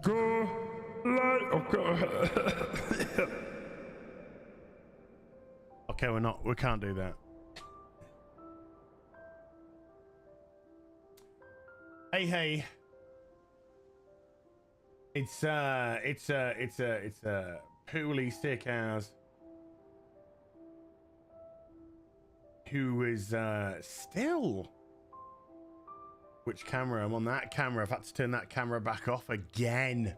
Go like okay. Okay, we can't do that. Hey. It's poorly sick ass who is still. Which camera? I'm on that camera. I've had to turn that camera back off again.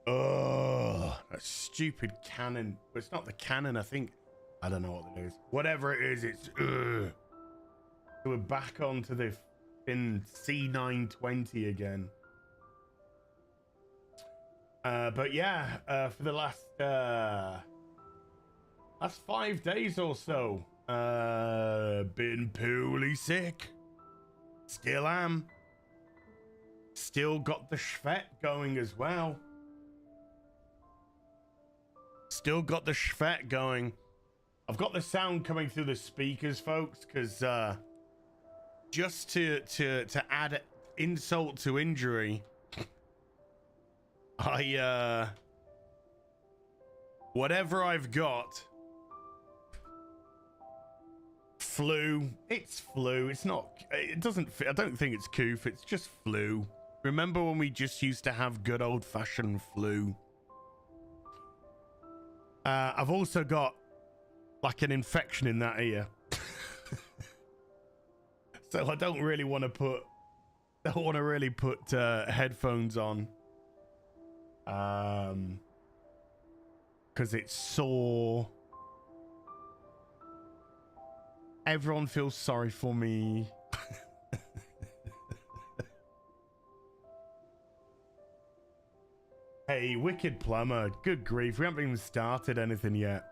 Oh, that stupid Canon. But it's not the Canon, I think. I don't know what it is. Whatever it is, it's so we're back onto the C920 again. But yeah, for the last 5 days or so, been poorly sick. Still am. Still got the schvet going as well. Still got the schvet going. I've got the sound coming through the speakers, folks, because just to add insult to injury, I whatever I've got, flu. It's flu. It's not. It doesn't fit. I don't think it's coof. It's just flu. Remember when we just used to have good old-fashioned flu? I've also got like an infection in that ear, so I don't really want to put. Don't want to really put headphones on, because it's sore. Everyone feels sorry for me. Hey, Wicked Plumber. Good grief. We haven't even started anything yet.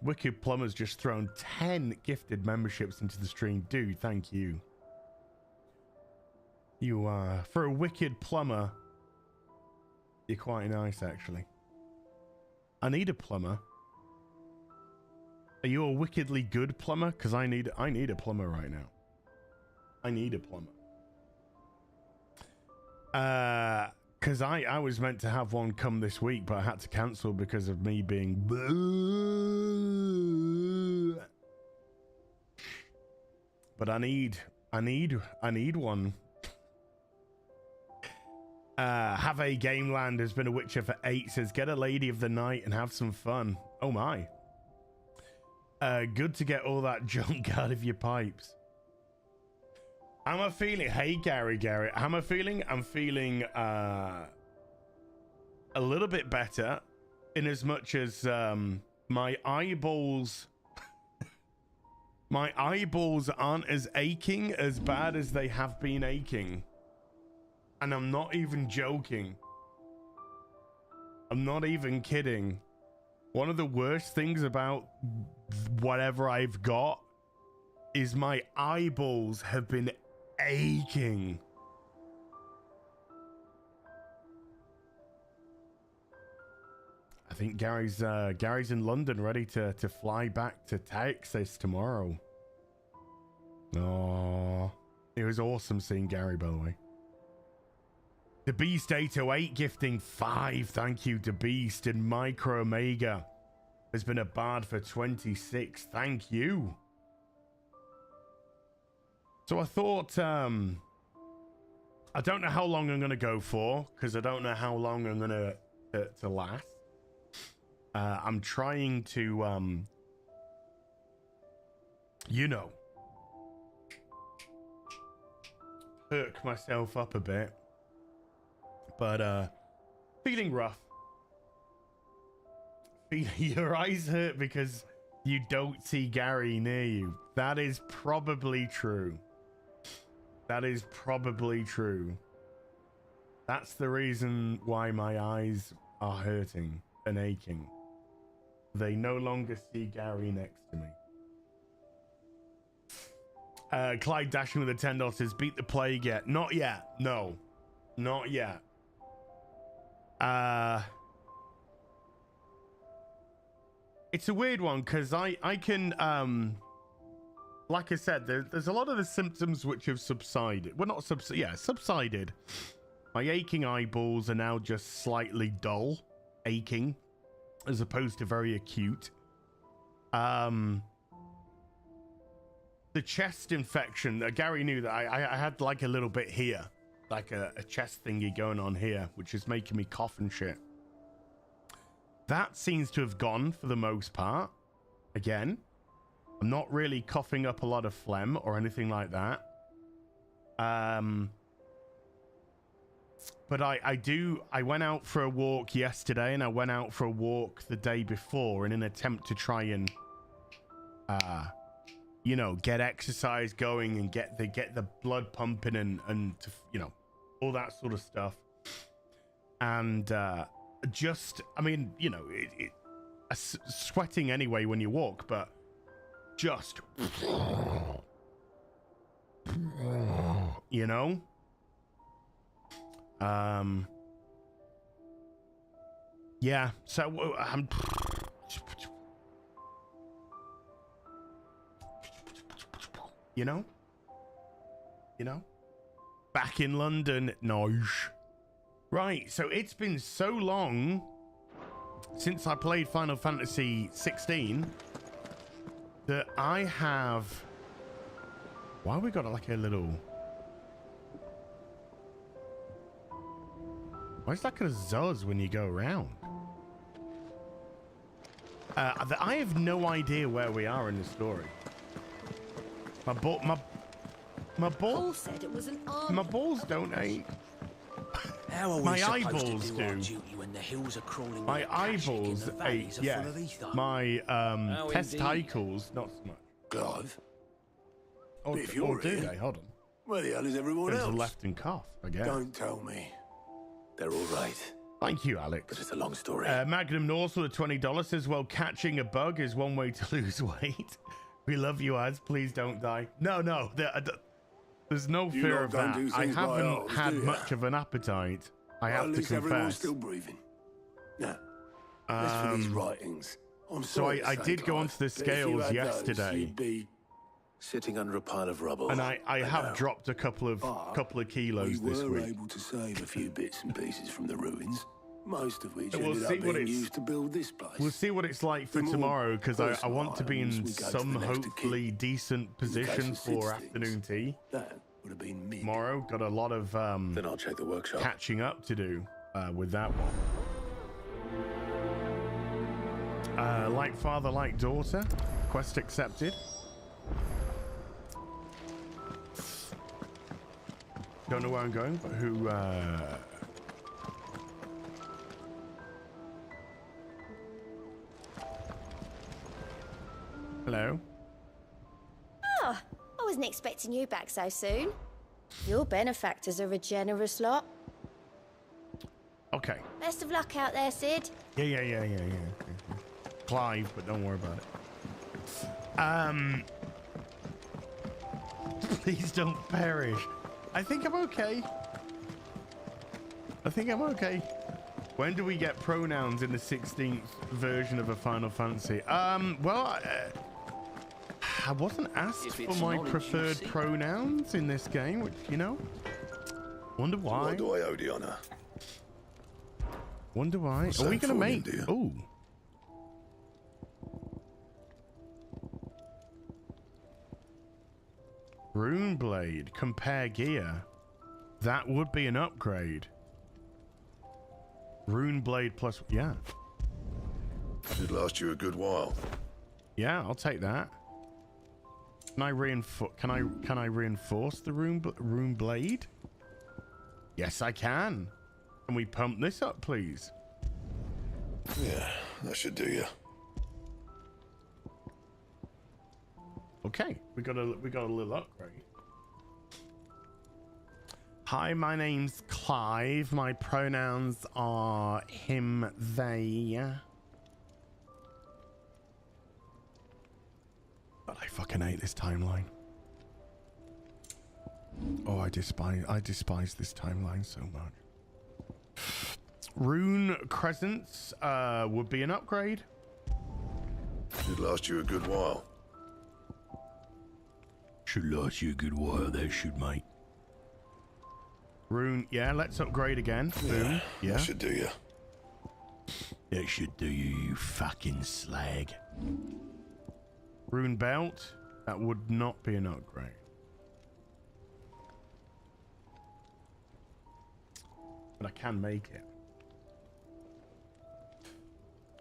Wicked Plumber's just thrown 10 gifted memberships into the stream. Dude, thank you. You are. For a Wicked Plumber, you're quite nice, actually. I need a plumber. Are you a wickedly good plumber? Because I need a plumber right now. I need a plumber. Because I was meant to have one come this week, but I had to cancel because of me being. But I need one. Have a Gameland has been a Witcher for 8. Says get a lady of the night and have some fun. Oh my. Good to get all that junk out of your pipes. How am I feeling? Hey, Gary. How am I feeling? I'm feeling a little bit better, in as much as my eyeballs aren't as aching as bad as they have been aching. And I'm not even joking. I'm not even kidding. One of the worst things about whatever I've got is my eyeballs have been aching. I think Gary's in London, ready to fly back to Texas tomorrow. Oh, it was awesome seeing Gary, by the way. The Beast 808 gifting 5. Thank you, The Beast. And Micro Omega has been a bard for 26. Thank you. So I thought, I don't know how long I'm going to go for, because I don't know how long I'm going to last. I'm trying to, you know, perk myself up a bit. But feeling rough. Your eyes hurt because you don't see Gary near you. That is probably true. That is probably true. That's the reason why my eyes are hurting and aching. They no longer see Gary next to me. Clyde dashing with a $10 says, beat the plague yet? Not yet. No. Not yet. It's a weird one because I can like I said, there's a lot of the symptoms which have subsided. Well, not subsided. My aching eyeballs are now just slightly dull, aching, as opposed to very acute. The chest infection, Gary knew that I had like a little bit here, like a chest thingy going on here, which is making me cough and shit. That seems to have gone for the most part. Again, I'm not really coughing up a lot of phlegm or anything like that. But I went out for a walk yesterday, and I went out for a walk the day before in an attempt to try and, you know, get exercise going and get the blood pumping and to, you know, all that sort of stuff. And just, I mean, you know, sweating anyway when you walk, but just, you know. Yeah, so I'm you know back in London. Nice. Right, so it's been so long since I played Final Fantasy 16 that I have, why we got like a little, why is that gonna zuzz when you go around? I have no idea where we are in the story. My balls said it was an arm. My balls don't ache. How are we my supposed eyeballs to do our duty when the hills are crawling my eyeballs ache. Yeah, my testicles not so much. Clive, Or do they? Hold on. where the hell is everyone There's a else? left and cough, I guess. Don't tell me. They're all right. Thank you, Alex. But it's a long story. Magnum Norse with $20 says, well, catching a bug is one way to lose weight. We love you, Az. Please don't die. No, there's no fear of that. I haven't had much of an appetite. I have to everyone's confess. still breathing. Now, as for these writings, I'm So sorry I to say, did go Clive, onto the but if you scales had those, yesterday, you'd be sitting under a pile of rubble. and I have know. dropped a couple of kilos We this were week. able to save a few bits and pieces from the ruins, most of which So we'll ended see up what being it's- used to build this place. We'll see what it's like for The more tomorrow, because I want to be in personal items we go to some the next of kin. hopefully decent position case of for Sid afternoon tea That would have been me. tomorrow. Got a lot of Then I'll check the workshop. catching up to do with that one. Like father, like daughter. Quest accepted. Don't know where I'm going, but who... Hello? Oh, I wasn't expecting you back so soon. Your benefactors are a generous lot. Okay. Best of luck out there, Sid. Yeah. Clive, but don't worry about it. Please don't perish. I think I'm okay. When do we get pronouns in the 16th version of a Final Fantasy? Well, I wasn't asked for my preferred pronouns in this game, which, you know, wonder why. Why do I owe the honor? Wonder why. What's Are we that gonna for make? you, dear? Oh. Rune Blade. Compare gear. That would be an upgrade. Rune Blade plus... Yeah. Should last you a good while. Yeah, I'll take that. Can I reinforce? Can I reinforce the rune blade? Yes, I can. Can we pump this up, please? Yeah, that should do you. Okay, we got a little upgrade. Hi, my name's Clive. My pronouns are him, they. But I fucking hate this timeline. Oh, I despise this timeline so much. Rune Crescents would be an upgrade. Should last you a good while. Should last you a good while, that should, mate. Rune, yeah, let's upgrade again. Boom. Yeah. That should do you. That should do you, you fucking slag. Rune belt. That would not be an upgrade. But I can make it.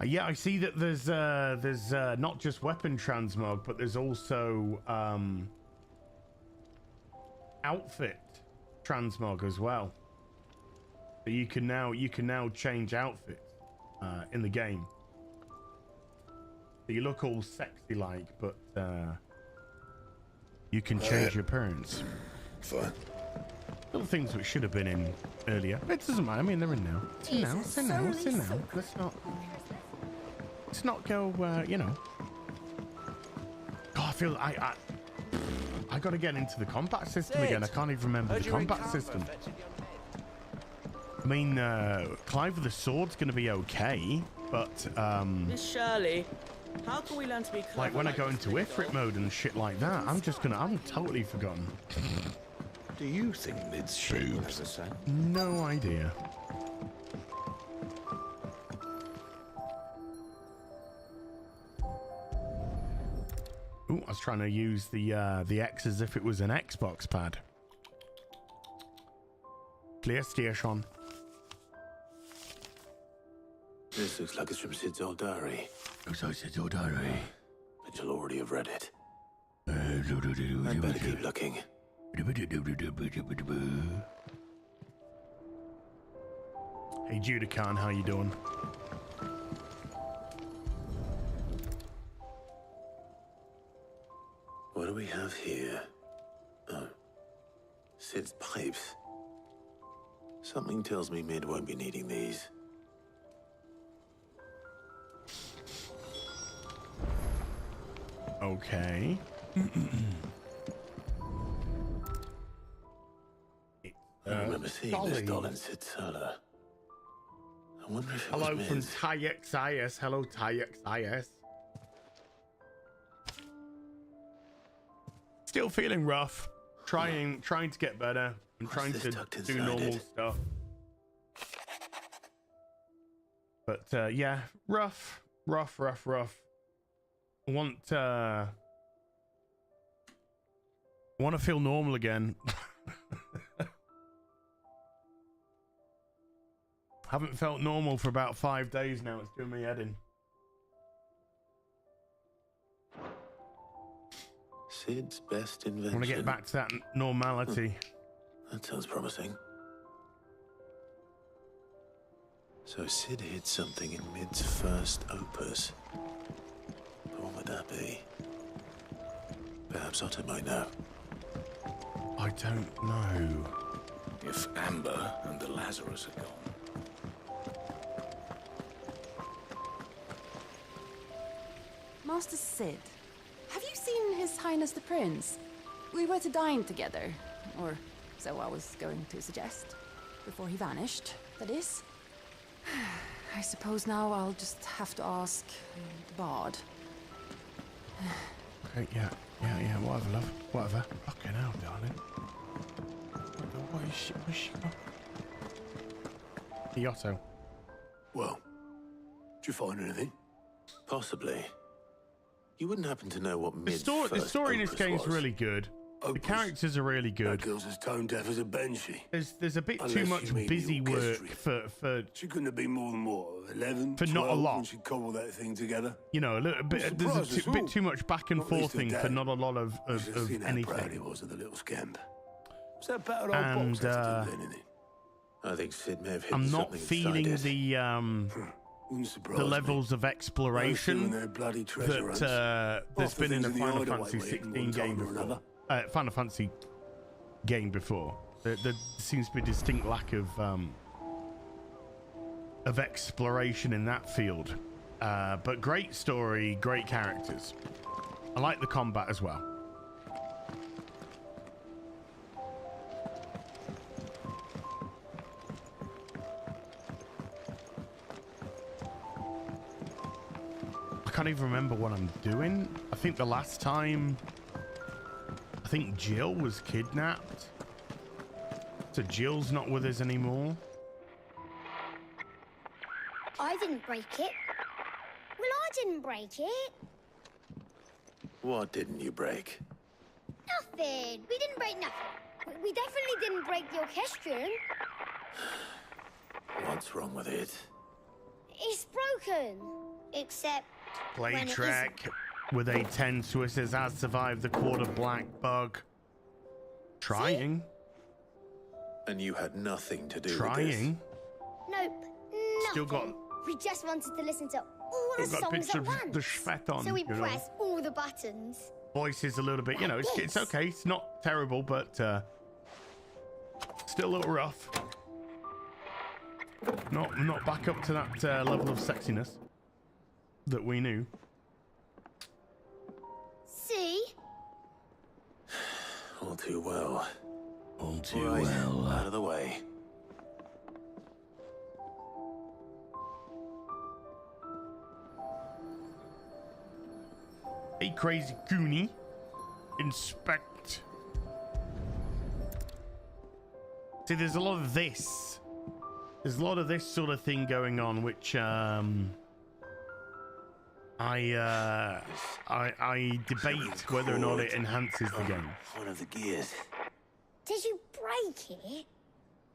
Yeah, I see that there's not just weapon transmog, but there's also outfit transmog as well. So you can now change outfits in the game. So you look all sexy like, but you can change your appearance. Fine. Little things which should have been in earlier. It doesn't matter. I mean, they're in now. It's in now. It's in now. It's in now. Let's not go. You know. God, I feel I got to get into the combat system again. I can't even remember the combat system. I mean, Clive with the sword's going to be okay, but Miss Shirley, how can we learn to be clever like when I go into Ifrit mode and shit like that, I'm totally forgotten. Do you think Mid's shit has a sound? No idea. Ooh, I was trying to use the X as if it was an Xbox pad. Clear station. This looks like it's from Sid's old diary. Looks like Sid's old diary. But you'll already have read it. I'd better keep looking. Hey Judican, how you doing? What do we have here? Oh. Sid's pipes. Something tells me Mid won't be needing these. Okay. I remember seeing this doll in Sid's cellar. I wonder if it hello was from Mid's. TyXIS. Hello TyXIS. Still feeling rough. Trying to get better. I'm trying this to tucked do inside normal it? stuff. But yeah, rough. I want to feel normal again. Haven't felt normal for about 5 days now. It's doing me head in. Sid's best I invention. want to get back to that normality. That sounds promising. So Sid hid something in Mid's first opus. But what would that be? Perhaps Otto might know. I don't know. If Amber and the Lazarus are gone. Master Sid, have you seen His Highness the Prince? We were to dine together, or so I was going to suggest. Before he vanished, that is. I suppose now I'll just have to ask the Bard. Okay, yeah, whatever, love. Whatever. Fucking hell, darling. What is she got? The Otto. Well, did you find anything? Possibly. You wouldn't happen to know what Mid's The first story in this opus game's was? really good. The Opus? characters are really That good. girl's as tone deaf as a banshee. There's a bit too Unless much you mean busy the work orchestra. for She couldn't have been more than what, 11, For not a 12 lot. when she cobbled that thing together. you know, a little bit. I'm There's surprised a at bit all. too much back and Not least forthing her for dad. not a lot of You should have seen how proud he anything. was of the little scamp. Was that battered old And, box that's still in it? I think Sid may have hidden I'm not something feeling inside it. the Wouldn't surprise the me. levels of Those two and exploration their bloody treasure hunts. that there's Half the been in a things Final hideaway Fantasy were hidden 16 one game time or before. another. Final Fantasy game before. There seems to be a distinct lack of exploration in that field. But great story, great characters. I like the combat as well. I can't even remember what I'm doing. I think the last time, I think Jill was kidnapped. So Jill's not with us anymore. I didn't break it. Well, I didn't break it. What didn't you break? Nothing. We didn't break nothing. We definitely didn't break the orchestrion. What's wrong with it? It's broken. Except Play when it track with a 10 Swisses has survived the quarter black bug. Trying. And you had nothing to do with Trying. Nope. Nothing. Still got. We just wanted to listen to all the Still got songs bits at of once. the Schwet on. So we you know. pressed all the buttons. Voice is a little bit, you know, it's okay. It's not terrible, but still a little rough. Not back up to that level of sexiness that we knew. See? All too well. All too Right, well. out of the way. Hey, crazy goonie. Inspect. See, there's a lot of this. There's a lot of this sort of thing going on, which I debate whether or not it enhances the game. One of the gears. Did you break it?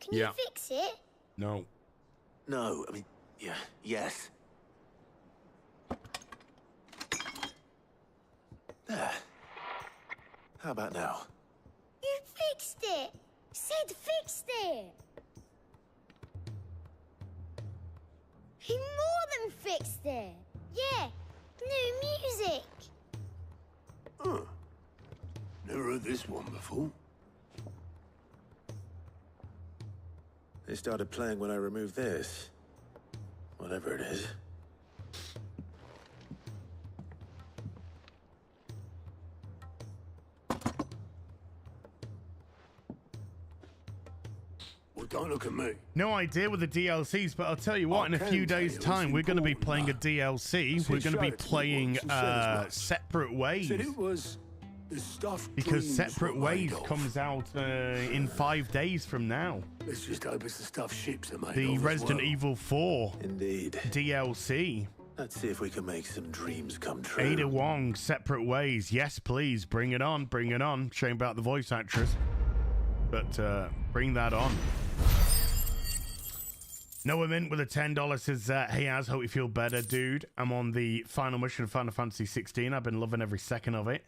Can Yeah. you fix it? No. No, I mean, yeah, yes. There. How about now? You fixed it. Sid fixed it. He more than fixed it. Yeah. New music. Huh. Never heard this one before. They started playing when I removed this. Whatever it is. Well, don't look at me. No idea with the DLCs, but I'll tell you what, in a can few tell days' you it's time, we're going to be important, playing a though. DLC. Sid We're going to be showed it to me playing once and said as much. Separate Ways. Said it was the stuff Because dreams Separate were made Ways of. comes out in 5 days from now. Let's just hope it's the stuff ships are made The of as Resident well. Evil 4 Indeed. DLC. Let's see if we can make some dreams come true. Ada Wong, Separate Ways. Yes, please. Bring it on. Bring it on. Shame about the voice actress. But bring that on. Noah Mint with a $10 says, hey, Az, hope you feel better, dude. I'm on the final mission of Final Fantasy 16. I've been loving every second of it.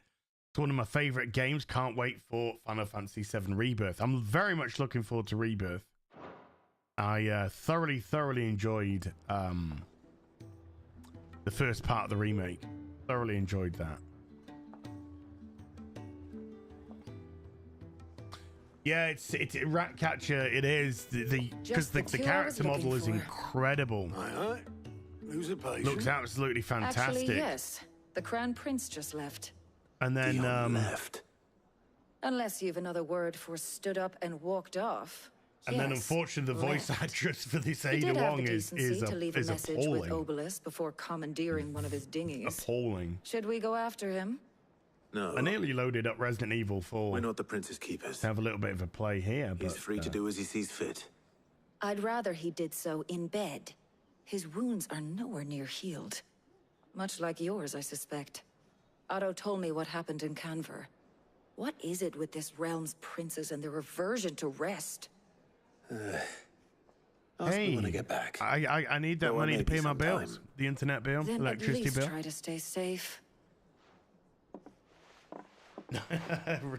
It's one of my favorite games. Can't wait for Final Fantasy 7 Rebirth. I'm very much looking forward to Rebirth. I thoroughly enjoyed the first part of the remake. Thoroughly enjoyed that. Yeah, it's Ratcatcher. It is because the character model is incredible. Aye. Who's a patient? Looks absolutely fantastic. Actually, yes. The Crown Prince just left. And then Dion left. Unless you've another word for stood up and walked off. and then Yes, unfortunately the voice left. actress for this He Ada did have Wong the is decency to leave a message with appalling. Obelisk before commandeering one of his dinghies. Appalling. Should we go after him? No. I nearly loaded up Resident Evil 4 We're to not the Prince's keepers. have a little bit of a play here, but He's free to do as he sees fit. I'd rather he did so in bed. His wounds are nowhere near healed. Much like yours, I suspect. Otto told me what happened in Canver. What is it with this realm's princes and their aversion to rest? Ask me when I get back. I need that Though I money may to be pay my sometime. bills. The internet bill, Then at electricity least bill. try to stay safe.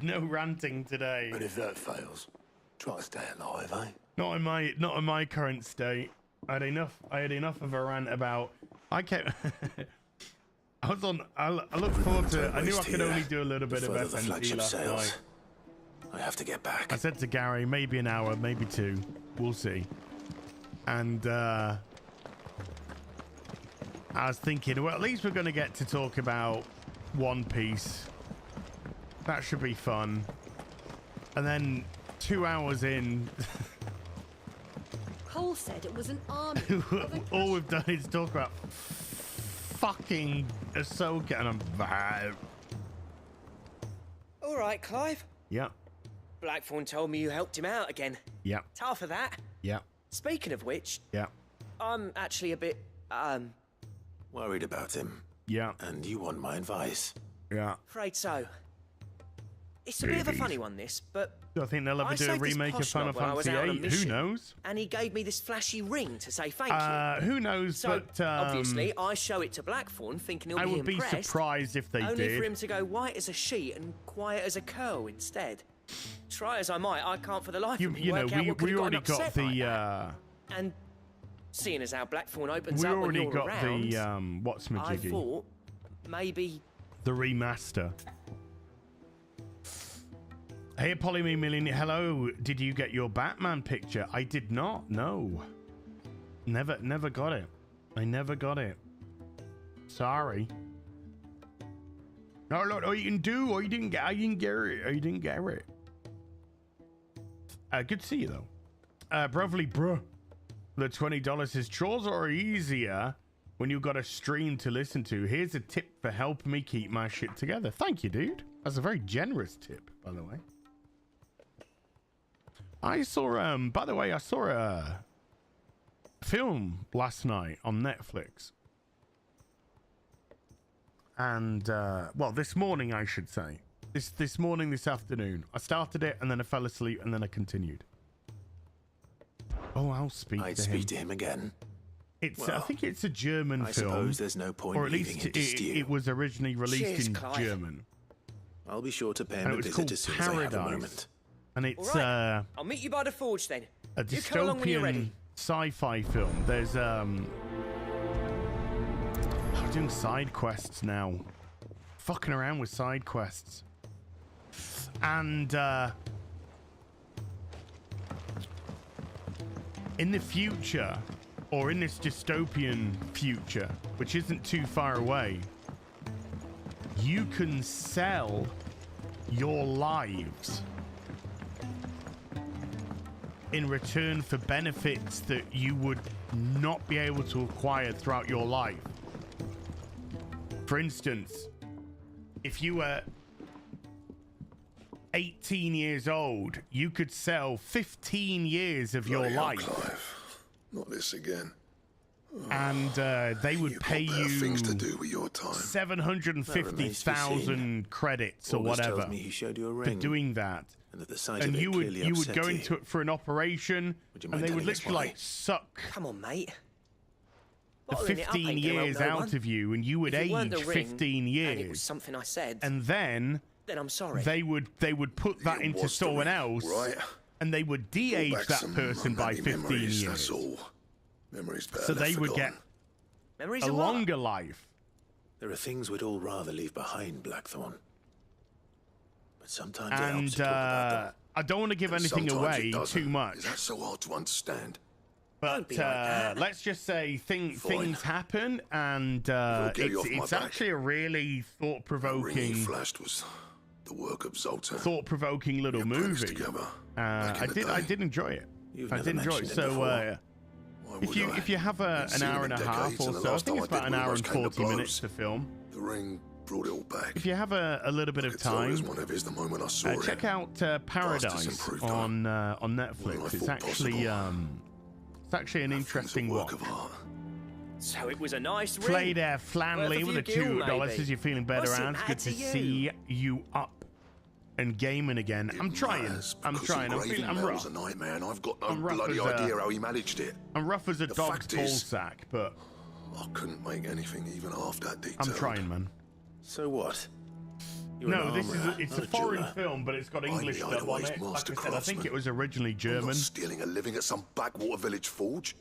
No ranting today. And if that fails, try to stay alive, eh? Not in my current state. I had enough of a rant about. I kept. I was on. I look forward to. I knew I could only do a little bit of Further the FNG flagship last sails. night. I have to get back. I said to Gary, maybe an hour, maybe two. We'll see. And I was thinking, well, at least we're going to get to talk about One Piece. That should be fun. And then 2 hours in, Cole said it was an army. all we've done is talk about fucking Ahsoka, and I'm All right, Clive. yeah. Blackthorn told me you helped him out again. Yeah. Tough for that. Yeah. Speaking of which, Yeah. I'm actually a bit, Worried about him. Yeah. And you want my advice. Yeah. afraid so. It's a bit of a funny one, this, but Do I think they'll ever I do a saved this remake of posh Final knob when I was Fantasy out on a VIII? Who mission, knows? and he gave me this flashy ring to say thank you. Who knows? So, but obviously, I show it to Blackthorn, thinking he'll I be would be impressed. surprised if they only did. for him to go white as a sheet and quiet as a curl instead. Try as I might, I can't for the life of me You know, work out what could we have already got him got upset like the that. And seeing as how Blackthorn opens we up when already you're got around, the what's my I jiggy? thought maybe. The remaster. Hey, Polyme Million. Hello. Did you get your Batman picture? I did not. No. Never got it. I never got it. Sorry. No, look, all you can do, or you didn't get, I didn't get it. I didn't get it. Good to see you though. Brovely, bruh. The $20 says chores are easier when you've got a stream to listen to. Here's a tip for helping me keep my shit together. Thank you, dude. That's a very generous tip, by the way. I saw, by the way, I saw a film last night on Netflix. And, well, this morning, I should say. This morning, this afternoon. I started it, and then I fell asleep, and then I continued. Oh, I'll speak I'd to him. speak to him again. It's, Well, I think it's a German I film. suppose there's no point or at leaving least him to stew. it was originally released Cheers, in Clive. German. I'll be sure to pay And him it a was visit called as soon as I have a Paradise. moment. And All it's right, I'll meet you by the forge then. a You come along when you're dystopian ready. sci-fi film. There's I'm doing side quests now. Fucking around with side quests. And in the future, or in this dystopian future, which isn't too far away, you can sell your lives in return for benefits that you would not be able to acquire throughout your life. For instance, if you were 18 years old, you could sell 15 years of your Bloody hell, life, Clive. Not this again. and they would You've pay got better you things to do with your time. 750,000 credits or August whatever tells me he showed you a for ring, doing that. and that the sight And of it you clearly would upset go into it for an operation, Would you and mind they would telling us literally why? like suck Come on, mate. the Bottling it up 15 ain't gonna help years no out one. of you, and you would If it weren't age the ring, 15 and it was years, something I said, and then I'm sorry. they would put that It into was the someone ring, else, right? and they would Brought de-age back that some person by unhappy 15 memories, years, That's all. Memories better so left they would get forgotten. Memories a of what? longer life. There are things we'd all rather leave behind, Blackthorn. But sometimes it helps And to talk about them. I don't want to give anything Sometimes away it doesn't. too much, Is that so hard to understand? but Don't be like that. let's just say Fine. things happen, and get you off my it's back. actually a really The ring you thought-provoking flashed was the work of Zoltan. thought-provoking little We apprentice movie. together, back in I the did day. enjoy it. You've I never did enjoy it. mentioned it So before. Why if would you I? if you have Ain't an seen hour him and a in half decades, or and the so, I last think time it's I about did, an we hour almost and came to 40 minutes blows. to film. The ring brought it all back. If you have a little bit I of could tell it was time, one of his the moment I saw check it. out Paradise improved on Well, I Netflix. It's thought actually it's actually an interesting work watch. of art. So it was a nice ring. Play there, Flanley, Worth a with a few gil, $2. maybe. Says you're feeling better, What's it and matter good to to you? see you up and gaming again. I'm trying. Matters, I'm because trying. I'm engraving feeling. I'm metal rough. was a nightmare, and I've got no I'm rough bloody as a- idea how he managed it. I'm rough as a The dog's fact ball is- sack, but I couldn't make anything even half that detailed. I'm trying, man. So what? You're No, an this is armourer, it's not a foreign jeweler. film, but it's got I'm English the dub on idolized it. Like master I said, I think craftsman. it was originally I'm German, not stealing a living at some backwater village forge.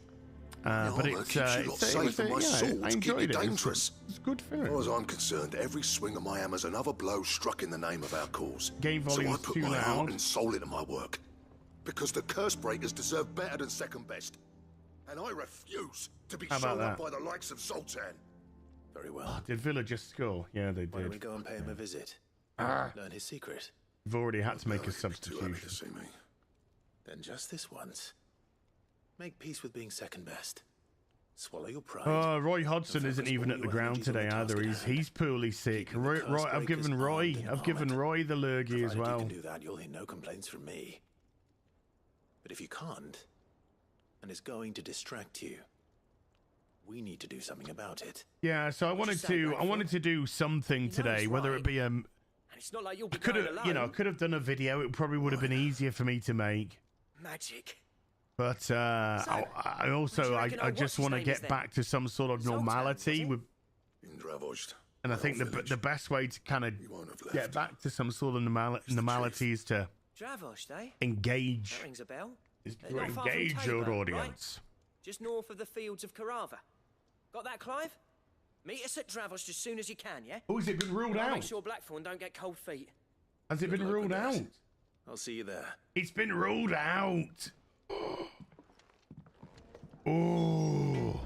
but armour it's keeps you lot it was safe, and my yeah, swords I keep enjoyed you it. dangerous. It's a good As far film. as I'm concerned, every swing of my hammer's another blow struck in the name of our cause. Game So I volume's put too my loud. heart and soul into my work. Because the curse breakers deserve better than second best. And I refuse to be How about shown up that? by the likes of Zoltan. Very well. Did Villagers score? Yeah, they Why don't we did. go and pay him a visit? Learn his secret. We've already had to make a Too happy to substitution. see me. Then just this once, make peace with being second best. Swallow your pride. Roy Hodgson And isn't focus even all at the your ground energies on today the task either. at He's hand. poorly sick. Keeping the Roy, curse I've breakers given Roy armed and I've given armoured. Roy the lurgy as Provided well. you can do that, you'll hear no complaints from me. But if you can't, and it's going to distract you, we need to do something about it. Yeah, so I wanted to do something today, whether it be And it's not like you'll be could going have, alone. you know, could have done a video. It probably would have been easier for me to make. Magic. But I also I just want to get back to some sort of normality with, In Dravosht. and I think the best way to kind of won't have get left. back to some sort of normality is to Dravosht, eh? engage, That rings a bell. is They're to not far from engage Tabor, your right? audience. Just north of the fields of Carava. Got that, Clive? Meet us at Dravosht as soon as you can, yeah? Oh, has it been ruled I'll make out? sure Blackthorn don't get cold feet. Has it been ruled out? I'll see you there. It's been ruled out. Oh.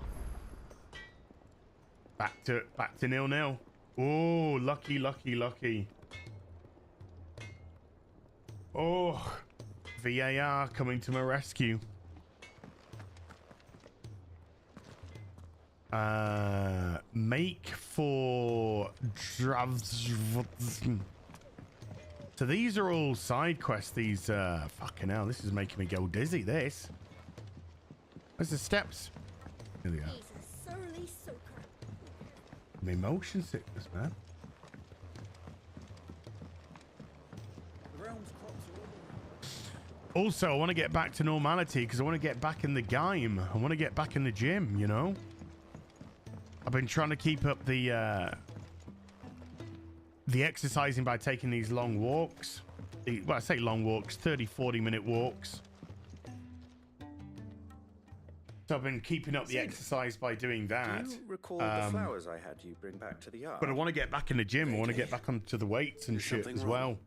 Back to 0-0. Oh, lucky. Oh, VAR coming to my rescue. Make for so these are all side quests. These fucking hell, this is making me go dizzy. This. Where's the steps? Here we are. He's a surly soaker. My motion sickness, man. Also, I want to get back to normality because I want to get back in the game. I want to get back in the gym, you know? I've been trying to keep up the exercising by taking these long walks. Well, I say long walks, 30, 40-minute walks. So I've been keeping up the exercise by doing that. Do you recall the flowers I had you bring back to the yard? But I want to get back in the gym. I want to get back onto the weights and shit as well.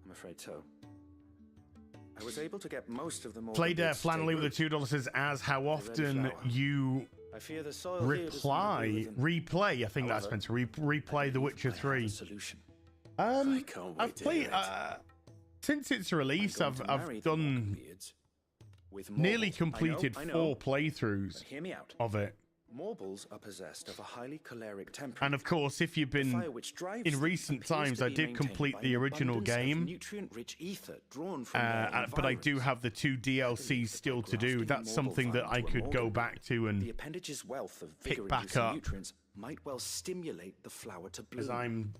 I'm afraid so. I was able to get most of them all. Played Flannelly with the $2 says, as how often you I fear the soil here does not agree with them. replay. I think that's meant to replay The Witcher 3. Solution. I can't wait I've to played hear it. since its release. I've done With nearly Morbles. completed I know, 4 playthroughs but hear me out. of it. Morbles are possessed of a highly choleric temperament. And of course, if you've The been fire which drives in them recent appears times, to I be did maintained complete by the an original abundance of game. nutrient-rich ether drawn from their But I do environs. have the 2 DLCs still to do. Grafting That's Morble something that vine I to a could go Morble, back to the and appendage's wealth of pick back vigor-inducing up nutrients might well stimulate the flower to bloom. as I'm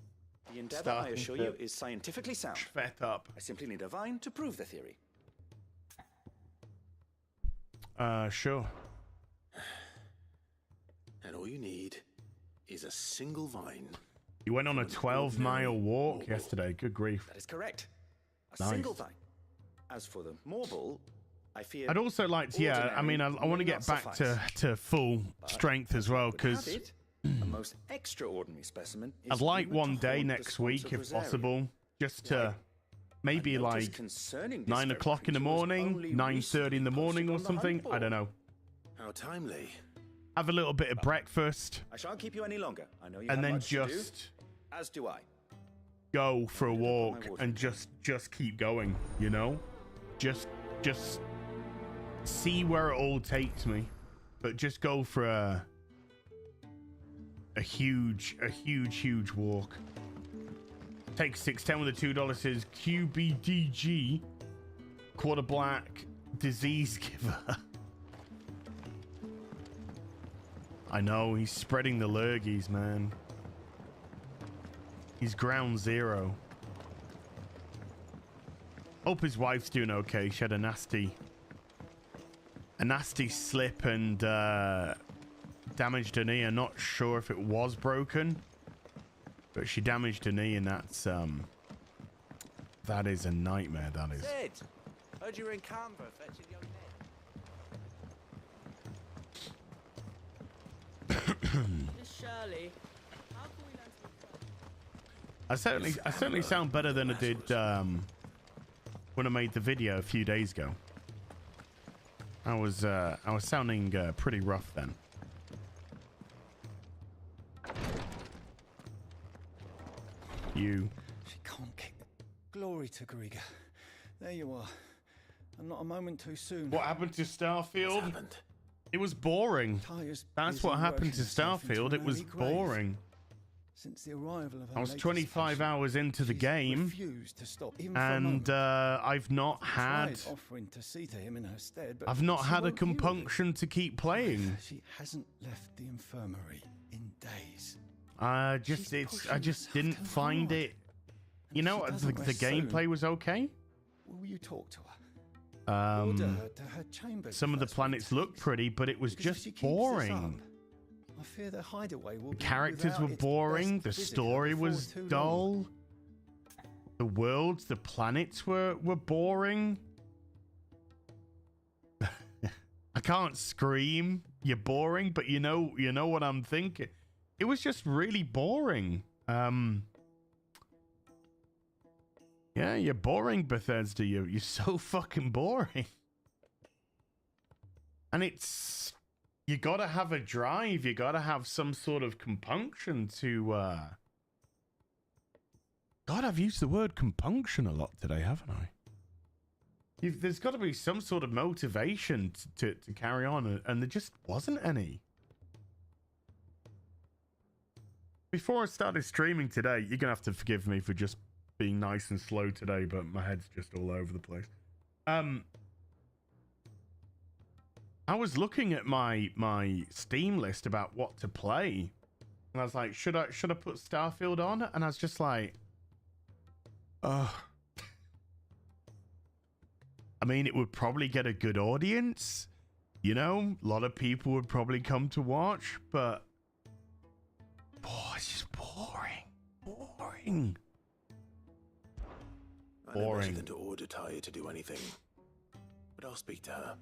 The endeavor, I starting assure to you, is scientifically sound. fed up. I simply need a vine to prove the theory. Sure. And all you need is a single vine. You went on a 12-mile walk yesterday. Good grief. That is correct. A Nice. single vine. As for the Morble, I fear. I'd also like to, I mean, I want to may get not back suffice. to full strength as well, Would have because it, a most extraordinary specimen. I'd is like rumored to one day haunt the next swamps week, of if Rosaria. possible, just to maybe A notice like concerning this 9 very o'clock in the creature was morning, only 9:30 in the recently morning or posted on the something. hunt I don't know. How timely. Have a little bit of breakfast I shan't keep you any longer. I know you and have then much to do, just as do I. go for a I'm gonna put my walk water and in. just keep going, you know? Just see where it all takes me. But just go for a huge walk. Take 610 with the $2 says QBDG quarter black disease giver. I know, he's spreading the lurgies, man. He's ground zero. Hope his wife's doing okay. She had a nasty slip and damaged her knee. I'm not sure if it was broken, but she damaged her knee, and that is a nightmare. That is. Sid, heard you were in Canberra fetching young Miss Shirley, how can we learn to be I certainly sound better than I did when I made the video a few days ago. I was sounding pretty rough then. You. She can't kick. Glory to Gariga. There you are. And not a moment too soon. What happened to Starfield? What's happened? It was boring. Tyre's That's busy what happened working to himself into Starfield. an It was early grave. boring. Since the arrival of her I was latest 25 patient, hours into the she's game, refused to stop, even for a and moment. I've not had Tried offering to see to him in her stead, but I've not she had a won't hear of it. compunction to keep playing. She hasn't left the infirmary in days. I just didn't find it. You know, the gameplay was okay. Will you talk to her? Order her to her chambers. Some of the planets looked pretty, but it was Because if she just keeps this boring. up, I fear the hideaway will The be characters were without its boring. best The visitor story before was too long. dull. The worlds, the planets were boring. I can't scream, "You're boring," but you know what I'm thinking. It was just really boring. Yeah, you're boring, Bethesda. You're so fucking boring. And it's, you gotta have a drive. You gotta have some sort of compunction to. God, I've used the word compunction a lot today, haven't I? There's got to be some sort of motivation to carry on, and there just wasn't any. Before I started streaming today, you're gonna have to forgive me for just being nice and slow today, but my head's just all over the place. I was looking at my Steam list about what to play, and I was like, should I put Starfield on? And I was just like, I mean, it would probably get a good audience, you know, a lot of people would probably come to watch, but boy, it's just boring. I know better than to order Taya to do anything, but I'll speak to her.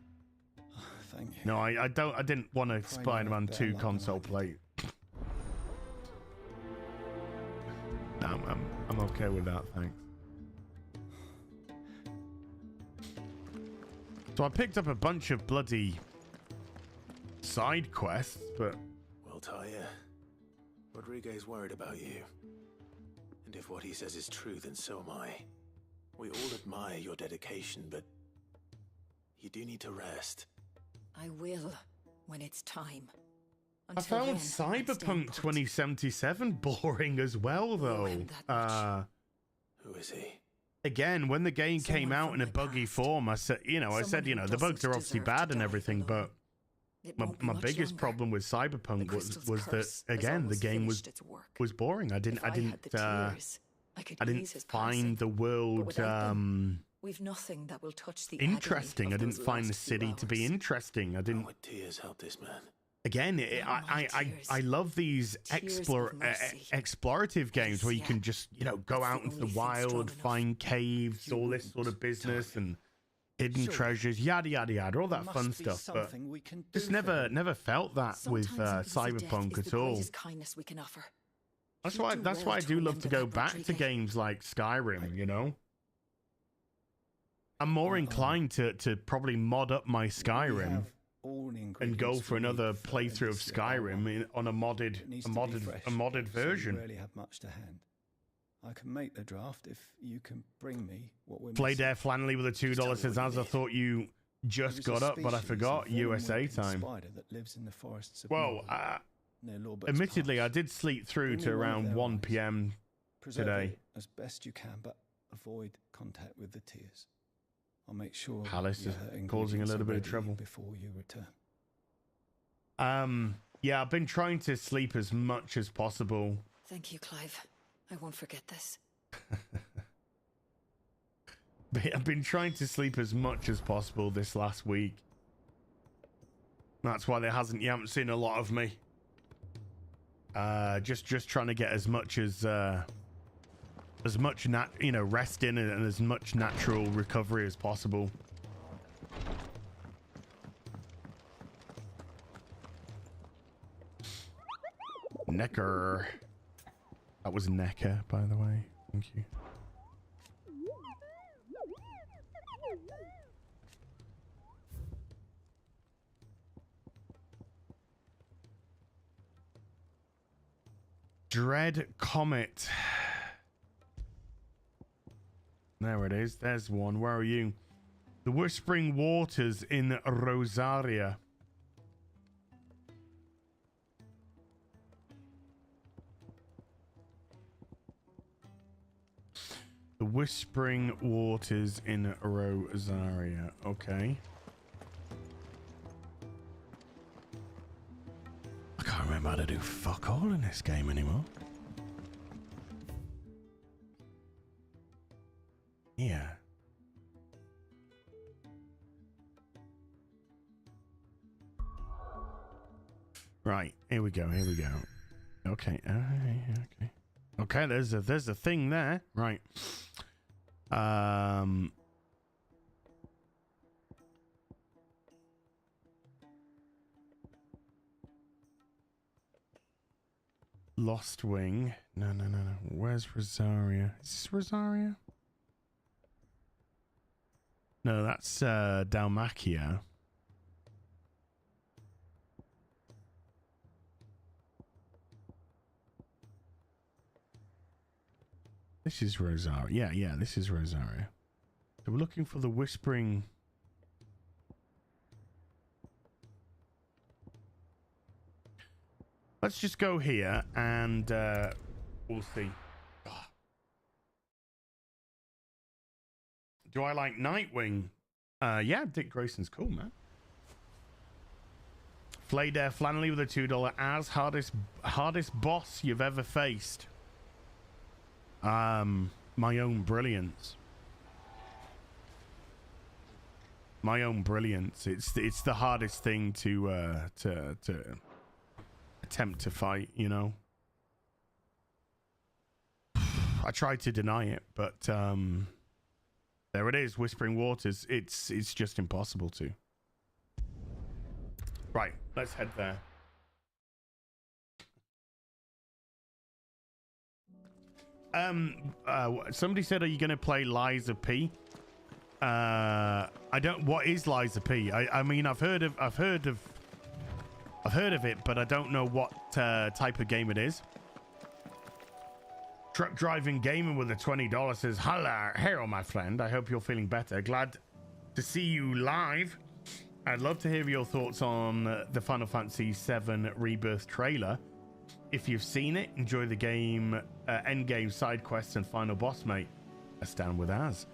Thank you. No, I didn't want a Spider-Man 2 console play. No, I'm okay with that, thanks. So I picked up a bunch of bloody side quests, but... Well, Taya, Rodriguez worried about you. And if what he says is true, then so am I. We all admire your dedication, but you do need to rest. I will, when it's time. I found Cyberpunk 2077 boring as well, though. Who is he? Again, when the game came out in a buggy form, I said, the bugs are obviously bad and everything, but my biggest problem with Cyberpunk was that, again, the game was boring. I didn't find the world we've nothing that will touch the interesting. I didn't find the city to be interesting. I didn't. How would tears help this man? Again, I love these explorative games where you can just, go out into the wild, find caves, all this sort of business and hidden treasures, yada, yada, yada, all that fun stuff. But just never felt that with Cyberpunk at all. That's why I do love to go back to games like Skyrim, you know? I'm more inclined to probably mod up my Skyrim and go for another playthrough of Skyrim on a modded version. Rarely have much to hand. I can make the draft if you can bring me what we're Played missing. Air Flanley with a $2 says, as I thought you just got up, but I forgot USA time. That lives in the forests of Well, admittedly, I did sleep through to around 1 p.m. today. As best you can, but avoid contact with the tears. I'll make sure Palace is causing a little bit of trouble before you return. Yeah, I've been trying to sleep as much as possible. Thank you, Clive. I won't forget this. I've been trying to sleep as much as possible this last week. That's why you haven't seen a lot of me. Just trying to get as much rest in and as much natural recovery as possible. Necker. That was Necker, by the way. Thank you. Dread Comet. There it is. There's one. Where are you? The Whispering Waters in Rosaria. The Whispering Waters in Rosaria. Okay. I can't remember how to do fuck all in this game anymore. Yeah. Right, here we go. Here we go. Okay. Okay. Okay. There's a thing there. Right. Lost Wing. No. Where's Rosaria? Is this Rosaria? No, that's Dalmacia. This is Rosaria. Yeah, this is Rosaria. So we're looking for the Whispering. Let's just go here and we'll see. Do I like Nightwing? Yeah, Dick Grayson's cool, man. Flayed Flannelly with a $2 as hardest boss you've ever faced. My own brilliance. My own brilliance. It's the hardest thing to attempt to fight, you know. I tried to deny it, but there it is, Whispering Waters. It's just impossible to. Right, let's head there. Somebody said, are you gonna play Liza P? I don't. What is Liza P? I mean, I've heard of it, but I don't know what type of game it is. Truck Driving Gaming with a $20 says, hello my friend, I hope you're feeling better. Glad to see you live. I'd love to hear your thoughts on the Final Fantasy VII Rebirth trailer. If you've seen it, enjoy the game, end game side quests and final boss, mate. Let's down with Az.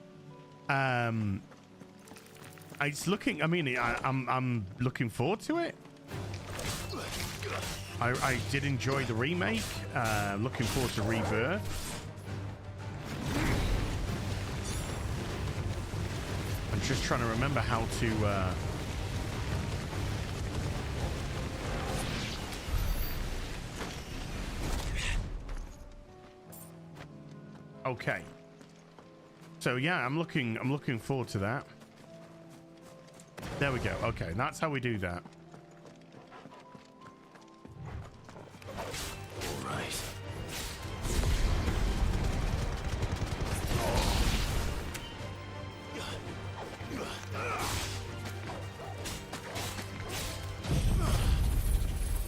It's looking, I mean, I'm looking forward to it. I did enjoy the remake. Looking forward to Rebirth. I'm just trying to remember how to okay. So yeah, I'm looking forward to that. There we go. Okay, that's how we do that. All right.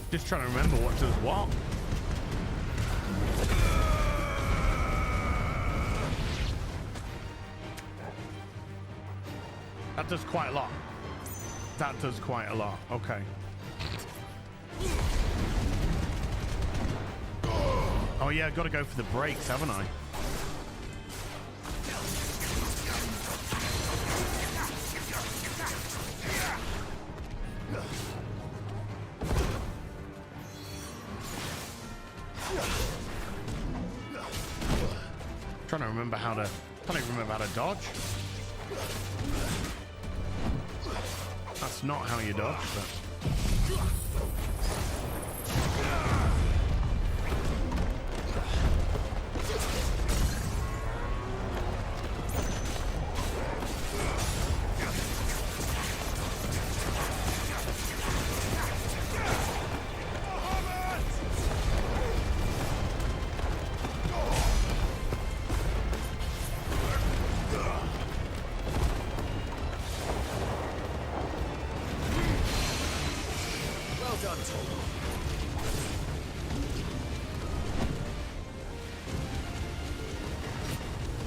Just trying to remember what does what. That does quite a lot. That does quite a lot. Okay. Oh yeah, got to go for the brakes, haven't I? Trying to remember how to. Can't even remember how to dodge. That's not how you dodge, but.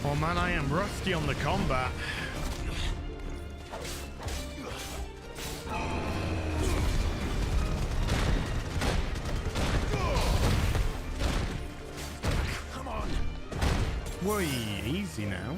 Oh man, I am rusty on the combat. Come on. Whoa, easy now.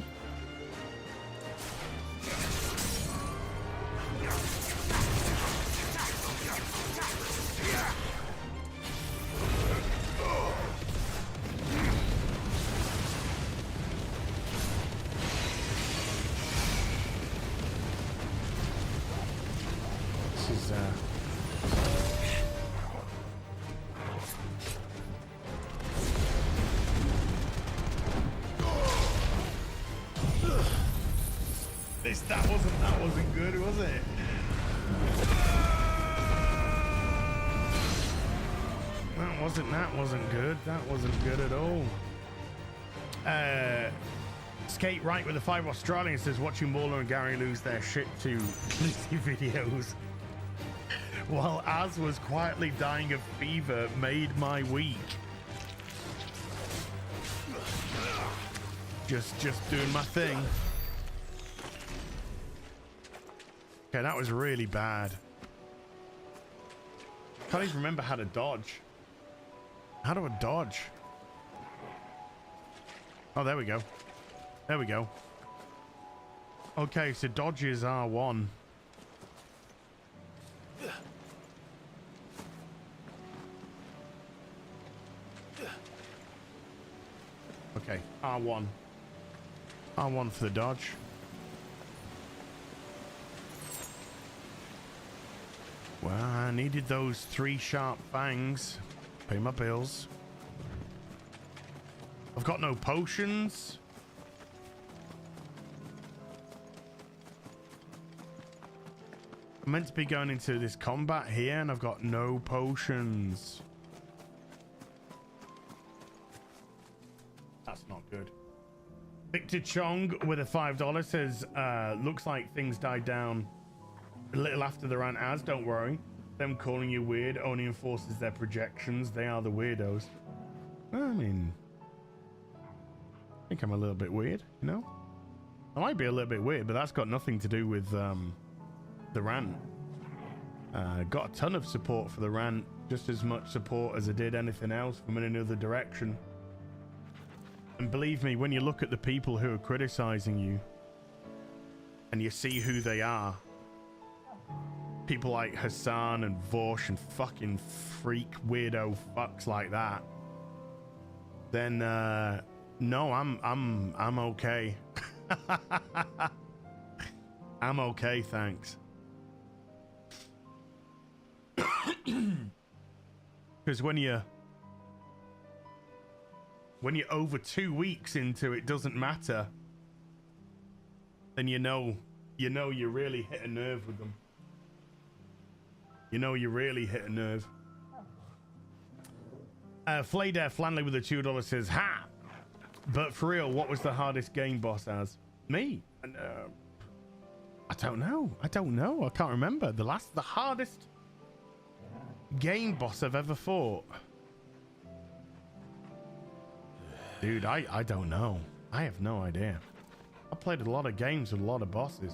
This is that wasn't good, was it? That wasn't good. That wasn't good at all. Skate Right with the 5 Australian says watching Mauler and Gary lose their shit to Lucy videos while Az was quietly dying of fever made my week. Just doing my thing. Okay, that was really bad. Can't even remember how to dodge. How do I dodge? Oh, there we go. There we go. Okay, so dodge is R1. Okay, R1. R1 for the dodge. Well, I needed those 3 sharp fangs. Pay my bills. I've got no potions. I'm meant to be going into this combat here and I've got no potions. That's not good. Victor Chong with a $5 says, looks like things died down a little after the rant as, don't worry. Them calling you weird only enforces their projections. They are the weirdos. I mean, I think I'm a little bit weird, you know? I might be a little bit weird, but that's got nothing to do with the rant. Got a ton of support for the rant, just as much support as I did anything else from in another direction. And believe me, when you look at the people who are criticizing you and you see who they are, people like Hassan and Vosh and fucking freak weirdo fucks like that, then no, I'm okay. I'm okay, thanks. Because when you're over 2 weeks into it doesn't matter, then you know you really hit a nerve with them. You know you really hit a nerve. Flaydair Flanley with a $2 says, ha! But for real, what was the hardest game boss as? Me? And, I don't know. I can't remember. The hardest game boss I've ever fought. Dude, I don't know. I have no idea. I played a lot of games with a lot of bosses.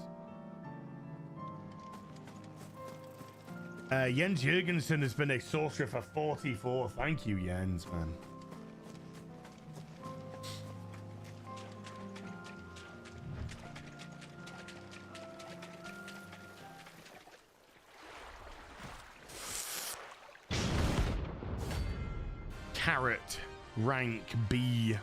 Jens Jurgensen has been a sorcerer for 44. Thank you, Jens, man. Carrot, rank B.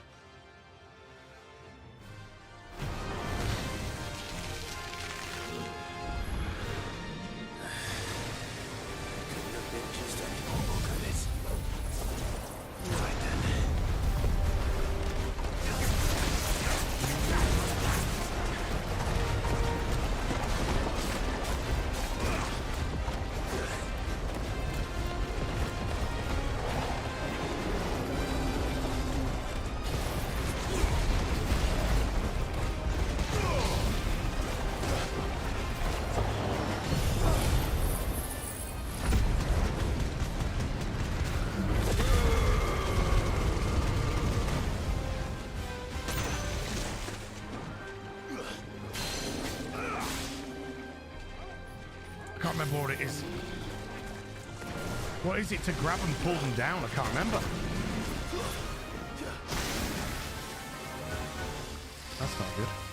What it is. What is it to grab and pull them down? I can't remember. That's not good.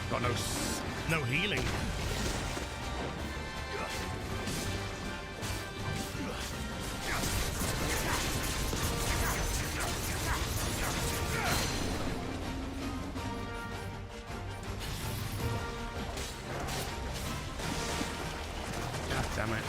Got no healing. God damn it.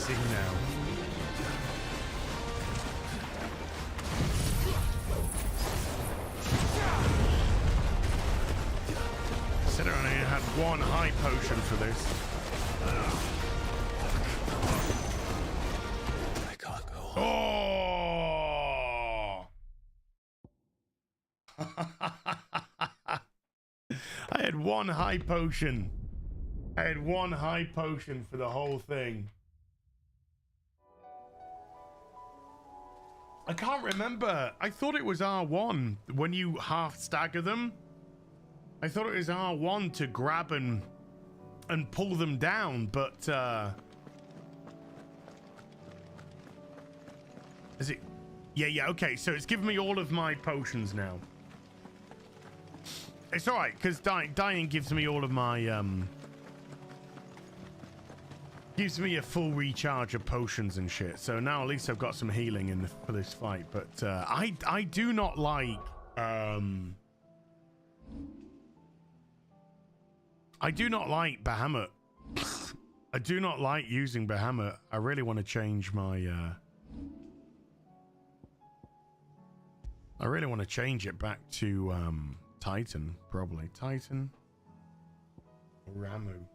freezing now. Said I only had one high potion for this. I can't go on. Oh! I had one high potion. I had one high potion for the whole thing. I can't remember. I thought it was R1 when you half stagger them. I thought it was R1 to grab and pull them down, but is it? Yeah, okay. So it's given me all of my potions now. It's all right because dying gives me all of my gives me a full recharge of potions and shit. So now at least I've got some healing in for this fight. But I do not like I do not like Bahamut. I do not like using Bahamut. I really want to change my I really want to change it back to Titan, probably. Titan or Ramu.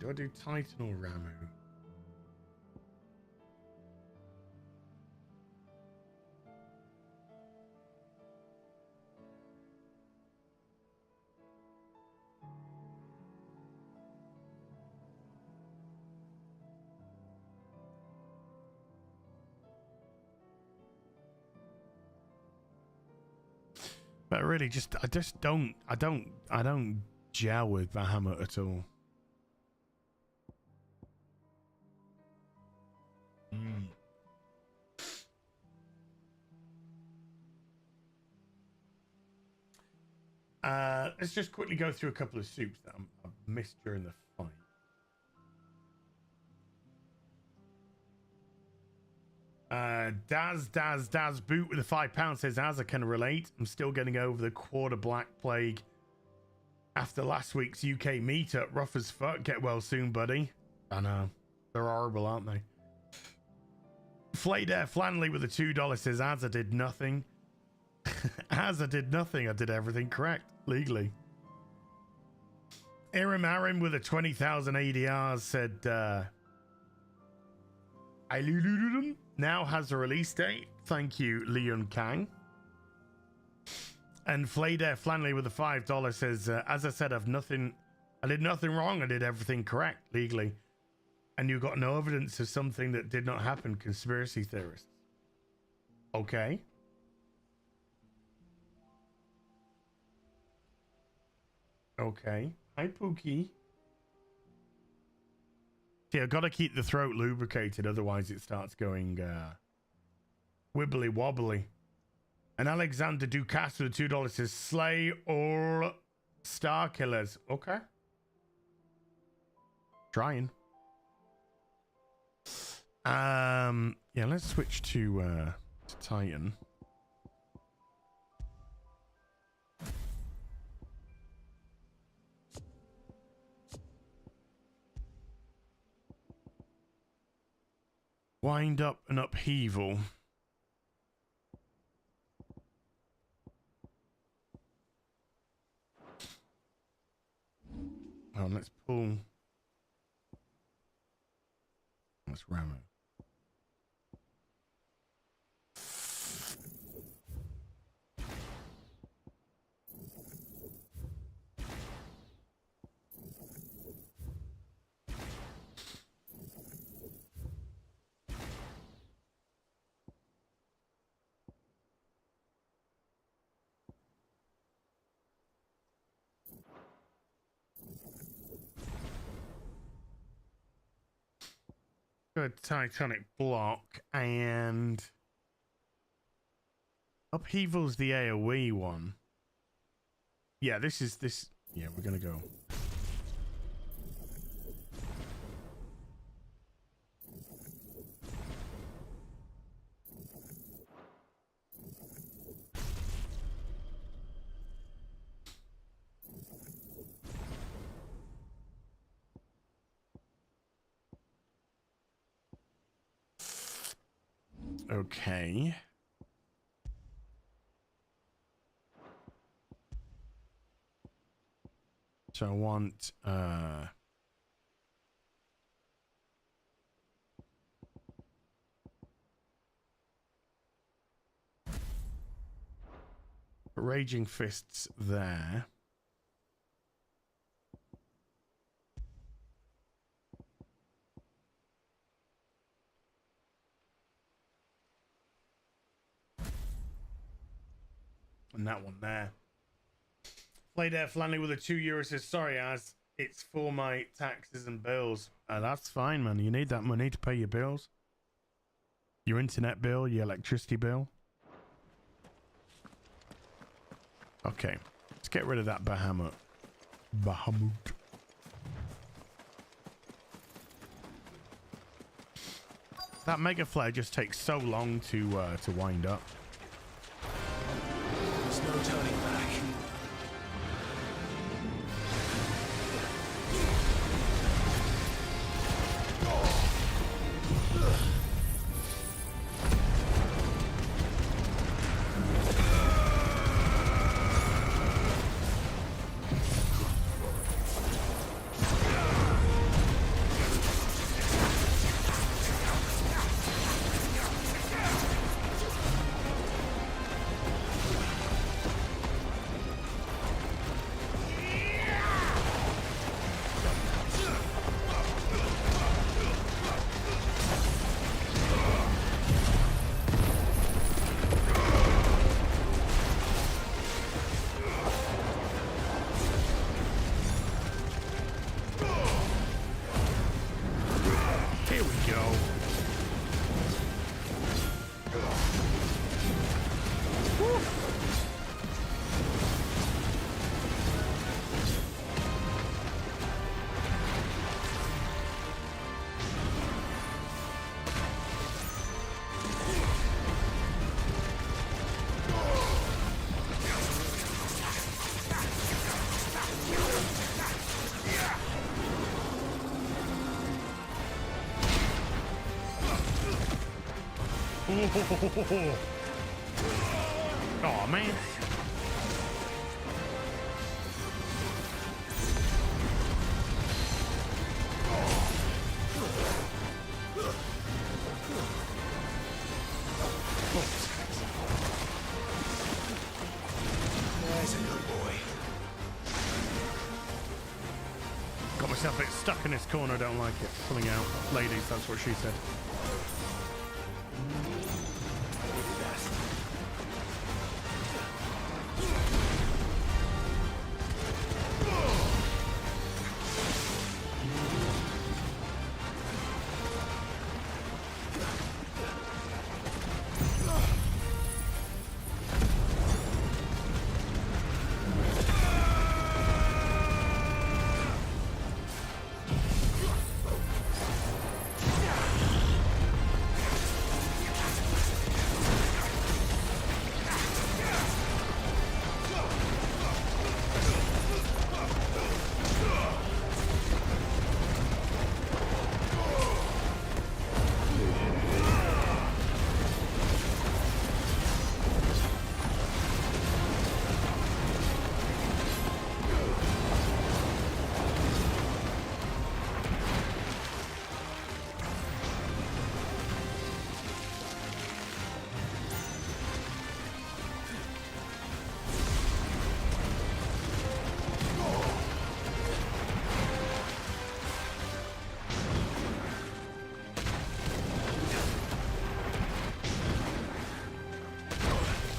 Do I do Titan or Ramu? But really, I don't gel with Bahamut at all. Let's just quickly go through a couple of soups that I missed during the fight. Daz Boot with a £5 says, as I can relate, I'm still getting over the quarter black plague after last week's UK meetup. Rough as fuck. Get well soon, buddy. I know. They're horrible, aren't they? Flayed Air Flanley with a $2 says, as I did nothing. As I did nothing, I did everything correct, legally. Iram Arim with a 20,000 ADRs said, now has a release date. Thank you, Leon Kang. And Flayed Air Flanley with a $5 says, as I said, I did nothing wrong. I did everything correct, legally. And you got no evidence of something that did not happen, conspiracy theorists. Okay. Okay. Hi, Pookie. See, I've got to keep the throat lubricated, otherwise it starts going wibbly wobbly. And Alexander Ducasse with $2 says, slay all star killers. Okay. Trying. Yeah, let's switch to Titan. Wind up and upheaval. Oh, let's pull. Let's ram it. Good Titanic block, and upheaval's the AoE one. Yeah, this. Yeah, we're gonna go. Okay. So I want Raging Fists there. And that one there. Played Air Flanley with a €2 says, sorry, Az, it's for my taxes and bills. That's fine, man. You need that money to pay your bills. Your internet bill, your electricity bill. Okay. Let's get rid of that Bahamut. That Mega Flare just takes so long to wind up. There's no turning back. Oh man. There's a good boy. Got myself a bit stuck in this corner, don't like it. Pulling out. Ladies, that's what she said.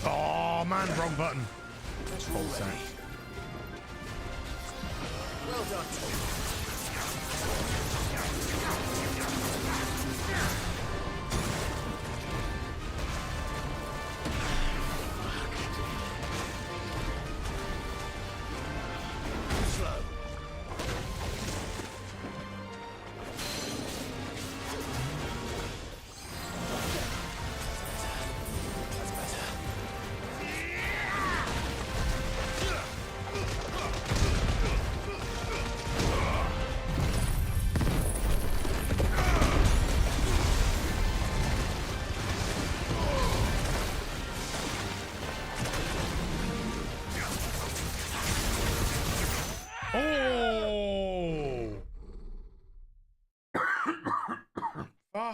Oh man, wrong button. Hold set. Well done. Slow.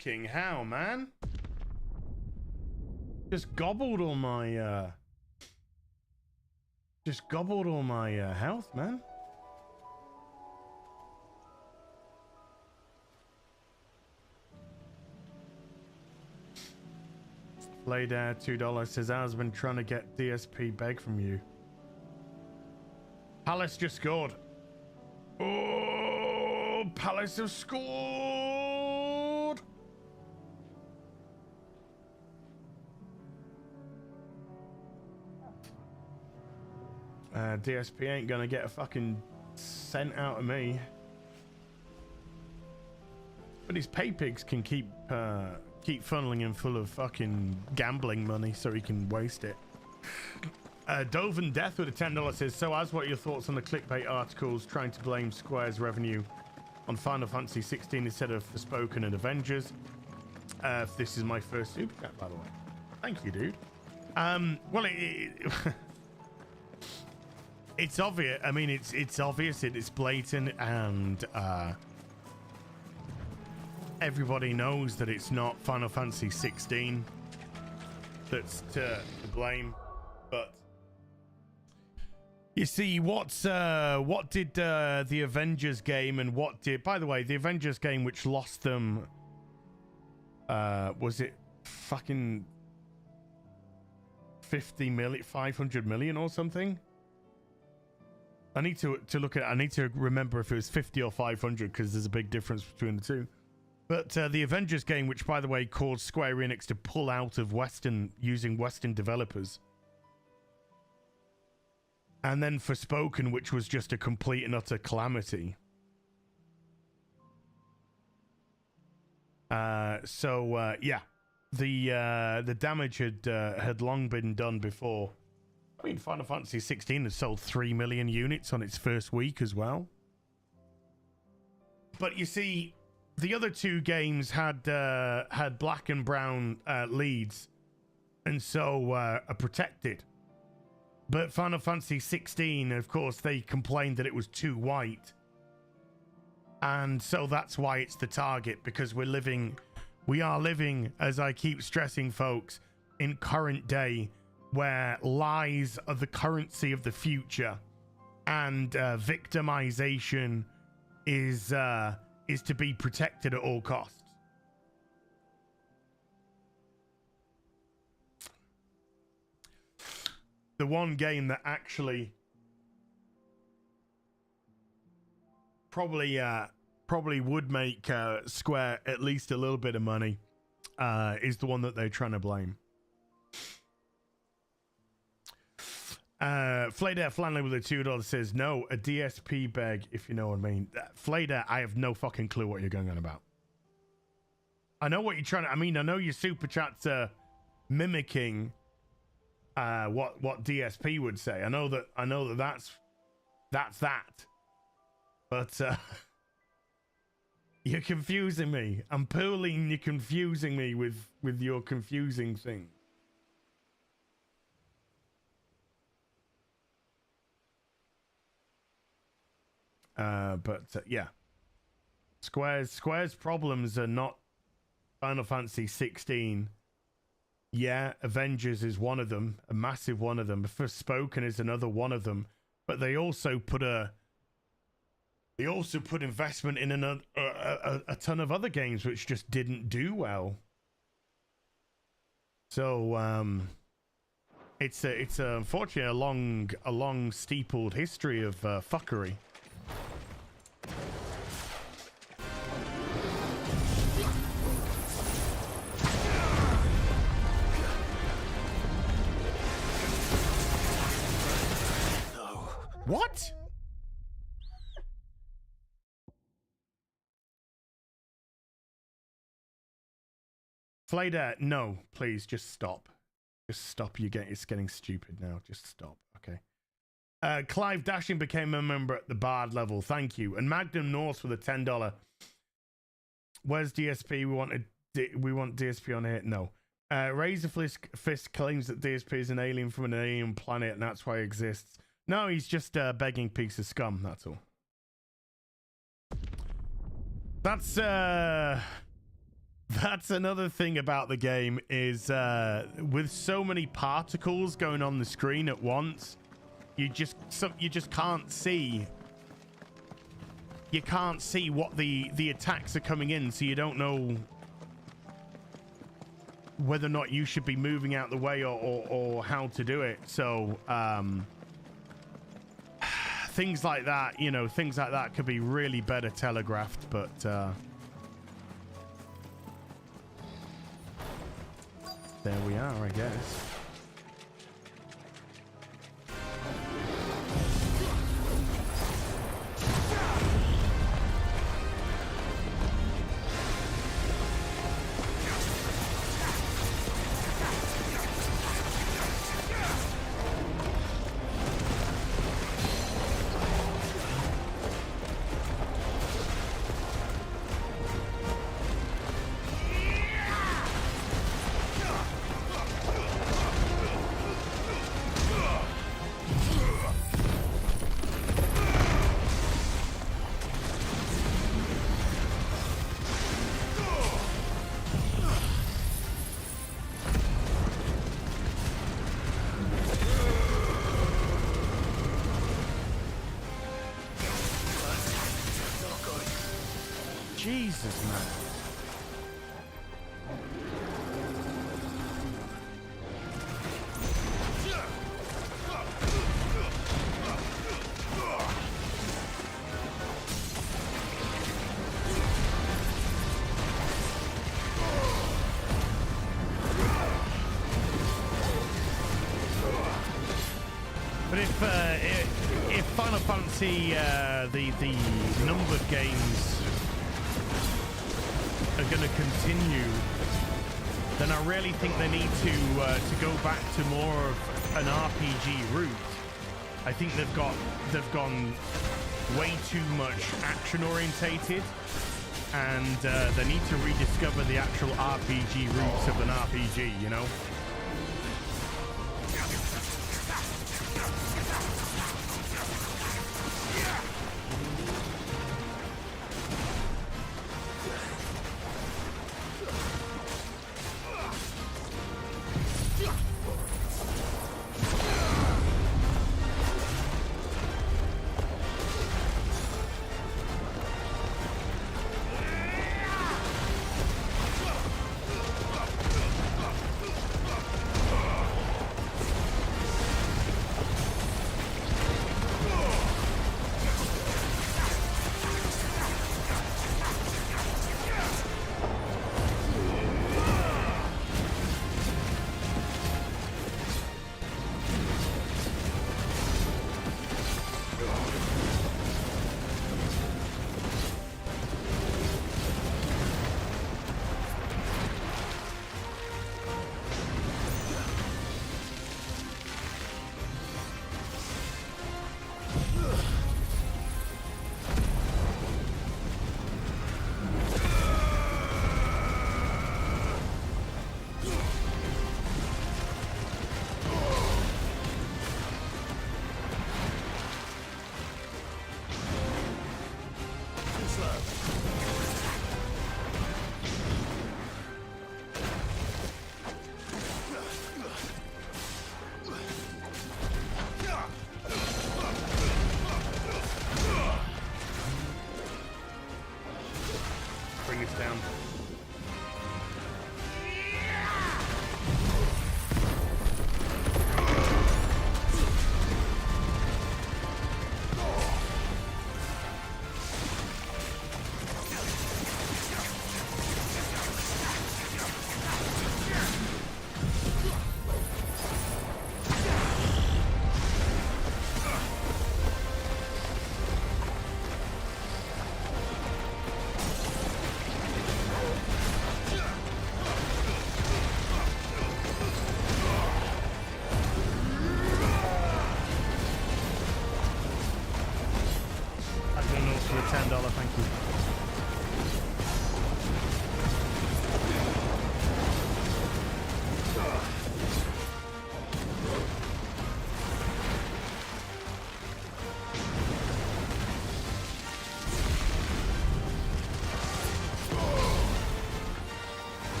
Fucking hell, man. Just gobbled all my, health, man. Later, $2 says, I've been trying to get DSP beg from you. Palace just scored. Oh, Palace have scored. DSP ain't gonna get a fucking cent out of me. But his pay pigs can keep funneling him full of fucking gambling money so he can waste it. Doven Death with a $10 says, so as what are your thoughts on the clickbait articles trying to blame Square's revenue on Final Fantasy 16 instead of Forspoken and Avengers? This is my first super chat, by the way. Thank you, dude. Well, it's obvious. I mean, it's obvious. It's blatant, and everybody knows that it's not Final Fantasy 16 that's to blame. But you see, what did the Avengers game and what did, by the way, the Avengers game which lost them, was it fucking 50 million, 500 million or something? I need to look at it. I need to remember if it was 50 or 500 because there's a big difference between the two. But the Avengers game, which by the way caused Square Enix to pull out of using Western developers. And then Forspoken, which was just a complete and utter calamity. Yeah, the damage had long been done before. I mean, Final Fantasy 16 has sold 3 million units on its first week as well. But you see, the other two games had black and brown leads, and so are protected. But Final Fantasy 16, of course, they complained that it was too white. And so that's why it's the target, because we are living, as I keep stressing, folks, in current day, where lies are the currency of the future, and victimization is to be protected at all costs. The one game that actually probably would make Square at least a little bit of money is the one that they're trying to blame. Flayder Flanley with a $2 says, no, a DSP beg, if you know what I mean. Flayder, I have no fucking clue what you're going on about. I know what you're trying to, I mean, I know your super chats are mimicking what DSP would say. I know that's that. But you're confusing me. I'm pooling, you're confusing me with your confusing thing. Yeah. Square's problems are not Final Fantasy 16. Yeah, Avengers is one of them, a massive one of them. Forspoken is another one of them. But they also put investment in a ton of other games which just didn't do well. So it's unfortunately a long steepled history of fuckery. What? Flayder, no, please, just stop. Just stop. It's getting stupid now. Just stop, okay? Clive Dashing became a member at the Bard level. Thank you. And Magnum North with a $10. Where's DSP? We want DSP on here. No. Razor Fist claims that DSP is an alien from an alien planet, and that's why he exists. No, he's just a begging piece of scum. That's all. That's another thing about the game is with so many particles going on the screen at once, you just can't see. You can't see what the attacks are coming in, so you don't know whether or not you should be moving out the way or how to do it. So things like that, you know, things like that could be really better telegraphed, but there we are, I guess. Jesus, man. But if Final Fantasy, the numbered games are going to continue, then I really think they need to go back to more of an RPG route. I think they've gone way too much action orientated, and they need to rediscover the actual RPG roots of an RPG, you know?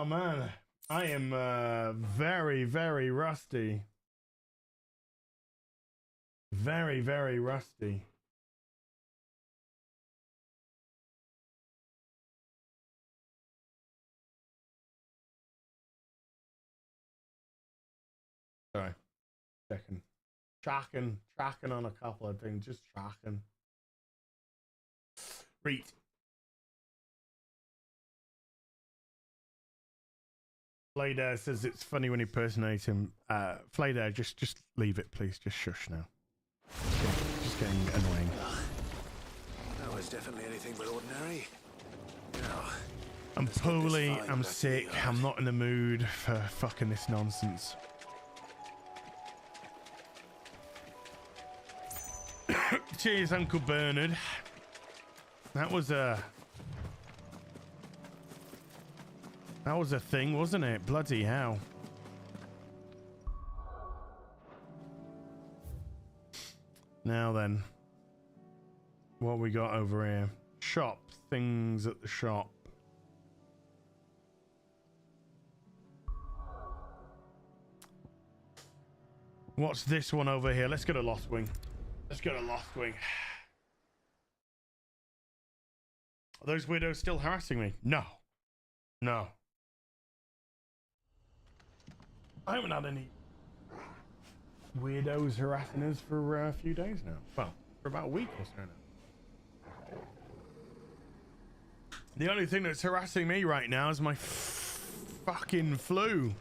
Oh man, I am very, very rusty. Very, very rusty. Sorry, checking. Tracking on a couple of things, just tracking. Read. Flayder says it's funny when he impersonates him. Flayder, just leave it, please. Just shush now. Just getting annoying. That was definitely anything but ordinary. Now, I'm poorly, I'm sick, I'm not in the mood for fucking this nonsense. Cheers, Uncle Bernard. That was a thing, wasn't it? Bloody hell. Now then, what we got over here? Shop, things at the shop. What's this one over here? Let's go to Lost Wing. Let's go to Lost Wing. Are those weirdos still harassing me? No. No. I haven't had any weirdos harassing us for a few days now. Well, for about a week or so now. The only thing that's harassing me right now is my fucking flu.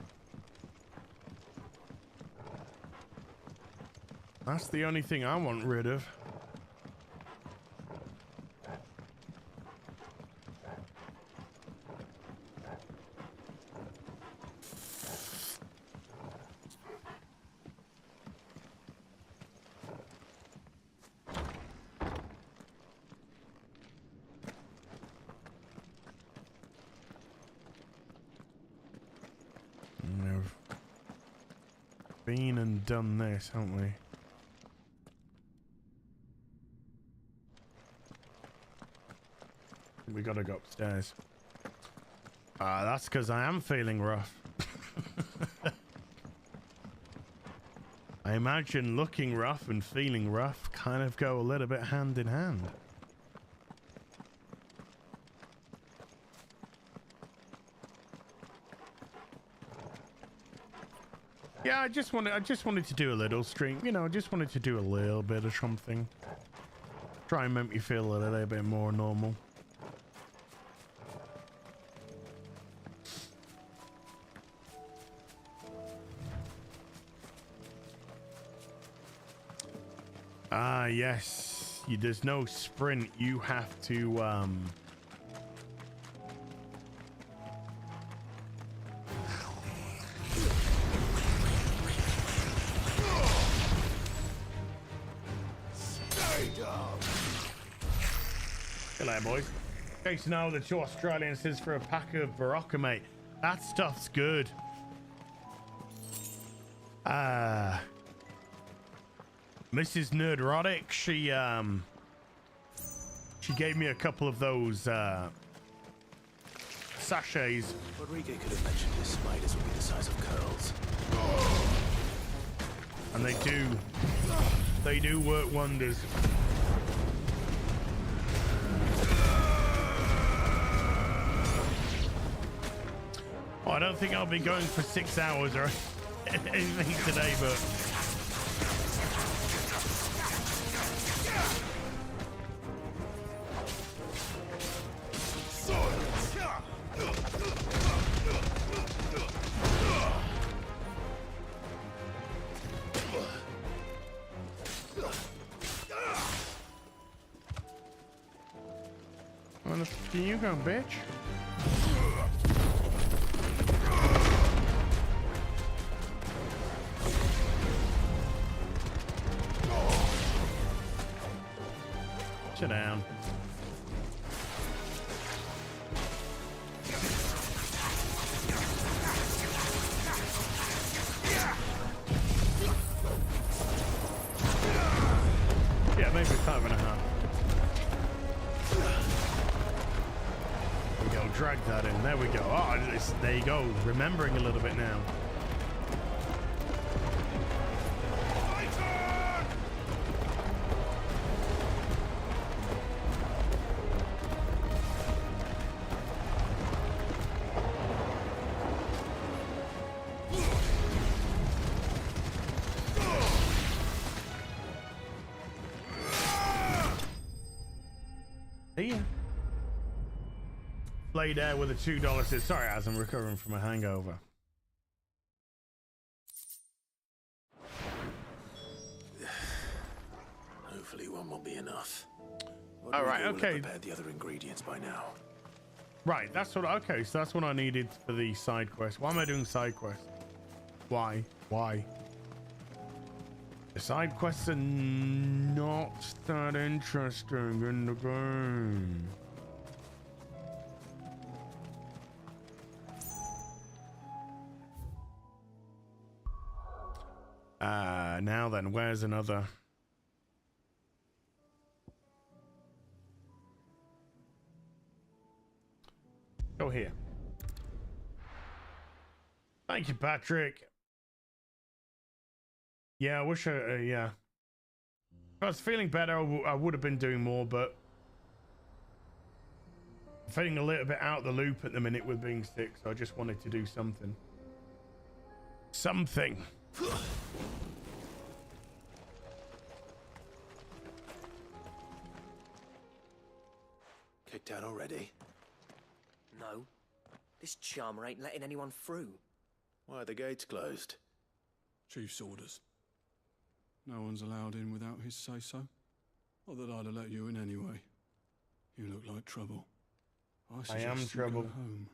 That's the only thing I want rid of. We've been and done this, haven't we? We gotta go upstairs. That's because I am feeling rough. I imagine looking rough and feeling rough kind of go a little bit hand in hand. Yeah, I just wanted to do a little stream, you know, I just wanted to do a little bit of something. Try and make me feel a little bit more normal. Ah, yes. There's no sprint. You have to, Hello, boys. Chasing out the two Australians says for a pack of Barocca, mate. That stuff's good. Mrs. Nerdrotic, she gave me a couple of those sachets. Rodrigo could have mentioned his spiders would be the size of curls. And they do work wonders. Oh, I don't think I'll be going for 6 hours or anything today, but where the fuck you go, bitch? Sit down. Yeah, maybe 5.5. We'll drag that in. There we go. Oh, there you go. Remembering a little bit now. See ya. Played there with a $2 says, sorry, as I'm recovering from a hangover. Hopefully one will be enough. All right, okay. Prepared the other ingredients by now. Right, that's what. Okay, so that's what I needed for the side quest. Why am I doing side quests? Why? The side quests are not that interesting in the game. Now then, where's another? Go here. Thank you, Patrick. Yeah, I wish yeah. If I was feeling better, I would have been doing more, but I'm feeling a little bit out of the loop at the minute with being sick, so I just wanted to do something. Kicked out already? No. This charmer ain't letting anyone through. Why are the gates closed? Chief's orders. No one's allowed in without his say-so. Not that I'd have let you in anyway. You look like trouble. I am trouble. Go home.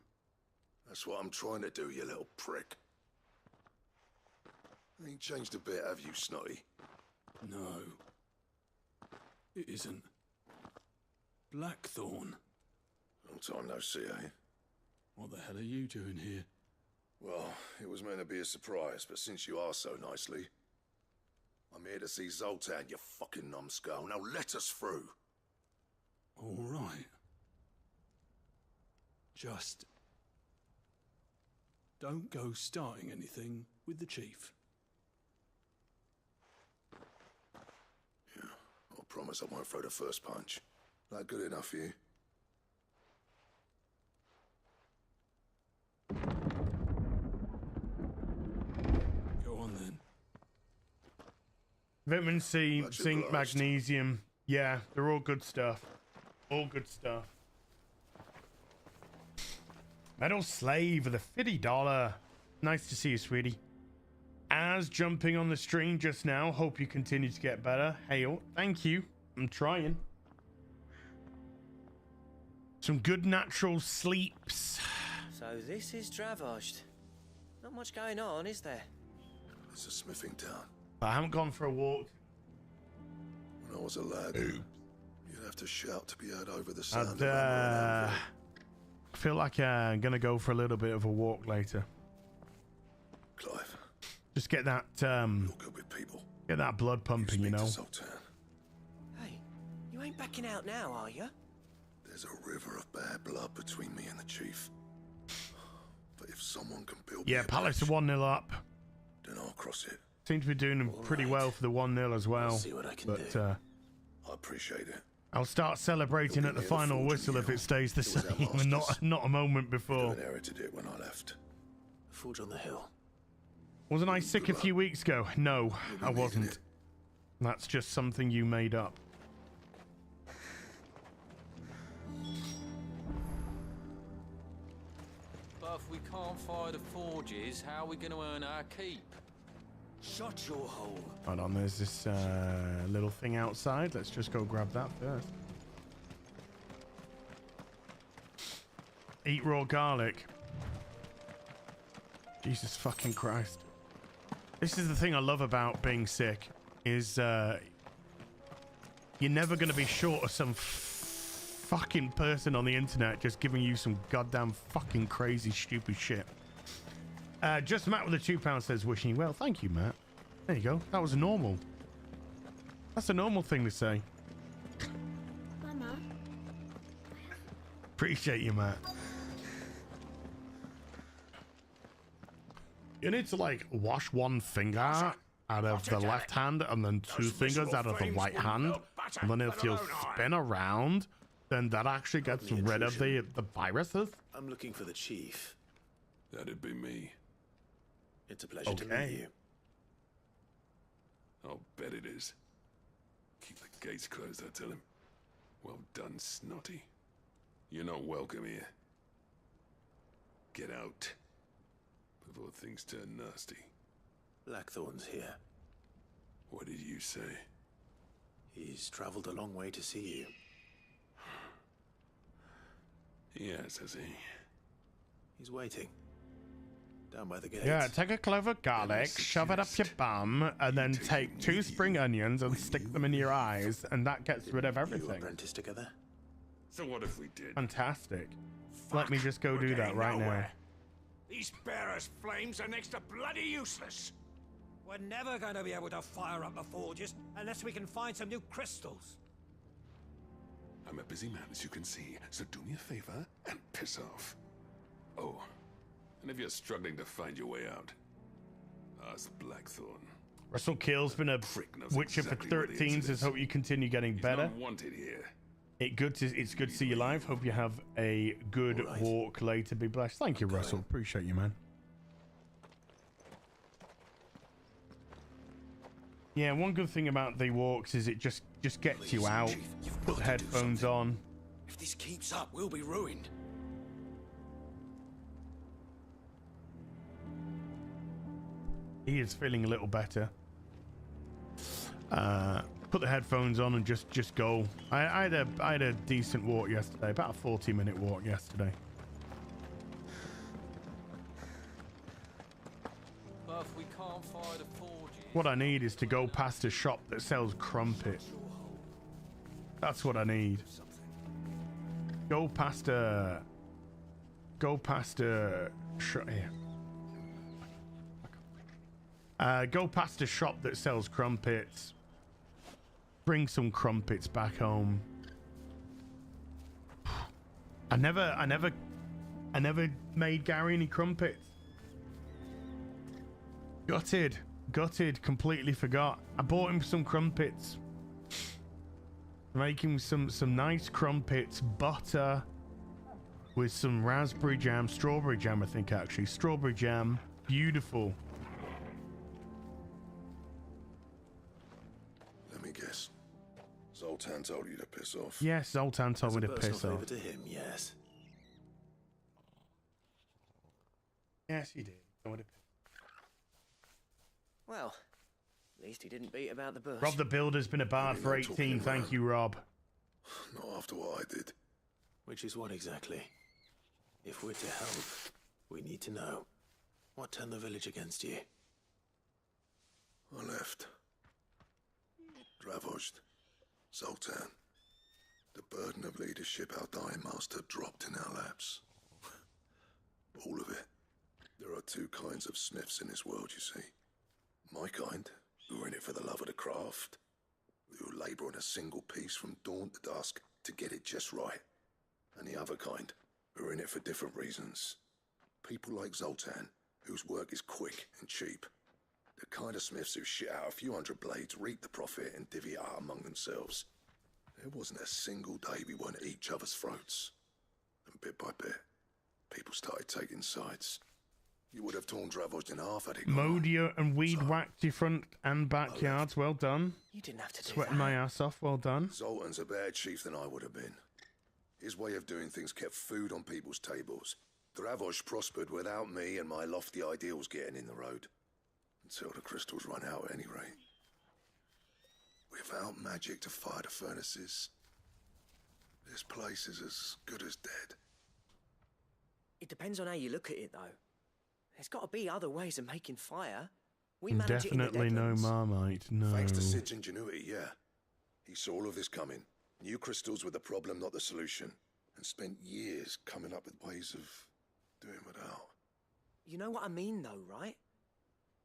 That's what I'm trying to do, you little prick. Ain't changed a bit, have you, Snotty? No. It isn't. Blackthorn. Long time no see, eh? What the hell are you doing here? Well, it was meant to be a surprise, but since you are so nicely, I'm here to see Zoltan, you fucking numbskull. Now let us through. All right. Just don't go starting anything with the chief. Yeah, I promise I won't throw the first punch. That good enough for you? Go on then. Vitamin C, zinc, magnesium. Yeah, they're all good stuff. All good stuff. Metal Slave with a $50. Nice to see you, sweetie. As jumping on the stream just now. Hope you continue to get better. Hail. Thank you. I'm trying. Some good natural sleeps. So this is Dravaged. Not much going on, is there? It's a smithing town. I haven't gone for a walk. When I was a lad, you'd have to shout to be heard over the sound of I feel like I'm gonna go for a little bit of a walk later. Clive. Just get that You're good with people. Get that blood pumping, you know. Hey, you ain't backing out now, are you? There's a river of bad blood between me and the chief. But if someone can build Yeah, Palace are 1-0 up. Then I'll cross it. Seem to be doing pretty well for the 1-0 as well. I'll see what I can do. I appreciate it. I'll start celebrating at the final whistle if it stays the same and not a moment before. You inherited it when I left. The forge on the hill. Wasn't I sick a few weeks ago? No, I wasn't. That's just something you made up. But if we can't fire the forges, how are we going to earn our keep? Shut your hole. Hold on, there's this little thing outside. Let's just go grab that first. Eat raw garlic. Jesus fucking Christ. This is the thing I love about being sick, is you're never going to be short of some fucking person on the internet just giving you some goddamn fucking crazy stupid shit. Just Matt with the £2 says wishing you well. Thank you, Matt. There you go. That was normal. That's a normal thing to say. Mama. Appreciate you, Matt. You need to like wash one finger out of the left hand and then two fingers out of the right hand, and then if you spin around, then that actually gets rid of the viruses. I'm looking for the chief. That'd be me. It's a pleasure to meet you. I'll bet it is. Keep the gates closed, I tell him. Well done, Snotty. You're not welcome here. Get out before things turn nasty. Blackthorn's here. What did you say? He's traveled a long way to see you. Yes, has he? He's waiting. Down by the gate. Yeah, take a clove of garlic, shove it up your bum, and then take 2 spring onions and stick them in your eyes, and that gets rid of everything. You apprentice together? So what if we did? Fantastic. Let me just go do that right now. These bearers' flames are next to bloody useless. We're never going to be able to fire up the forges unless we can find some new crystals. I'm a busy man, as you can see, so do me a favor and piss off. Oh, and if you're struggling to find your way out, ask Blackthorn. Russell Keel's been a Witcher for 13, says hope you continue getting better. He's not wanted here. It's good to see you live. Hope you have a good walk later. Be blessed. Thank you, Russell. Appreciate you, man. Yeah, one good thing about the walks is it just gets you out. Put the headphones on. If this keeps up, we'll be ruined. He is feeling a little better. Put the headphones on and just go. I had a decent walk yesterday, about a 40-minute walk yesterday. But if we can't fire the forges... What I need is to go past a shop that sells crumpet. That's what I need. Go past a shop here. Go past a shop that sells crumpets. Bring some crumpets back home. I never made Gary any crumpets. Gutted, completely forgot. I bought him some crumpets. Making some nice crumpets, butter with some raspberry jam, strawberry jam, I think actually. Strawberry jam, beautiful. Let me guess. Zoltan told you to piss off. Yes, Zoltan told me to piss off. To him, yes. Yes, he did. Well, at least he didn't beat about the bush. Rob the Builder's been a bard for 18. Thank you, Rob. Not after what I did. Which is what exactly? If we're to help, we need to know. What turned the village against you? I left. Dravozd. Zoltan. The burden of leadership our dying master dropped in our laps. All of it. There are 2 kinds of smiths in this world, you see. My kind, who are in it for the love of the craft, who labour on a single piece from dawn to dusk to get it just right. And the other kind, who are in it for different reasons. People like Zoltan, whose work is quick and cheap. The kind of smiths who shit out a few hundred blades, reap the profit, and divvy it out among themselves. There wasn't a single day we weren't at each other's throats. And bit by bit, people started taking sides. You would have torn Dravozd in half had it gone. Mowed you and weed whacked your front and backyards. Well done. You didn't have to do Sweating that. my ass off. Well done. Zoltan's a better chief than I would have been. His way of doing things kept food on people's tables. Dravozd prospered without me and my lofty ideals getting in the road. Until the crystals run out at any rate. Without magic to fire the furnaces, this place is as good as dead. It depends on how you look at it, though. There's got to be other ways of making fire. We manage Definitely it in the no Deadlands. Marmite. No. Thanks to Sid's ingenuity, yeah. He saw all of this coming. Knew crystals were the problem, not the solution. And spent years coming up with ways of doing without. You know what I mean, though, right?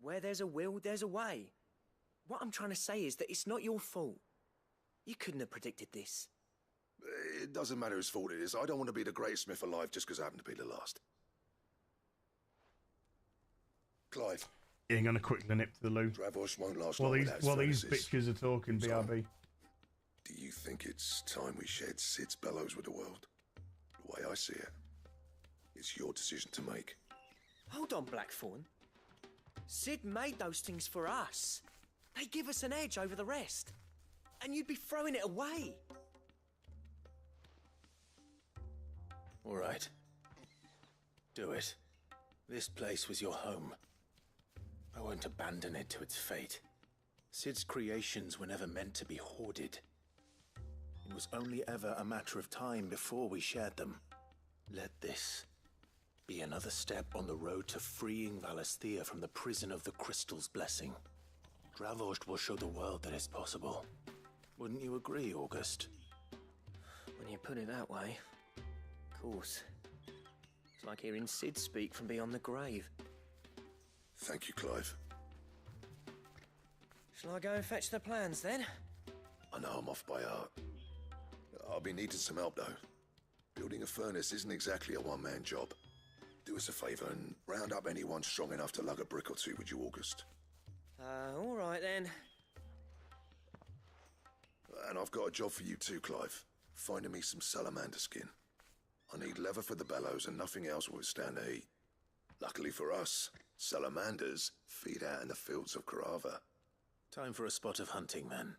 Where there's a will, there's a way. What I'm trying to say is that it's not your fault. You couldn't have predicted this. It doesn't matter whose fault it is. I don't want to be the greatest smith alive just because I happen to be the last. Clive. Yeah, I'm gonna quickly nip to the loo. Dravosh won't last While long these without his furnaces. bitches are talking, So, BRB. do you think it's time we shared Sid's bellows with the world? The way I see it, it's your decision to make. Hold on, Blackthorn. Sid made those things for us. They give us an edge over the rest. And you'd be throwing it away. All right. Do it. This place was your home. I won't abandon it to its fate. Sid's creations were never meant to be hoarded. It was only ever a matter of time before we shared them. Let this be another step on the road to freeing Valisthea from the prison of the Crystal's blessing. Dravost will show the world that it's possible. Wouldn't you agree, August? When you put it that way, of course. It's like hearing Sid speak from beyond the grave. Thank you, Clive. Shall I go and fetch the plans then? I know I'm off by heart. I'll be needing some help, though. Building a furnace isn't exactly a one-man job. Do us a favour and round up anyone strong enough to lug a brick or two, would you, August? All right then. And I've got a job for you too, Clive. Finding me some salamander skin. I need leather for the bellows and nothing else will withstand the heat. Luckily for us, salamanders feed out in the fields of Carava. Time for a spot of hunting, then.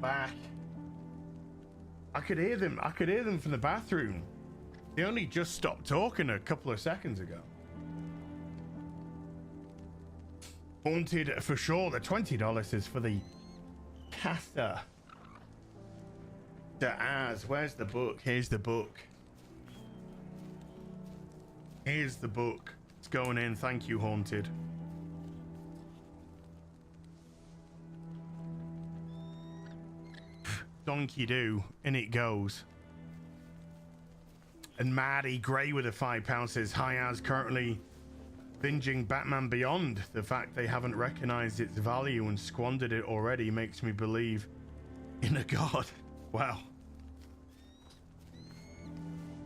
Back. I could hear them. I could hear them from the bathroom. They only just stopped talking a couple of seconds ago. Haunted for sure. The $20 is for the Casa de Az. Where's the book? Here's the book. Here's the book. It's going in. Thank you, Haunted. Donkey do, in it goes. And Maddie Gray with a £5 says, hi, Az, currently binging Batman Beyond. The fact they haven't recognized its value and squandered it already makes me believe in a god. Wow.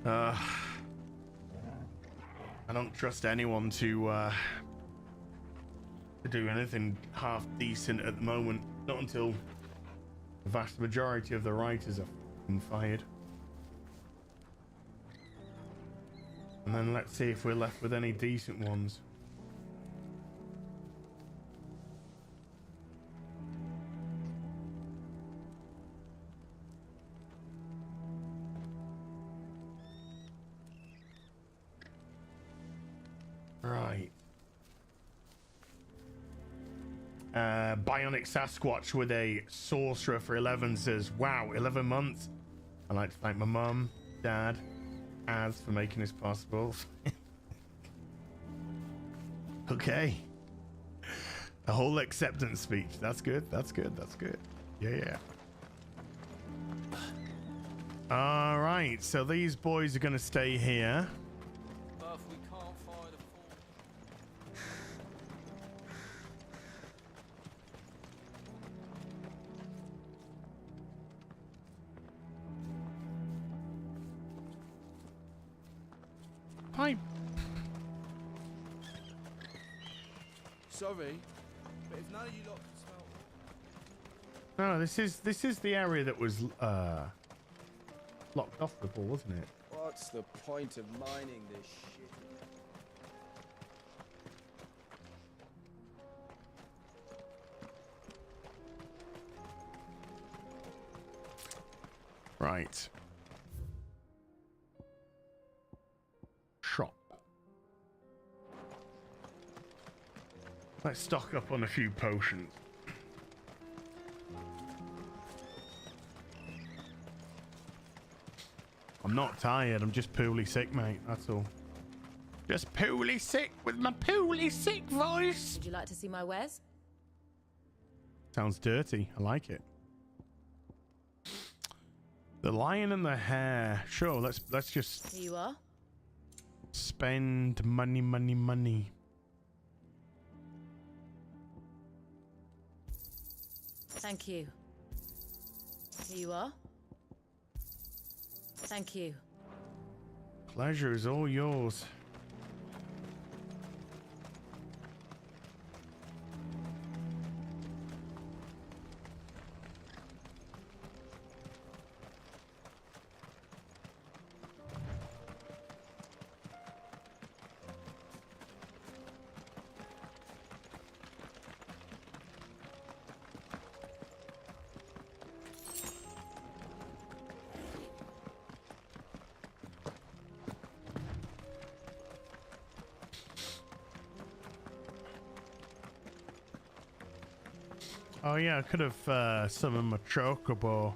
I don't trust anyone to do anything half decent at the moment. Not until the vast majority of the writers are fired. And then let's see if we're left with any decent ones. Right. Bionic Sasquatch with a sorcerer for 11 says, wow, 11 months. I'd like to thank my mum, dad, Az for making this possible. Okay. A whole acceptance speech. That's good. That's good. That's good. Yeah. All right. So these boys are going to stay here. But if we can't find a Hi. Sorry, but if none of you lot can smell. No, this is the area that was locked off before, wasn't it? What's the point of mining this shit? Right. Shop. Let's stock up on a few potions. I'm not tired, I'm just poorly sick, mate. That's all. Just poorly sick with my poorly sick voice. Would you like to see my wares? Sounds dirty. I like it. The lion and the hare. Sure, let's just Here you are. spend money. Thank you. Here you are. Thank you. Pleasure is all yours. Oh yeah, I could have summoned my chocobo.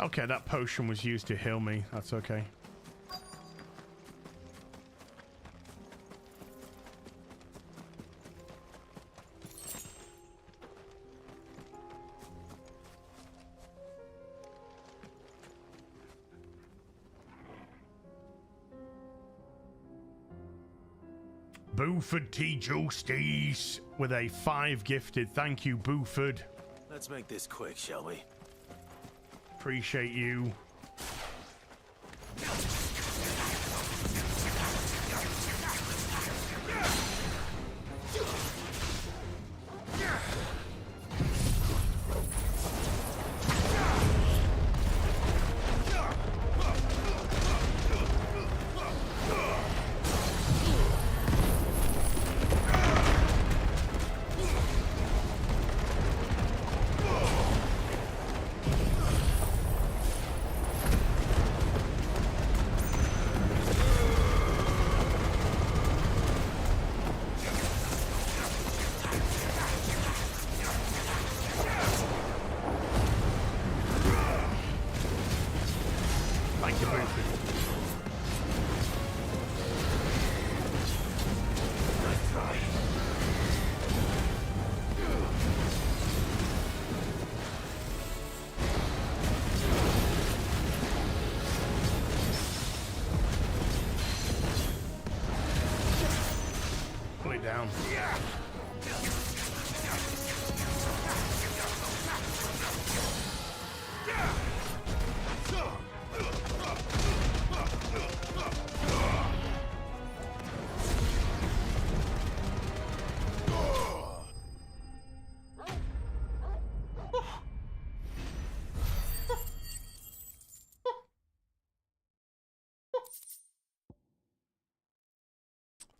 Okay, that potion was used to heal me. That's okay. Buford T. Justice with a 5 gifted. Thank you, Buford. Let's make this quick, shall we? Appreciate you. Down. I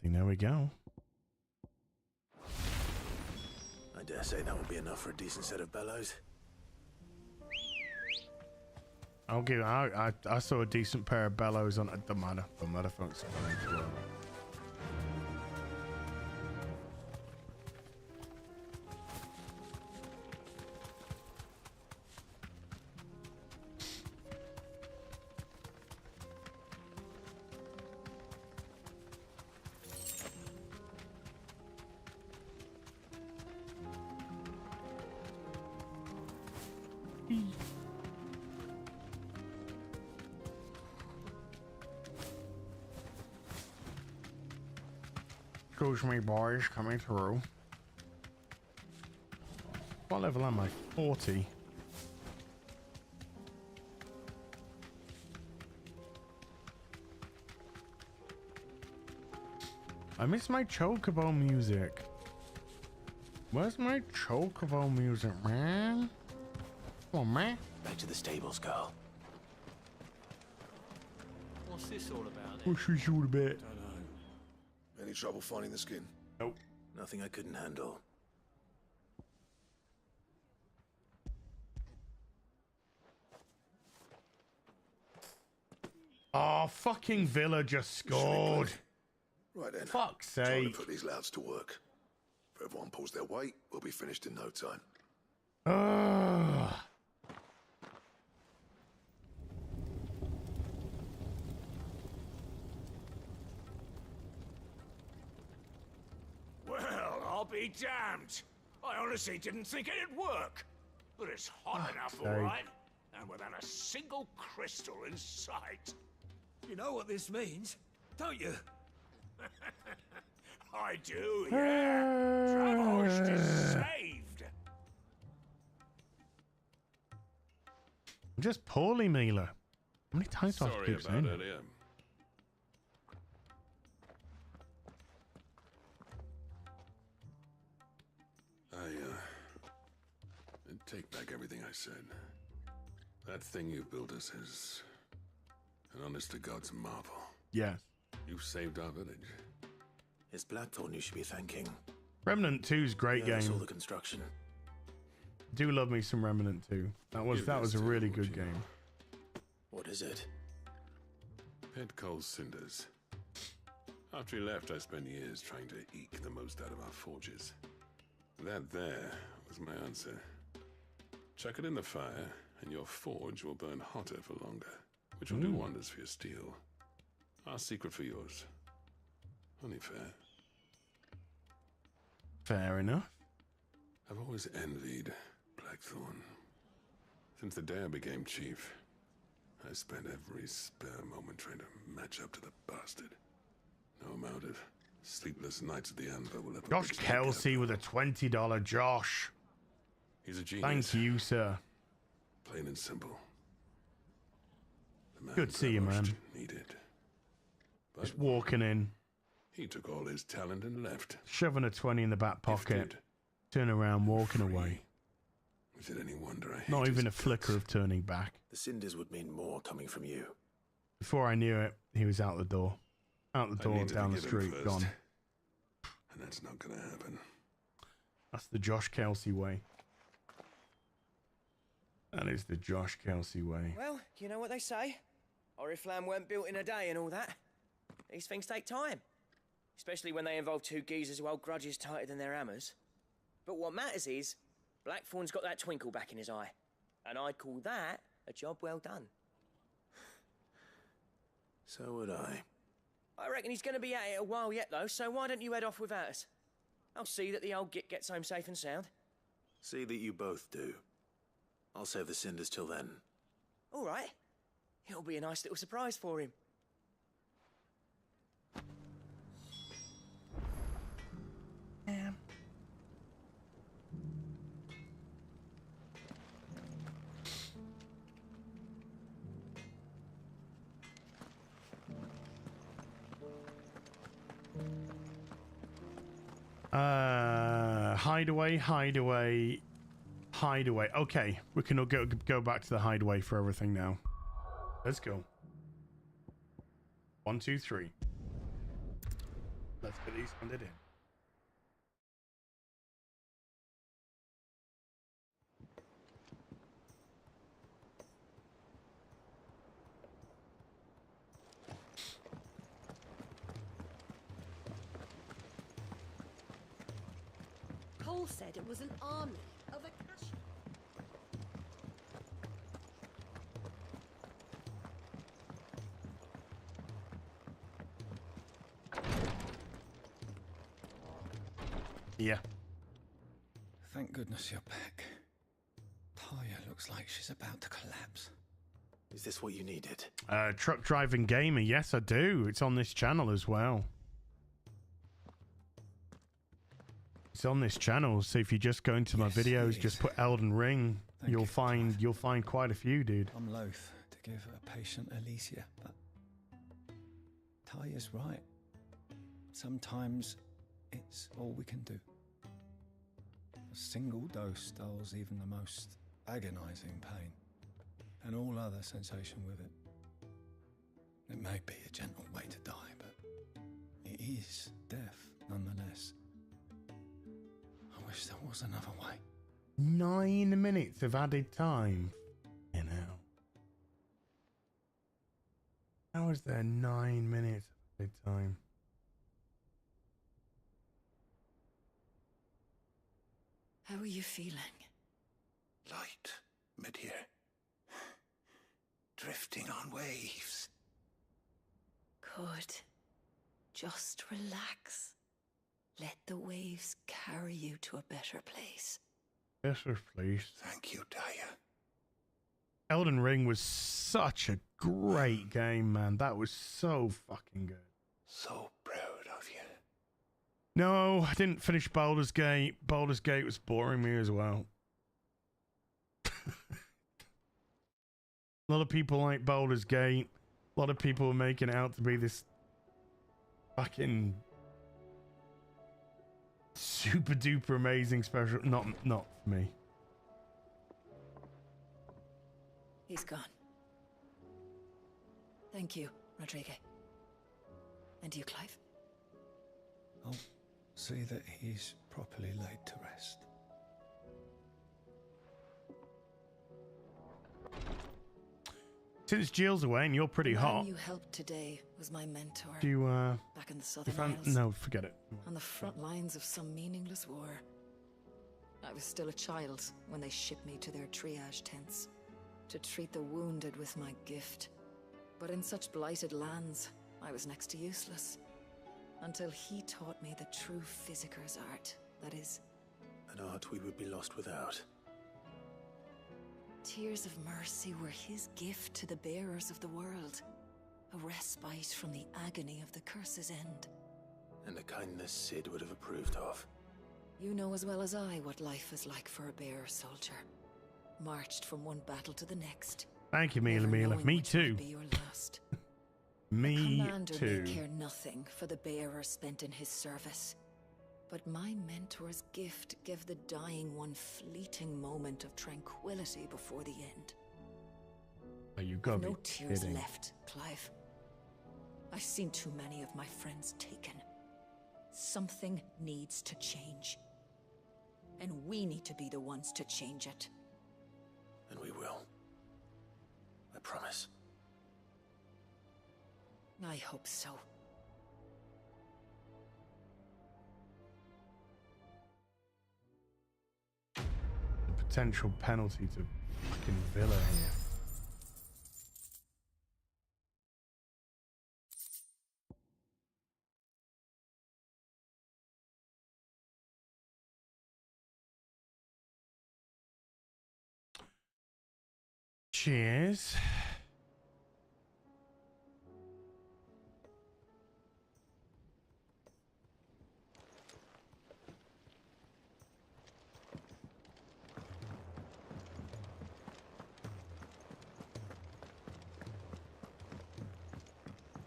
think there we go. I dare say that would be enough for a decent set of bellows. I'll give. I saw a decent pair of bellows on. Don't matter. Don't matter, folks. Excuse me, boys, coming through. What level am I? 40. I miss my chocobo music. Where's my chocobo music, man? Come on, man. Back to the stables, girl. What's this all about then? What's this all about? Don't know. Any trouble finding the skin? Nope. Nothing I couldn't handle. Oh, fucking Villa just scored. Right then. Fuck's Time sake. to put these louds to work. If everyone pulls their weight, we'll be finished in no time. Ugh. Well, I'll be damned. I honestly didn't think it'd work. But it's hot enough, all right. And without a single crystal in sight. You know what this means, don't you? I do, yeah. Travelhorst is saved. I'm just poorly, Mila. How many times do I have to Sorry keep about saying earlier. I take back everything I said. That thing you built us is an honest-to-God's marvel. Yes. You've saved our village. It's Blackthorn you should be thanking. Remnant 2's great Yeah, I game. saw the construction. Do love me some Remnant 2. That was a really good game. What is it? Pet Cole's cinders. After he left, I spent years trying to eke the most out of our forges. That there was my answer. Chuck it in the fire, and your forge will burn hotter for longer, which will do wonders for your steel. Our secret for yours. Only fair. Fair enough. I've always envied Blackthorn. Since the day I became chief, I spent every spare moment trying to match up to the bastard. No amount of sleepless nights at the Anvil will ever... Josh Kelsey with a $20 Josh. He's a genius. Thank you, sir. Plain and simple. The man Good to see you, man. Needed. Just walking in, He took all his talent and left. shoving a 20 in the back pocket, turn around, walking away. Is it any wonder I hate Not even his a flicker of turning back. The cinders would mean more coming from you. Before I knew it, he was out the door. Out the I door, need to down the forgive him street, first. gone. And that's not gonna happen. That's the Josh Kelsey way. That is the Josh Kelsey way. Well, you know what they say. Oriflamme weren't built in a day and all that. These things take time. Especially when they involve two geezers who hold grudges tighter than their hammers. But what matters is, Blackthorn's got that twinkle back in his eye. And I'd call that a job well done. So would I. I reckon he's going to be at it a while yet, though, so why don't you head off without us? I'll see that the old git gets home safe and sound. See that you both do. I'll save the cinders till then. All right. It'll be a nice little surprise for him. Hideaway, hideaway, hideaway. Okay, we can go back to the hideaway for everything now. Let's go. 1, 2, 3. Let's get these handed in. Cole said it was an army of Acacia. Yeah. Thank goodness you're back. Talia looks like she's about to collapse. Is this what you needed? Truck driving gamer. Yes, I do. It's on this channel as well. It's on this channel, so if you just go into my videos, just put Elden Ring, you'll find quite a few, dude. I'm loath to give a patient Alicia, but Talia's right. sometimes it's all we can do. A single dose dulls even the most agonizing pain, and all other sensation with it. It may be a gentle way to die, but it is death nonetheless. I wish there was another way. 9 minutes of added time. You know. How is there 9 minutes of added time? How are you feeling? Light, mid-here. Drifting on waves. Good. Just relax. Let the waves carry you to a better place. Yes, sir, please. Thank you, Daya. Elden Ring was such a great game, man. That was so fucking good. So proud of you. No, I didn't finish Baldur's Gate. Baldur's Gate was boring me as well. A lot of people like Baldur's Gate. A lot of people were making it out to be this fucking super duper amazing special. Not for me. He's gone. Thank you, Rodrigo. And you, Clive? I'll see that he's properly laid to rest. Since Jill's away and you're pretty the hot. man you helped today was my mentor. Do you, back in the Southern Isles. No, forget it. On the front lines of some meaningless war. I was still a child when they shipped me to their triage tents to treat the wounded with my gift. But in such blighted lands, I was next to useless. Until he taught me the true physicker's art. That is, An art we would be lost without. tears of mercy were his gift to the bearers of the world. A respite from the agony of the curse's end. And a kindness Sid would have approved of. You know as well as I what life is like for a bearer soldier. Marched from one battle to the next. Thank you, Mila. Me Be too. your last. Me Commander too. may care nothing for the bearer spent in his service. But my mentor's gift gave the dying one fleeting moment of tranquility before the end. Oh, you gotta be No tears kidding. left, Clive. I've seen too many of my friends taken. Something needs to change. And we need to be the ones to change it. And we will. I promise. I hope so. The potential penalty to fucking Villa here. Cheers.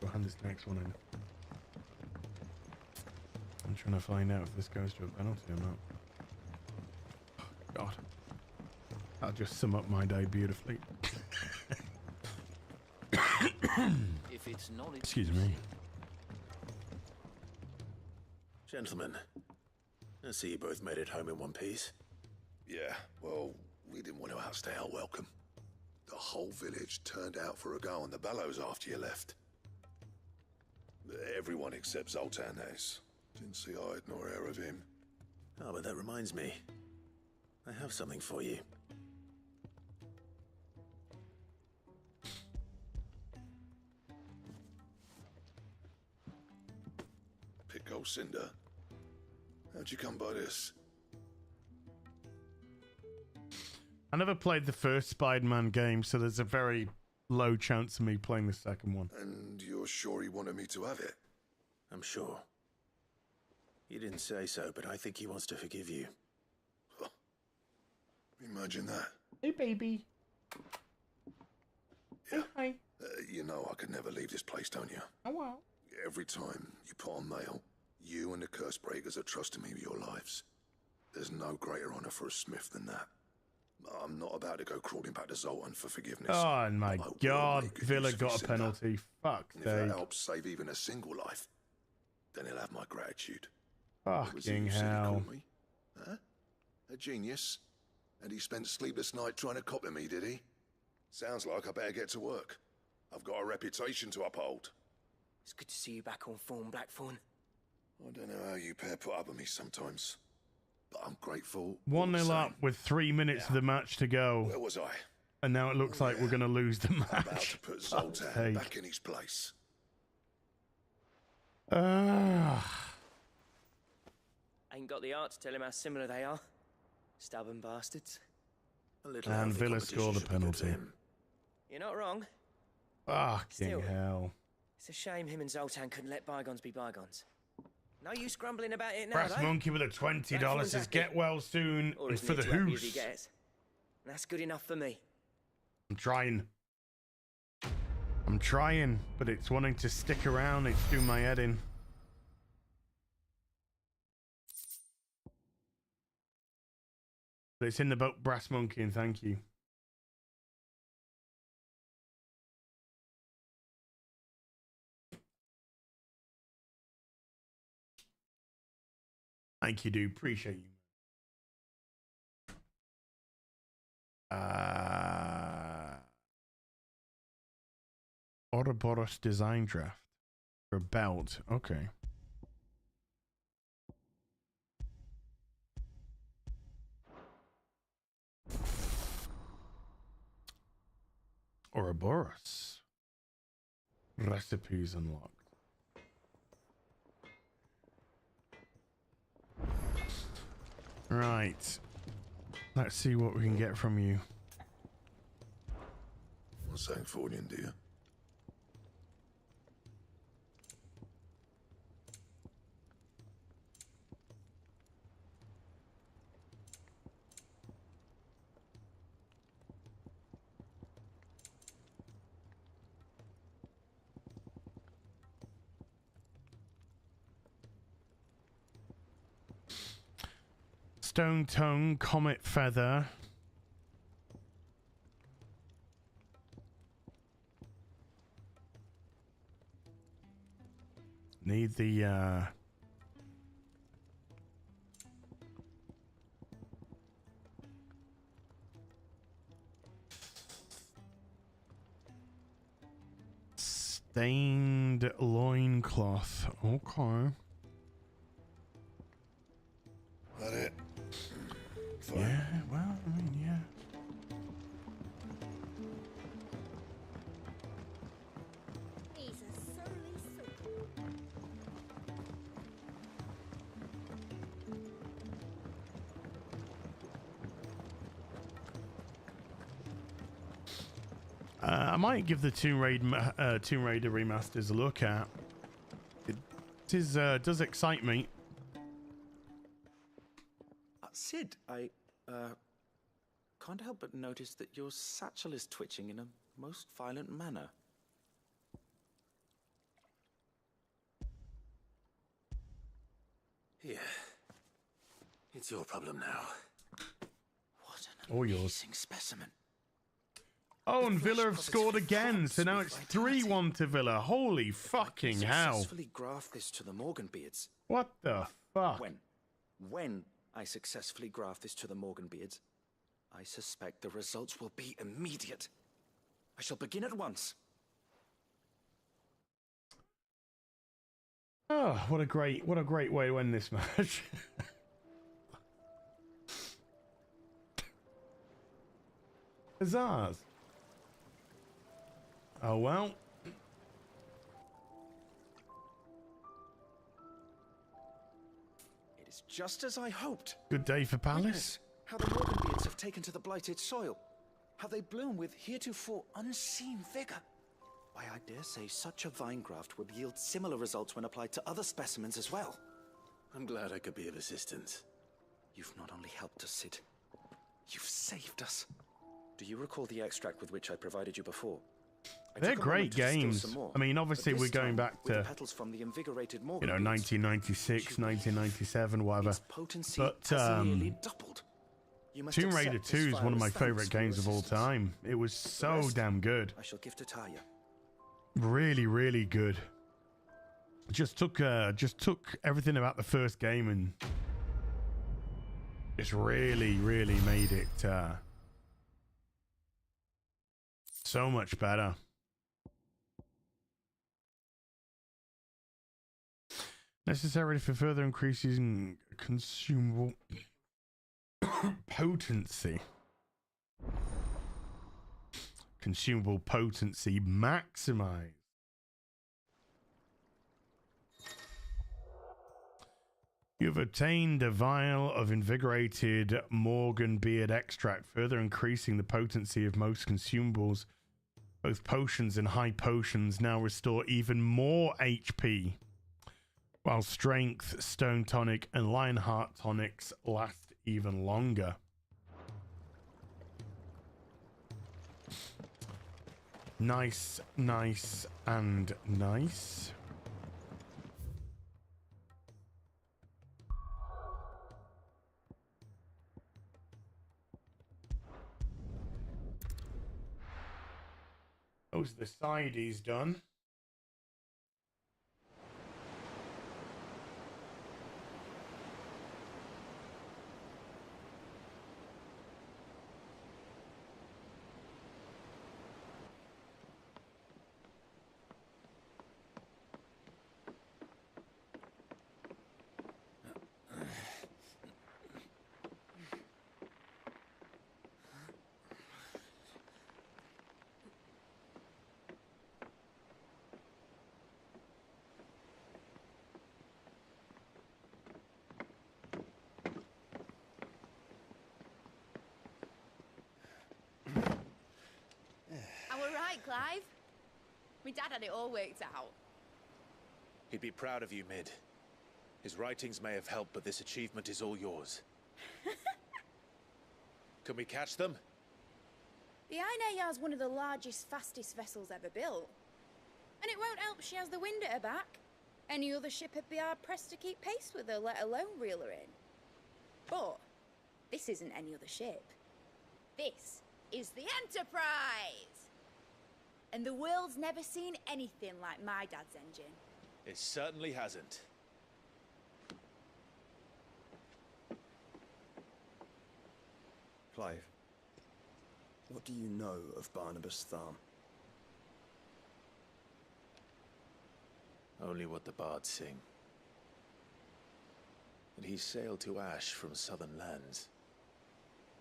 We'll hand this next one in. I'm trying to find out if this goes to a penalty or not. God. That'll just sum up my day beautifully. If it's not, Excuse me. Gentlemen, I see you both made it home in one piece. Yeah, well, we didn't want to outstay our welcome. The whole village turned out for a go on the bellows after you left. Everyone except Zoltan has. Didn't see hide nor hair of him. Oh, but that reminds me. I have something for you. Pick Cinder. How'd you come by this? I never played the first Spider-Man game, so there's a very low chance of me playing the second one. And you're sure he wanted me to have it? I'm sure. You didn't say so, but I think he wants to forgive you. Imagine that. Hey, baby. Yeah. Hi. You know I could never leave this place, don't you? Oh, wow. Every time you put on mail, You and the Cursebreakers are trusting me with your lives. There's no greater honor for a smith than that. I'm not about to go crawling back to Zoltan for forgiveness. Oh my God, make good Villa use of his got a cinder. penalty. Fuck's And if that sake. helps save even a single life, then he'll have my gratitude. What was it Fucking you said he hell. called me? Huh? A genius? And he spent sleepless night trying to copy me, did he? Sounds like I better get to work. I've got a reputation to uphold. It's good to see you back on form, Blackthorn. I don't know how you pair put up with me sometimes, but I'm grateful. 1-0 up with 3 minutes of the match to go. Where was I? And now it looks like we're going to lose the About match. to put Fuck's Zoltan sake. back in his place. Ain't got the art to tell him how similar they are. Stubborn bastards. And Villa scored a penalty. You're not wrong. Fucking Still. hell. It's a shame him and Zoltan couldn't let bygones be bygones. No use grumbling about it now, Brass though. Monkey with a $20 Blackthorn's says happy. get well soon Or and as for near the to happy as he hoose. gets. That's good enough for me. I'm trying, but it's wanting to stick around. It's doing my head in. But it's in the boat, Brass Monkey, and thank you. Thank you, dude. Appreciate you. Ouroboros design draft for a belt. Okay. Ouroboros. Recipes unlocked. Right. Let's see what we can get from you. What's that for you, dear? Stone tongue, comet feather. Need the stained loincloth. Okay. That it? Fine. Yeah, well, I mean, yeah. He's a surly soul. I might give the Tomb Raider remasters a look at. It does excite me. Sid, I can't help but notice that your satchel is twitching in a most violent manner. Here. It's your problem now. What an All yours. amazing specimen. Oh, and Villa have scored again, so now it's 3-1 to Villa. Holy fucking hell. Successfully graft this to the Morganbeards. What the fuck? When I successfully graft this to the Morganbeards, I suspect the results will be immediate. I shall begin at once. Oh, what a great way to end this match. Huzzahs. Oh well. It is just as I hoped. Good day for Palace. Witness how the Morganbeards have taken to the blighted soil. How they bloom with heretofore unseen vigor. Why, I dare say such a vine graft would yield similar results when applied to other specimens as well. I'm glad I could be of assistance. You've not only helped us, Sid, you've saved us. Do you recall the extract with which I provided you before? They're great games. I mean, obviously we're going back to, from the invigorated you know, 1996, 1997, whatever. But Tomb Raider 2 is one of my favorite games of all time. It was so damn good. I shall give to Talia. Really, really good. Just took everything about the first game and just really, really made it so much better. Necessary for further increasing consumable potency. Consumable potency maximize. You've obtained a vial of invigorated Morgan beard extract, further increasing the potency of most consumables. Both potions and high potions now restore even more HP, while strength, stone tonic, and lionheart tonics last even longer. Nice, nice, and nice. Those are the sides done. Clive. My dad had it all worked out. He'd be proud of you, Mid. His writings may have helped, but this achievement is all yours. Can we catch them? The Ainayar's one of the largest, fastest vessels ever built. And it won't help she has the wind at her back. Any other ship would be hard-pressed to keep pace with her, let alone reel her in. But this isn't any other ship. This is the Enterprise! And the world's never seen anything like my dad's engine. It certainly hasn't. Clive, what do you know of Barnabas Tharm? Only what the bards sing. That he sailed to Ash from southern lands.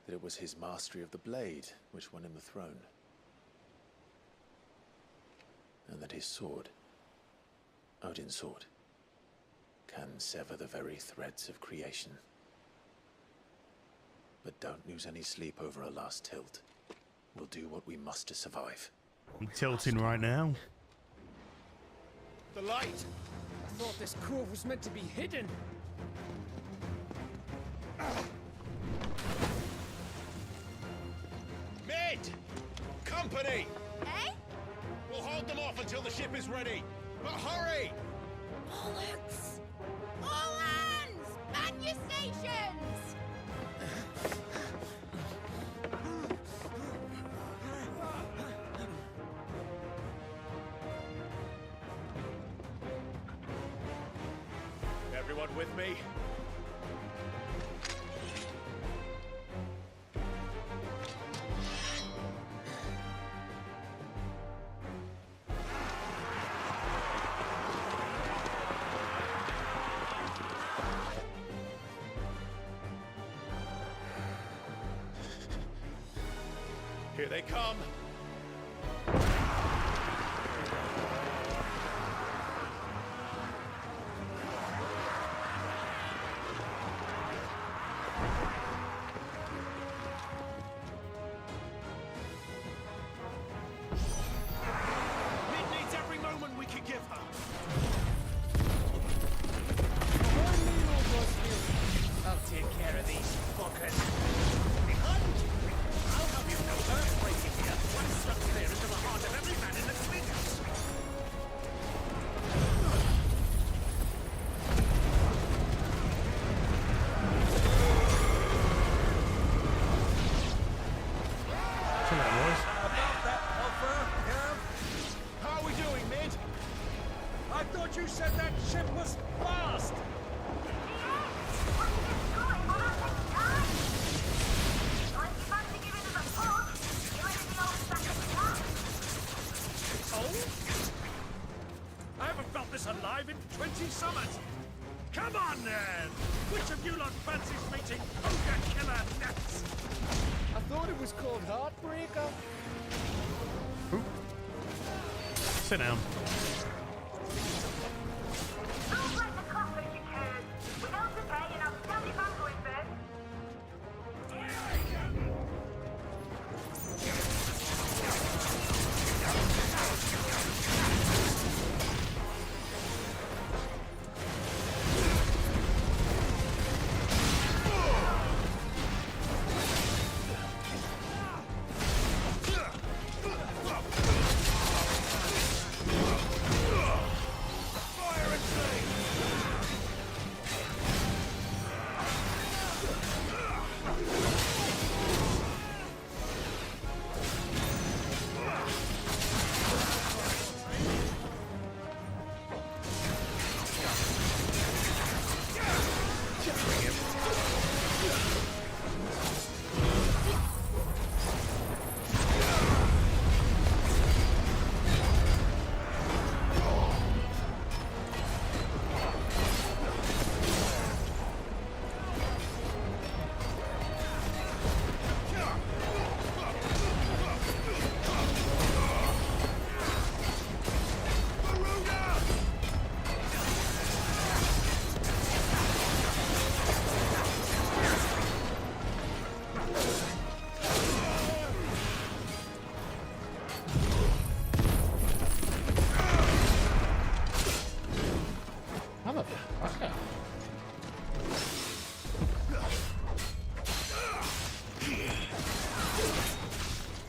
That it was his mastery of the blade which won him the throne. And that his sword, Odin's sword, can sever the very threads of creation. But don't lose any sleep over a last tilt. We'll do what we must to survive. I'm tilting right now. The light! I thought this cove was meant to be hidden. Mid! Company! Eh? We'll hold them off until the ship is ready. But hurry! Bollocks! All hands! Man your stations! Everyone with me? Here they come. Mid needs every moment we can give her. I'll take care of these fuckers. Behind you! I'll have you know earthquake here. thought you said that ship was fast! I haven't felt this alive in 20 summers! Come on, then! Which of you lot fancies meeting Ogre Killer next? I thought it was called Heartbreaker. Ooh. Sit down.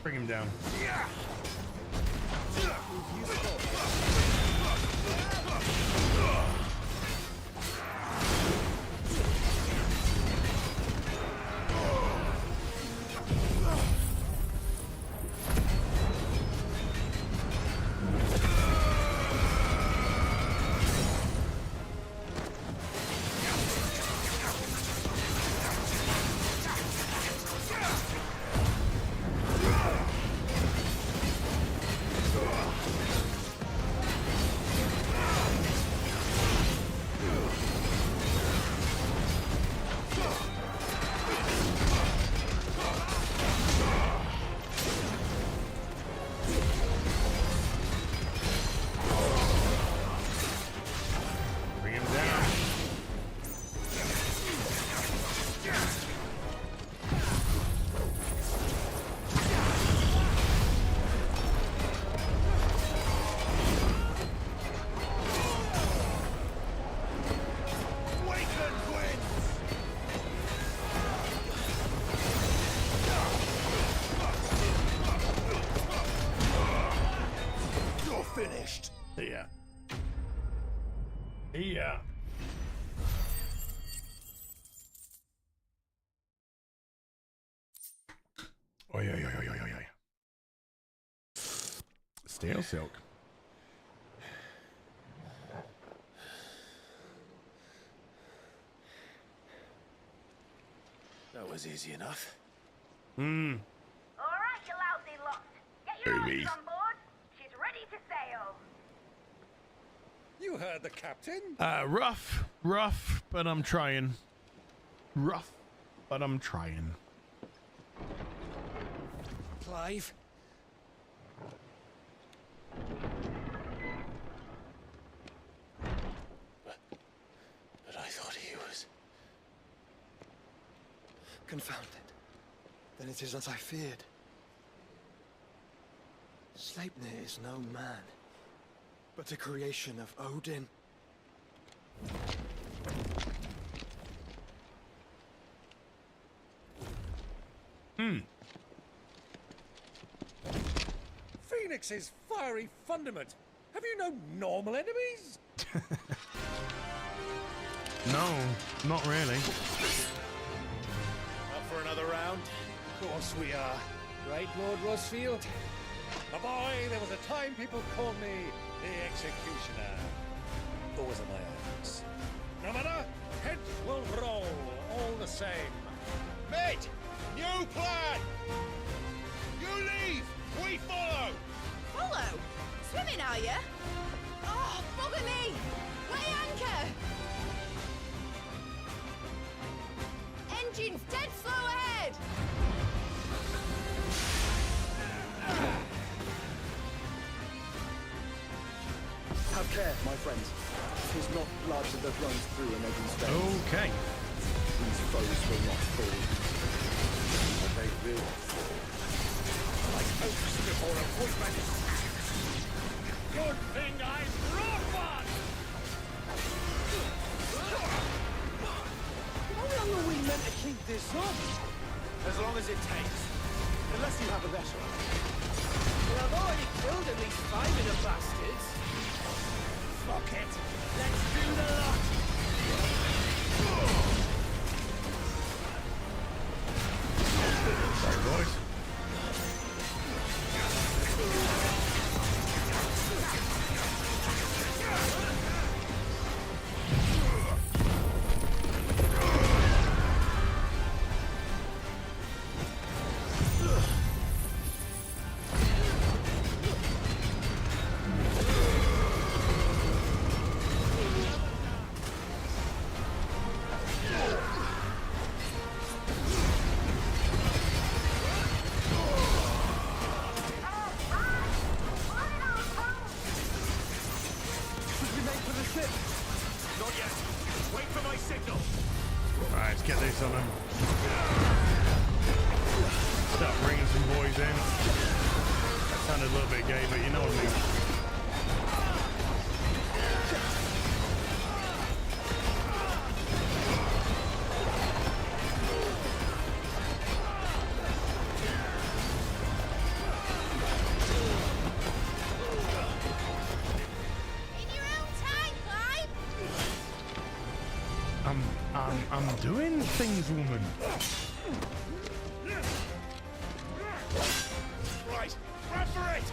Bring him down. Yeah. Yeah. Oi, oi, oi, oi, oi, oi. Steel silk. That was easy enough. Hmm. All right, you lousy lot. Get your Baby. arms on board. She's ready to sail. You heard the captain. Rough, but I'm trying. Rough, but I'm trying. Clive. But I thought he was... Confounded. Then it is as I feared. Sleipnir is no man, but a creation of Odin. Phoenix's fiery fundament. Have you no normal enemies? No, not really. Up for another round? Of course we are. Right, Lord Rosfield? My boy, there was a time people called me the Executioner. those are my eyes. No matter, heads will roll all the same. Mate! New plan! You leave! We follow! Follow? Swimming, are you? Oh, bugger me! Weigh anchor! Engines dead slow ahead! Have care, my friends. 'Tis not blood that runs through an Egan's veins. Okay. These foes will not fall. But they will fall. Like oaks before a woodman is sacked. Good thing I brought one! How long are we meant to keep this up? As long as it takes. Unless you have a better. Well, I've already killed at least 5 of the bastards. Fuck it! Let's do the lot! Sorry, boys. Not yet. Wait for my signal. Right, let's get this on them. Start bringing some boys in. That sounded a little bit gay, but you know what I mean. I'm doing things, woman. Right, run for it!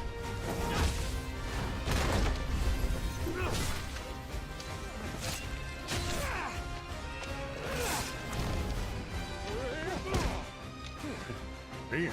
Beer.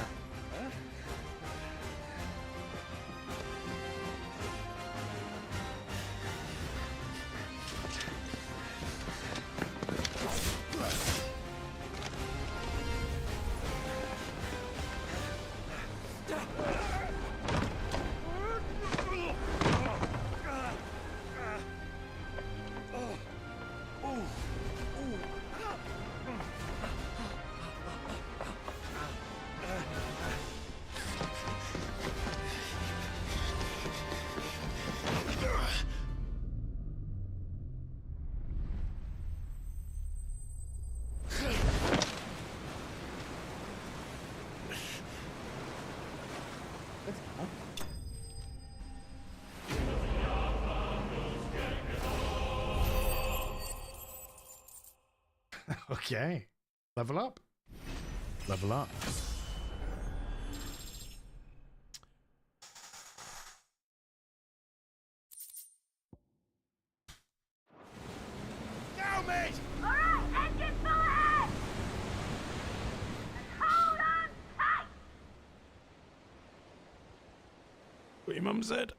Okay. Level up. Level up. Now, mate! Alright, engine full ahead! And hold on tight! What your mum said.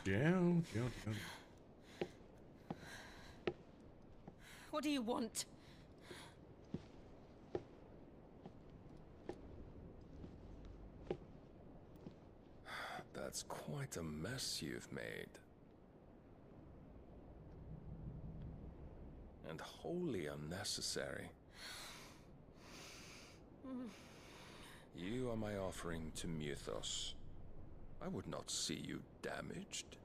Yeah. What do you want? That's quite a mess you've made. And wholly unnecessary. You are my offering to Mythos. I would not see you damaged.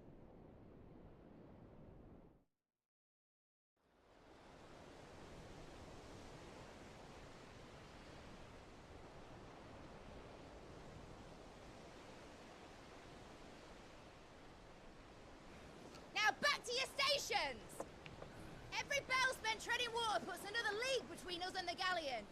Congratulations! Every bell spent treading water puts another league between us and the galleon.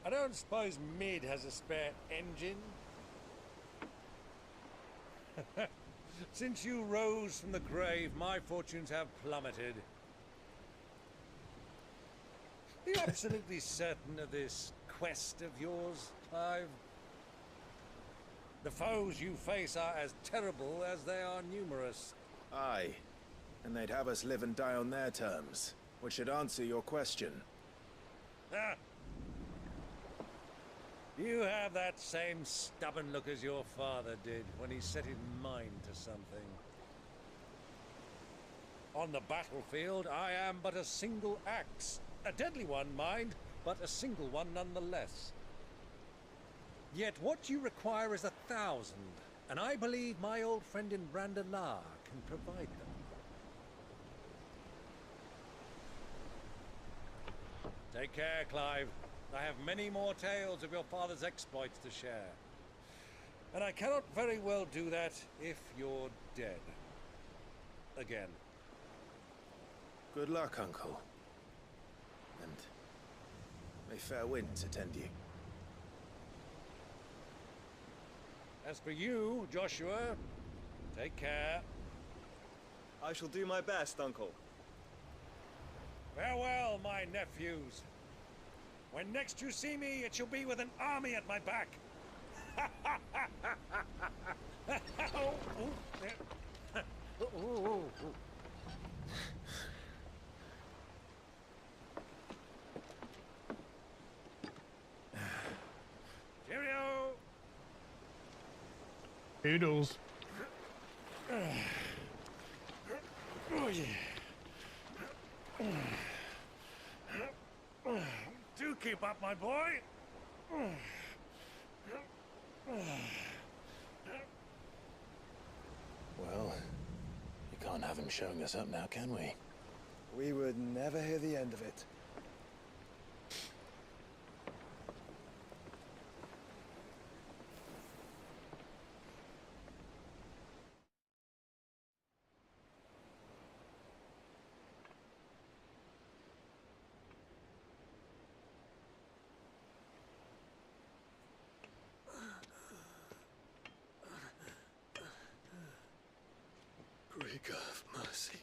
I don't suppose Mid has a spare engine? Since you rose from the grave, my fortunes have plummeted. Are you absolutely certain of this quest of yours, Clive? The foes you face are as terrible as they are numerous. Aye. And they'd have us live and die on their terms, which should answer your question. Ah. You have that same stubborn look as your father did when he set his mind to something. On the battlefield, I am but a single axe. A deadly one, mind, but a single one nonetheless. Yet what you require is 1,000, and I believe my old friend in Brandalar can provide them. Take care, Clive. I have many more tales of your father's exploits to share. And I cannot very well do that if you're dead. Again. Good luck, Uncle. And may fair winds attend you. As for you, Joshua, take care. I shall do my best, Uncle. Farewell, my nephews. When next you see me, it shall be with an army at my back. Cheerio! Doodles. Oh, yeah. Do keep up, my boy. Well, you can't have him showing us up now, can we? We would never hear the end of it. Greek have mercy.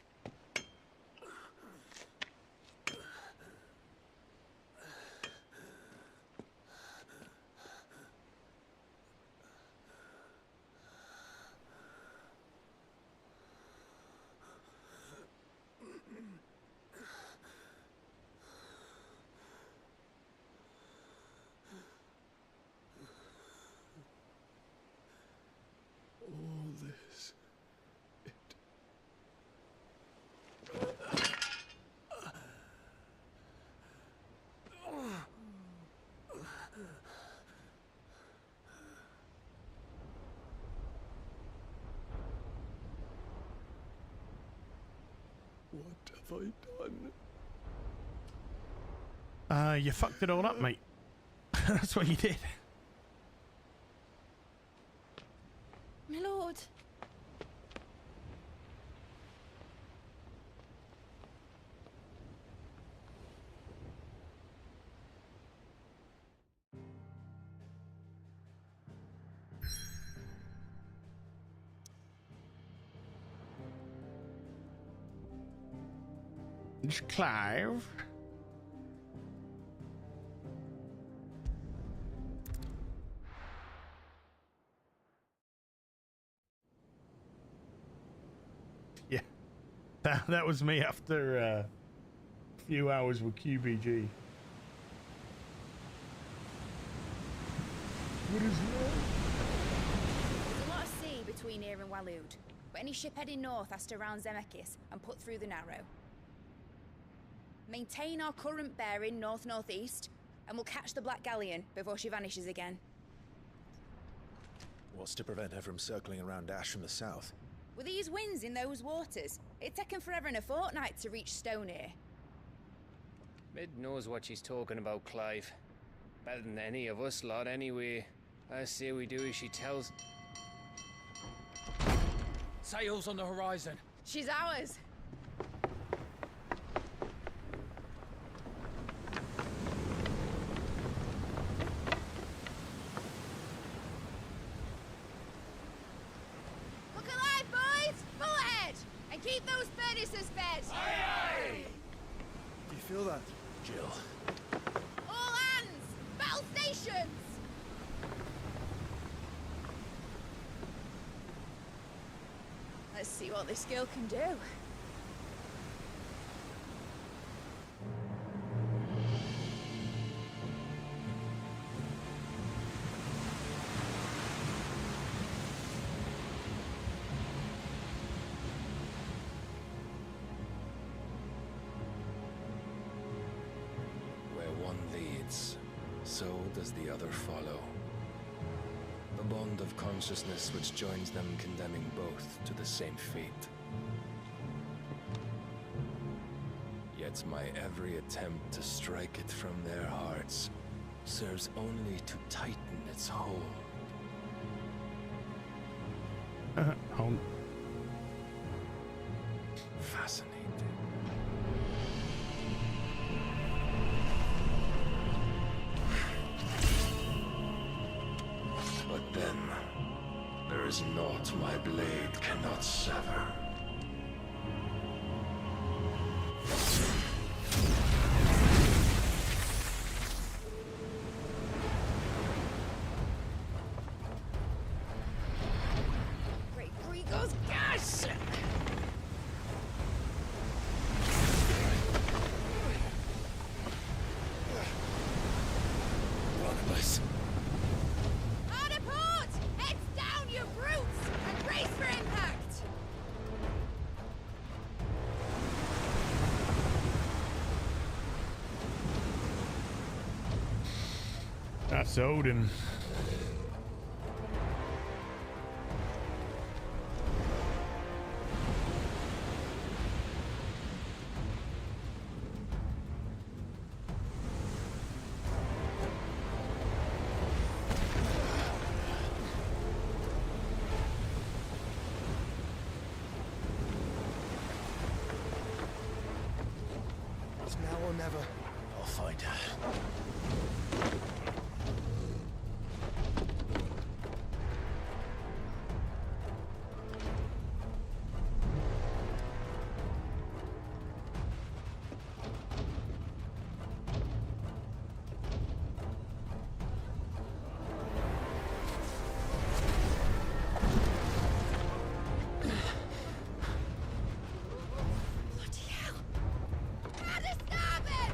All this. What have I done? You fucked it all up, mate. That's what you did. My lord. It's Clive. Yeah, that was me after a few hours with QBG. What is that? There's a lot of sea between here and Waloed, but any ship heading north has to round Zemeckis and put through the Narrow. Maintain our current bearing north-northeast, and we'll catch the Black Galleon before she vanishes again. What's to prevent her from circling around Ash from the south? With these winds in those waters, it'd taken forever and a fortnight to reach Stone here. Mid knows what she's talking about, Clive. Better than any of us lot, anyway. I say we do as she tells. Sails on the horizon. She's ours. Look alive, boys! Full ahead! And keep those furnaces fed! Aye, aye! Do you feel that, Jill? All hands! Battle stations! Let's see what this girl can do. Where one leads, so does the other follow. The bond of consciousness which joins them, condemning both to the same fate. Yet my every attempt to strike it from their hearts serves only to tighten its hold. Fascinating. But then, there is naught my blade cannot sever. Great Gregor's gosh! Barnabas. Hard a port! Heads down, you brutes! And brace for impact! That's Odin. It's now or never. I'll find her. Bloody hell! At the starboard!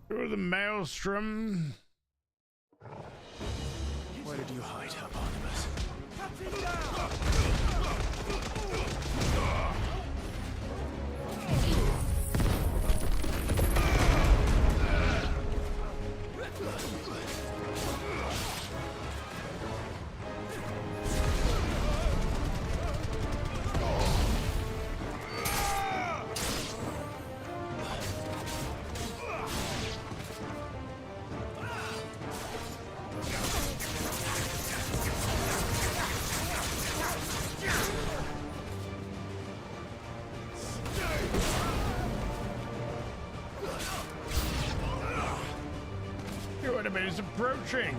Through the maelstrom. Where did you hide her, Barnabas? Your enemy is approaching.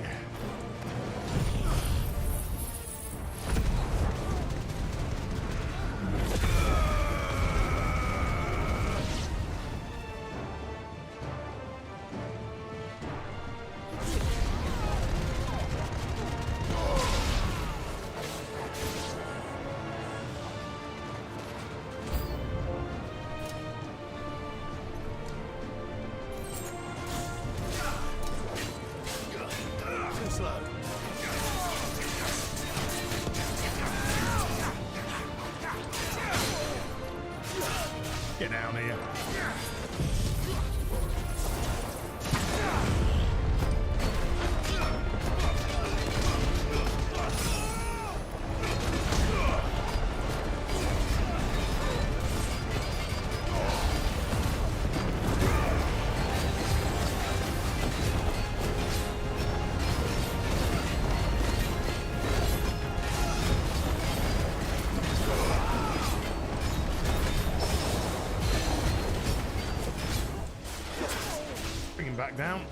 Too slow. back down.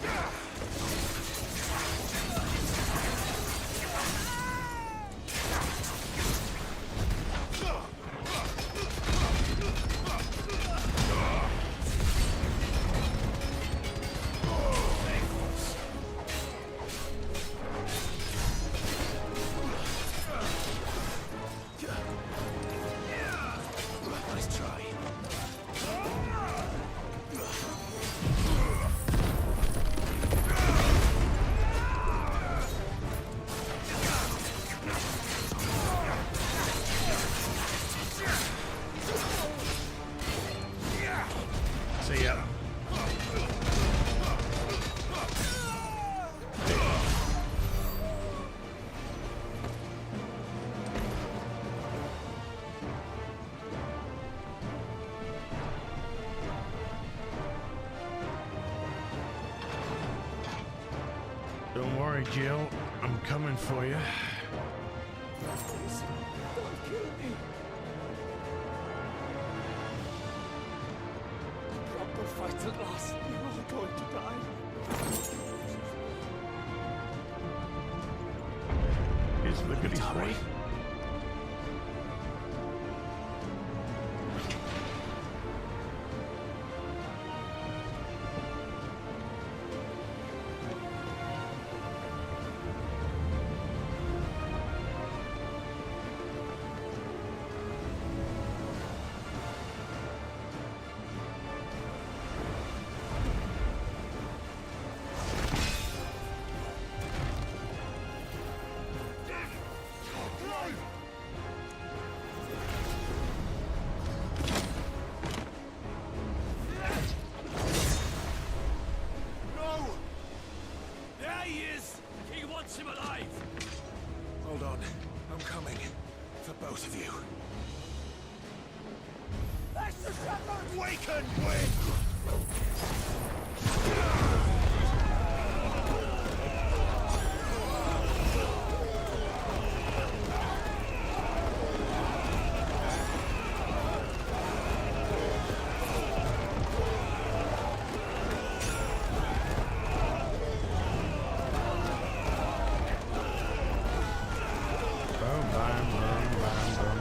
Nice try. See ya. Don't worry, Jill. I'm coming for you. Please, don't kill me. Proper fight at last. We're all going to die. Just look at his face. No! There he is! He wants him alive! Hold on. I'm coming. For both of you. That's the shepherd! We can win! Boom, bam, boom, bam, boom.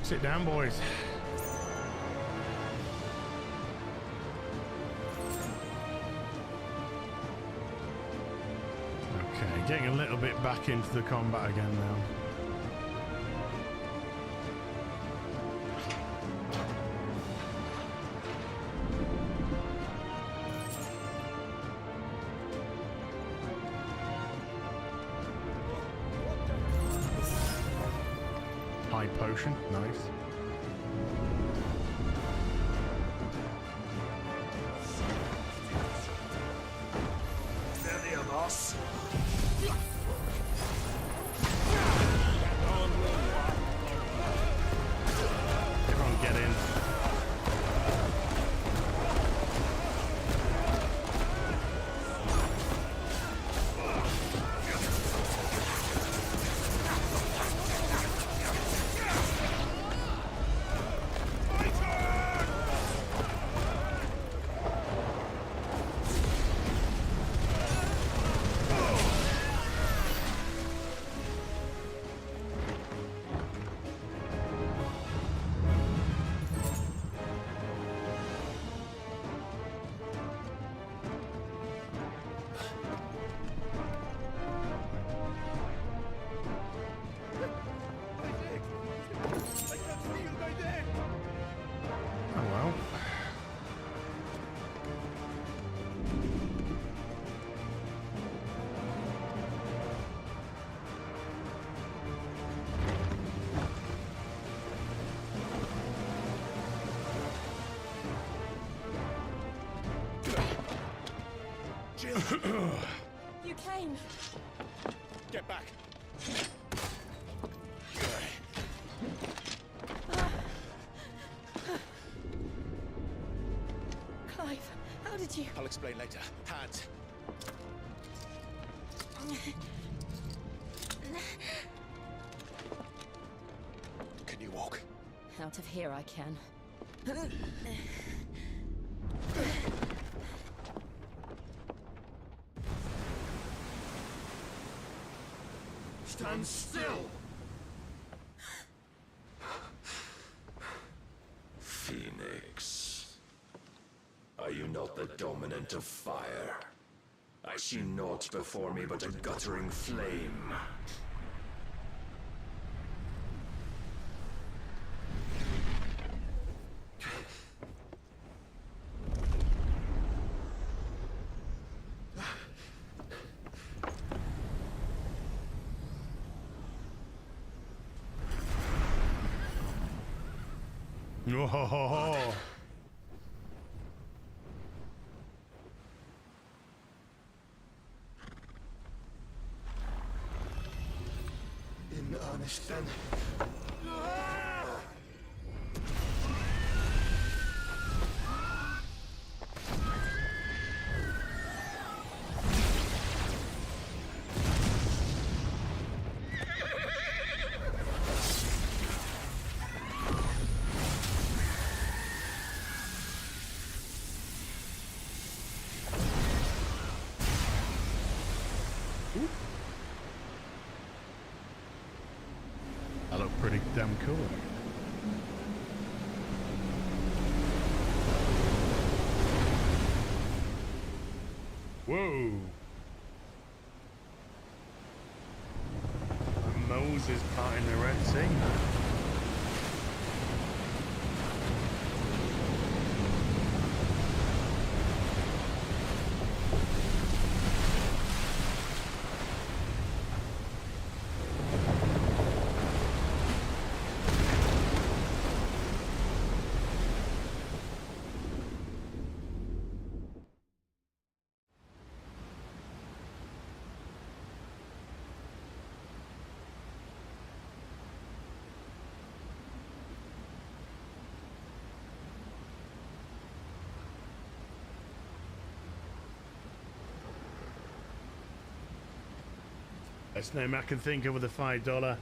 Sit down, boys. Okay, getting a little bit back into the combat again now. High potion, nice. There, boss. Everyone get in. You came. Get back. Clive, how did you? I'll explain later. Hands. Can you walk? Out of here I can. Stand still! Phoenix, are you not the dominant of fire? I see naught before me but a guttering flame. Whoa. In earnest then. That looked pretty damn cool. Whoa. Moses parting the Red Sea. Best name I can think of with a $5.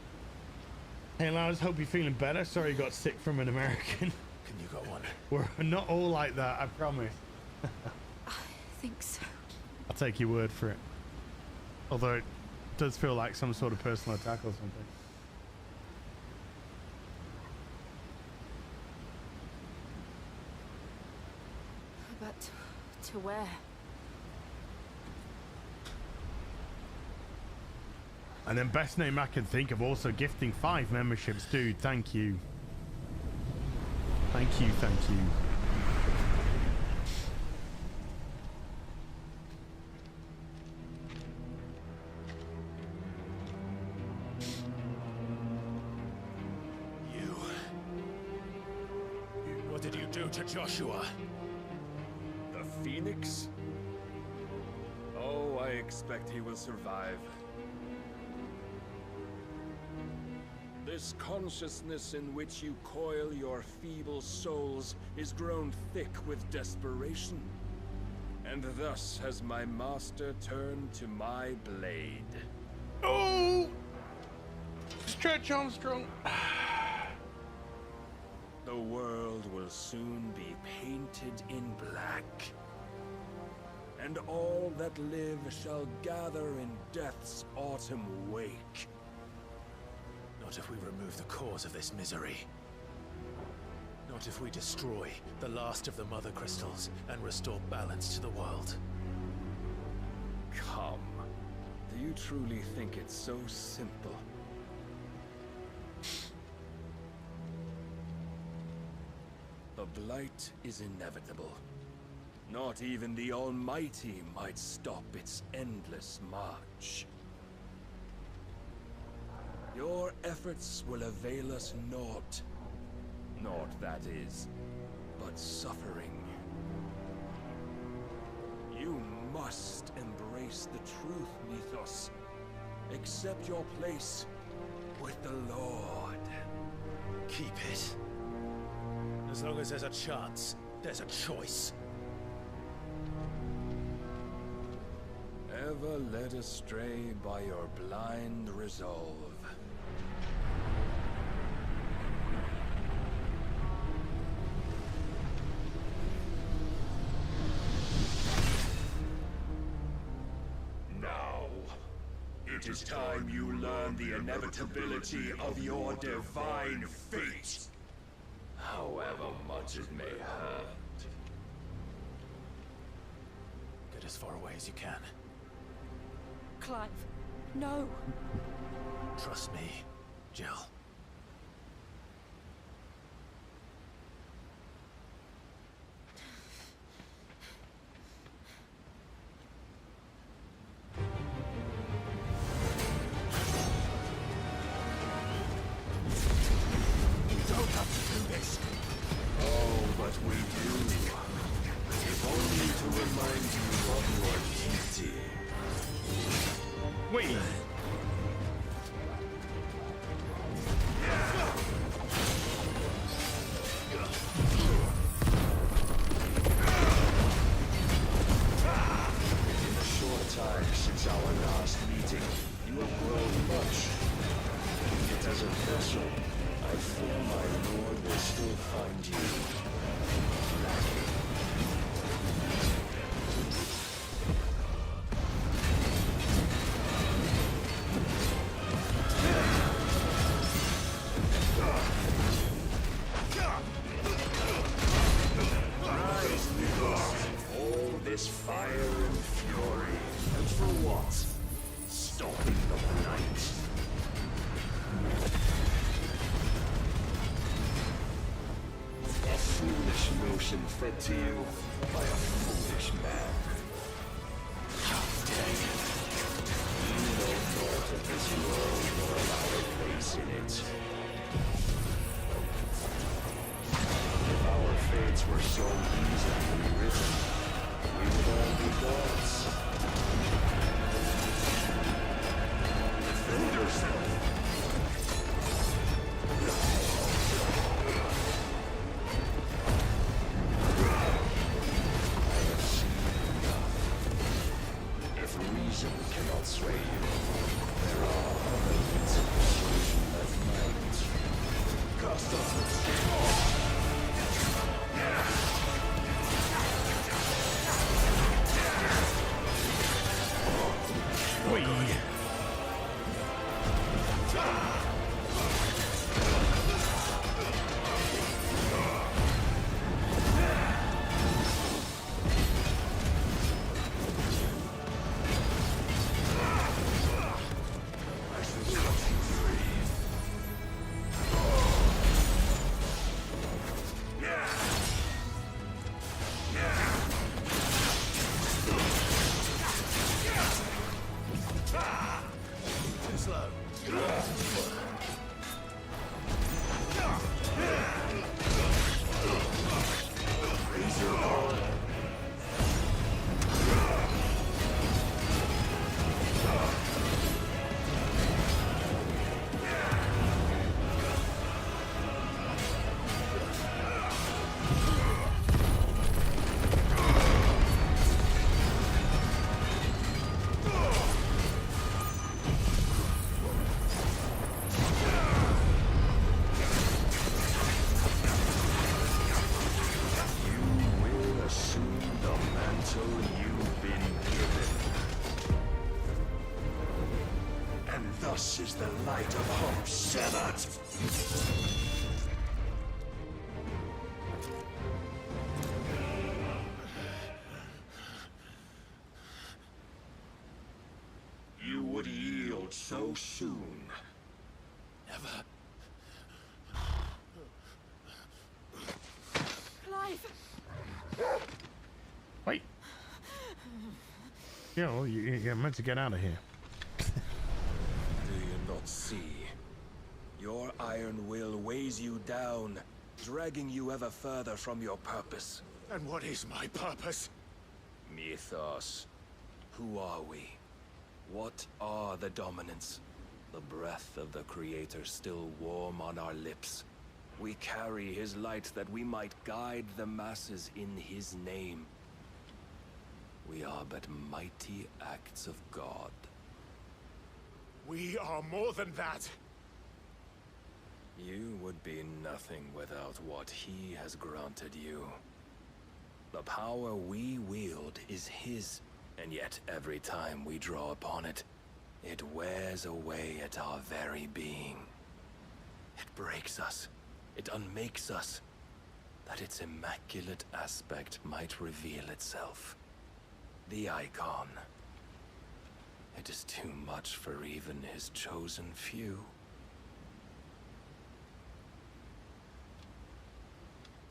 Hey Lars, hope you're feeling better. Sorry you got sick from an American. Can you got one? We're not all like that, I promise. I think so. I'll take your word for it. Although it does feel like some sort of personal attack or something. But to where? And then best name I can think of, also gifting 5 memberships. Dude, thank you. Thank you, thank you. What did you do to Joshua? The Phoenix? Oh, I expect he will survive. This consciousness in which you coil your feeble souls is grown thick with desperation. And thus has my master turned to my blade. Oh! Stretch Armstrong. The world will soon be painted in black. And all that live shall gather in death's autumn wake. Not if we remove the cause of this misery. Not if we destroy the last of the Mother Crystals and restore balance to the world. Come. Do you truly think it's so simple? The Blight is inevitable. Not even the Almighty might stop its endless march. Your efforts will avail us naught. Naught, that is, but suffering. You must embrace the truth, Mythos. Accept your place with the Lord. Keep it. As long as there's a chance, there's a choice. Ever led astray by your blind resolve. Now, it is time you learn the inevitability of your divine fate. However much it may hurt. Get as far away as you can. Clive, no. Trust me, Jill. We don't have to do this. Oh, but we do. If only to remind you of your duty. Wait. In the short time since our last meeting, you have grown much. Yet as a vessel, I fear my lord will still find you lacking. Rise, Naval. All this fire and fury. And for what? Stopping the blight. A foolish notion fed to you by a foolish man. How dare you? You know naught of this world nor allow a place in it. If our fates were so easily written, we would all be gods. Defend yourself! If reason cannot sway you, there are other means of persuasion that might. Cast off. Thus is the light of hope severed. You would yield so soon. Never. Clive! Wait. Yo, you're meant to get out of here. Do you not see? Your iron will weighs you down, dragging you ever further from your purpose. And what is my purpose? Mythos. Who are we? What are the dominants? The breath of the Creator still warm on our lips. We carry his light that we might guide the masses in his name. We are but mighty acts of God. We are more than that. You would be nothing without what he has granted you. The power we wield is his, and yet every time we draw upon it, it wears away at our very being. It breaks us. It unmakes us, that its immaculate aspect might reveal itself. The icon. It is too much for even his chosen few.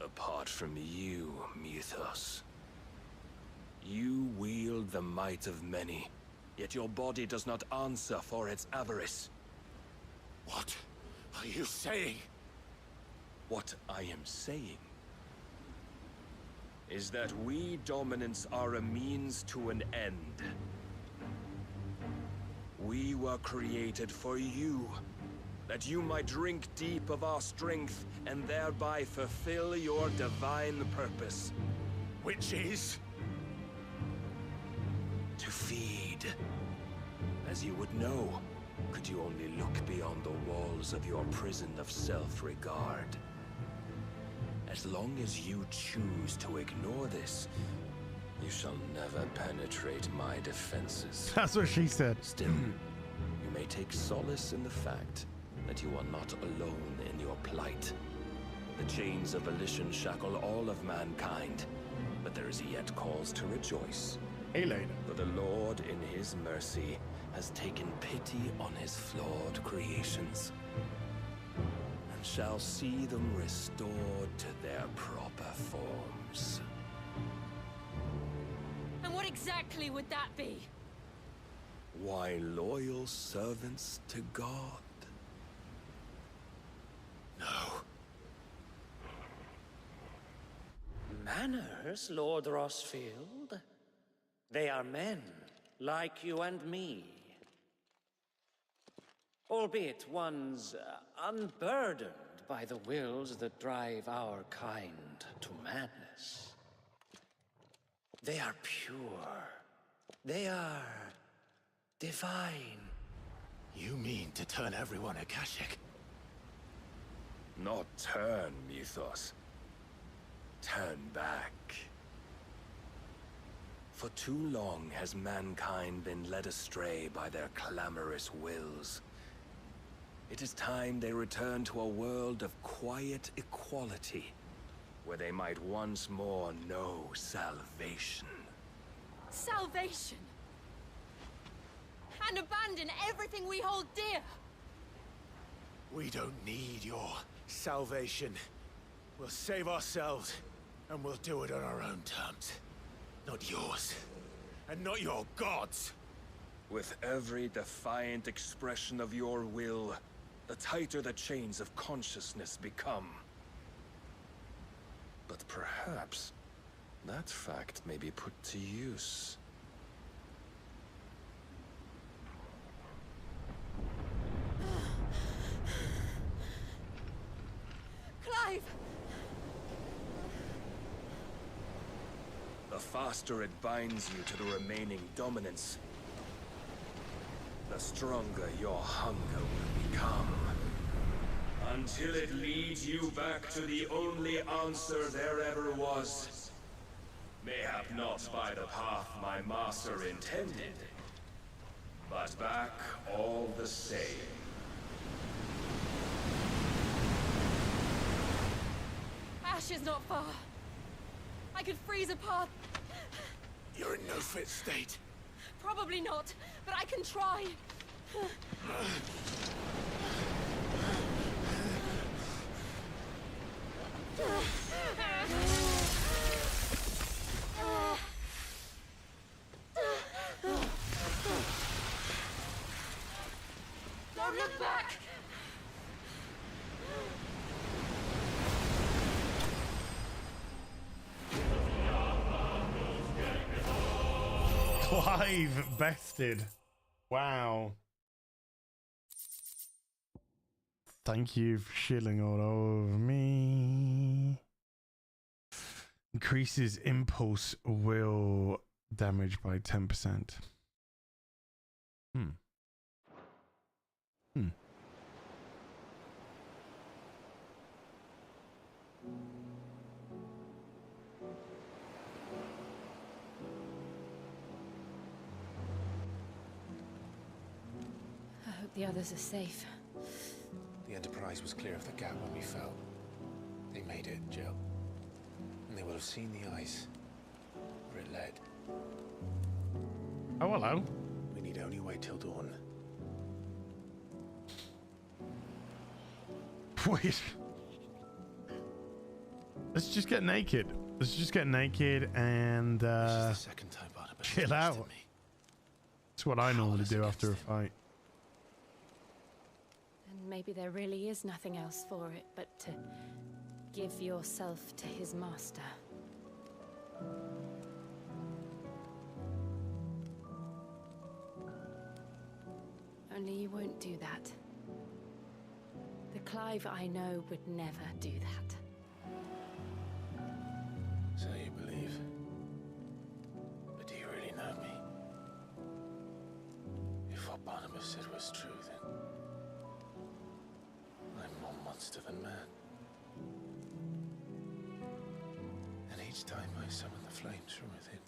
Apart from you, Mythos, you wield the might of many, yet your body does not answer for its avarice. What are you saying? What I am saying is that we dominants are a means to an end. We were created for you, that you might drink deep of our strength and thereby fulfill your divine purpose. Which is? To feed. As you would know, could you only look beyond the walls of your prison of self-regard. As long as you choose to ignore this, you shall never penetrate my defenses. That's what she said. Still, you may take solace in the fact that you are not alone in your plight. The chains of volition shackle all of mankind, but there is yet cause to rejoice. Hey, lady. For the Lord, in his mercy, has taken pity on his flawed creations, and shall see them restored to their proper forms. And what exactly would that be? Why, loyal servants to God. No. Manners, Lord Rossfield? They are men, like you and me. Albeit ones unburdened by the wills that drive our kind to madness. They are pure. They are divine. You mean to turn everyone Akashic? Not turn, Mythos. Turn back. For too long has mankind been led astray by their clamorous wills. It is time they return to a world of quiet equality, where they might once more know salvation. Salvation? And abandon everything we hold dear? We don't need your salvation. We'll save ourselves, and we'll do it on our own terms. Not yours, and not your gods. With every defiant expression of your will, the tighter the chains of consciousness become. But perhaps that fact may be put to use. Clive! The faster it binds you to the remaining dominance, the stronger your hunger will become. Until it leads you back to the only answer there ever was. Mayhap not by the path my master intended, but back all the same. Ash is not far. I could freeze a path. You're in no fit state. Probably not, but I can try. Don't look back! Clive bested. Wow. Thank you for shilling all over me. Increases impulse will damage by 10%. Hmm. I hope the others are safe. The Enterprise was clear of the gap when we fell. They made it, Jill. And they will have seen the ice where it led. Oh, hello. We need only wait till dawn. Wait. Let's just get naked. Let's just get naked and This is the second time Barnabas chill has out. trusted me. That's what I normally do after a fight. And maybe there really is nothing else for it but to give yourself to his master. Only you won't do that. The Clive I know would never do that. So you believe. But do you really know me? If what Barnabas said was true, then I'm more monster than man. And each time I summon the flames from within,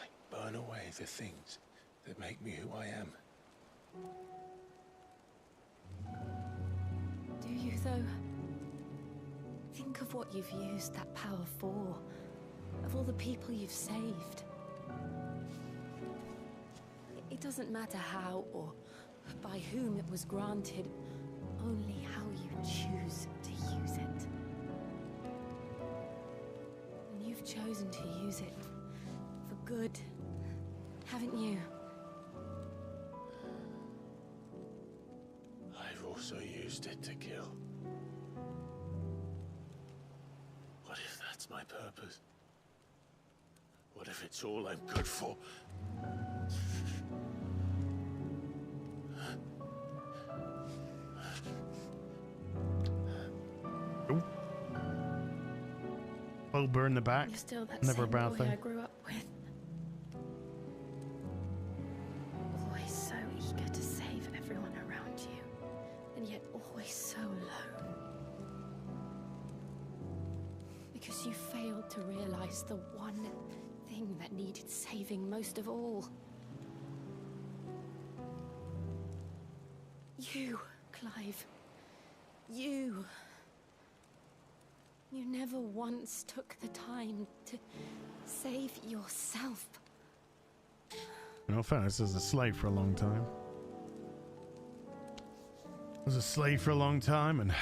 I burn away the things that make me who I am. Do you, though? Think of what you've used that power for. Of all the people you've saved. It doesn't matter how or by whom it was granted, only how you choose to use it. And you've chosen to use it for good, haven't you? I've also used it to kill. What if that's my purpose? What if it's all I'm good for? Bulber in the back. You're still that Never a same bad boy thing. I grew up with. Always so eager to save everyone around you, and yet always so alone. Because you failed to realize the one thing that needed saving most of all. You, Clive. You. You never once took the time to save yourself. In all fairness, I was a slave for a long time. I was a slave for a long time, and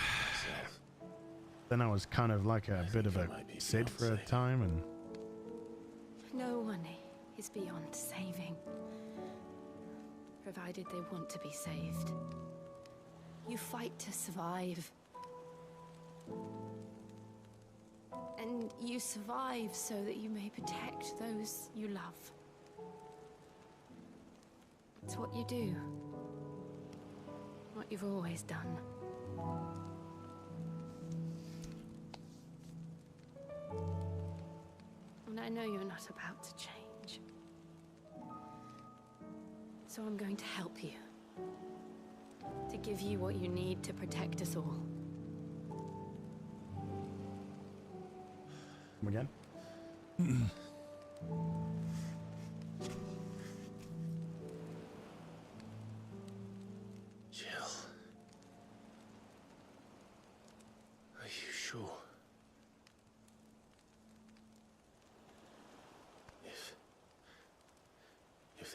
then I was kind of like a bit of a Sid for a time, and No one is beyond saving, provided they want to be saved. You fight to survive. And you survive so that you may protect those you love. It's what you do. What you've always done. And I know you're not about to change. So I'm going to help you. To give you what you need to protect us all. come again.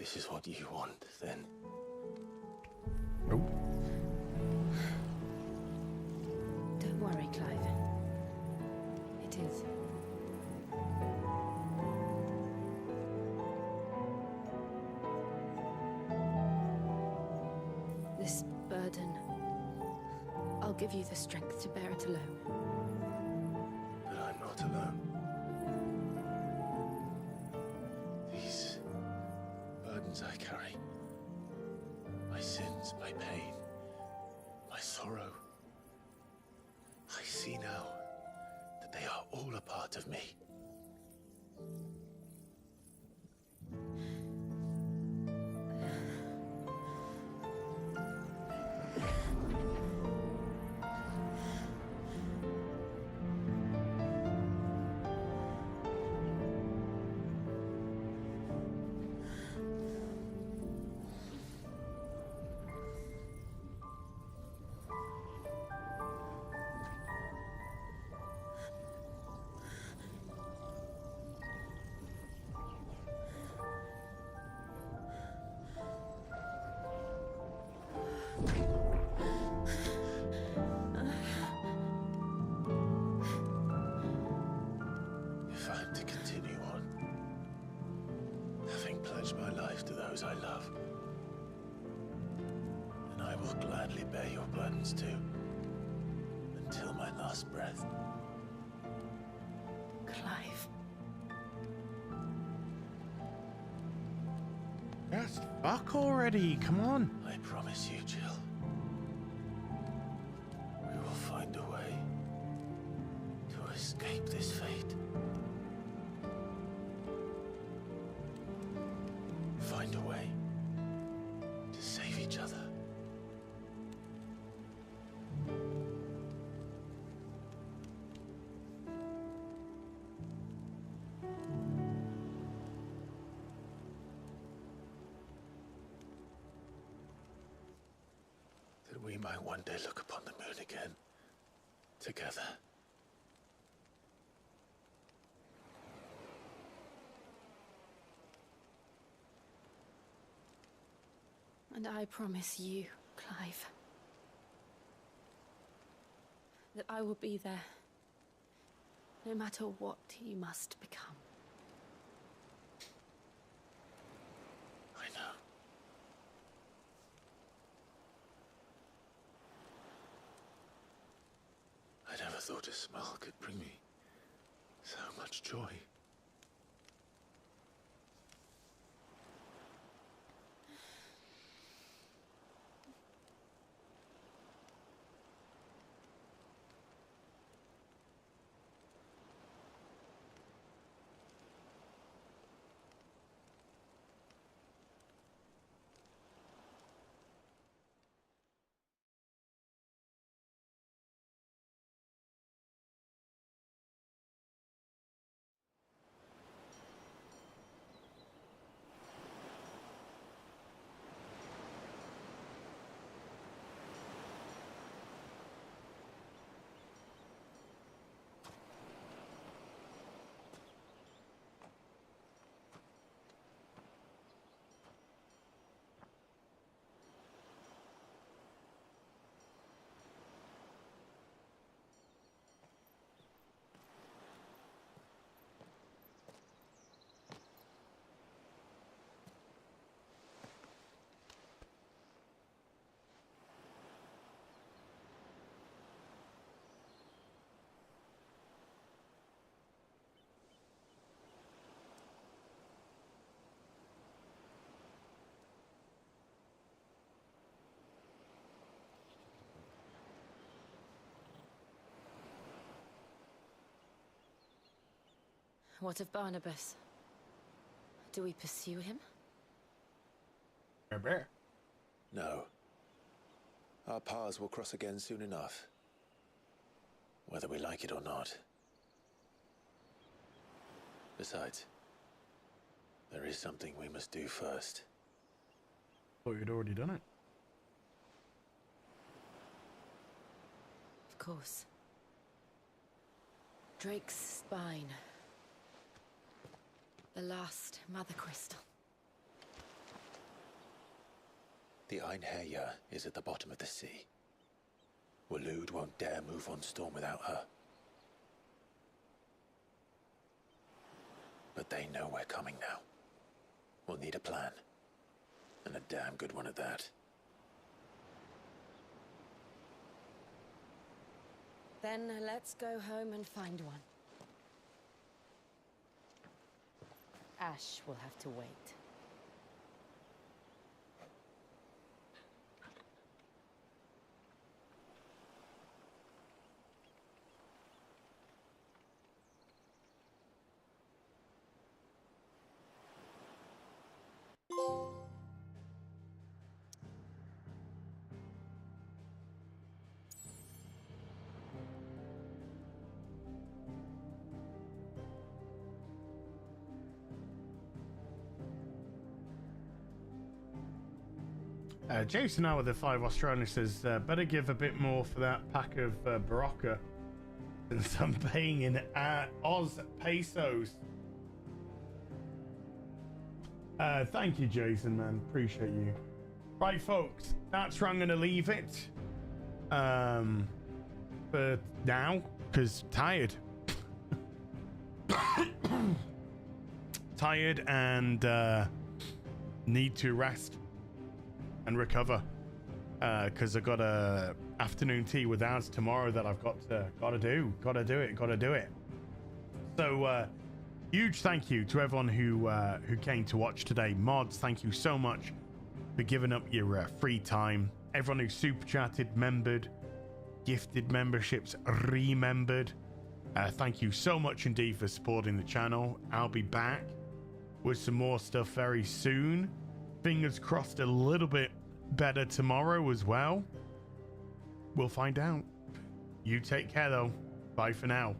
this is what you want, then... Nope. Don't worry, Clive. It is. This burden, I'll give you the strength to bear it alone. But I'm not alone. These burdens I carry, my sins, my pain, my sorrow, I see now that they are all a part of me. If I'm to continue on, having pledged my life to those I love, then I will gladly bear your burdens too, until my last breath. Clive. Just fuck already, come on. I promise you, Jill. We will find a way to escape this fate. Find a way to save each other. That we might one day look upon the moon again, together. And I promise you, Clive, that I will be there, no matter what you must become. I know. I never thought a smile could bring me so much joy. What of Barnabas? Do we pursue him? No. Our paths will cross again soon enough. Whether we like it or not. Besides, there is something we must do first. Thought you'd already done it. Of course. Drake's spine. The last mother crystal. The Einherjar is at the bottom of the sea. Waloed won't dare move on Storm without her. But they know we're coming now. We'll need a plan. And a damn good one at that. Then let's go home and find one. Ash will have to wait. Jason now with the 5 Australian says, better give a bit more for that pack of Barocca since I'm paying in Oz pesos. Thank you, Jason, man. Appreciate you. Right, folks, that's where I'm going to leave it for now, because tired. Tired and need to rest and recover because I got a afternoon tea with Az tomorrow that I've gotta do it. So huge thank you to everyone who came to watch today. Mods, thank you so much for giving up your free time. Everyone who super chatted, membered, gifted memberships, remembered, thank you so much indeed for supporting the channel. I'll be back with some more stuff very soon. Fingers crossed a little bit better tomorrow as well. We'll find out. You take care though. Bye for now.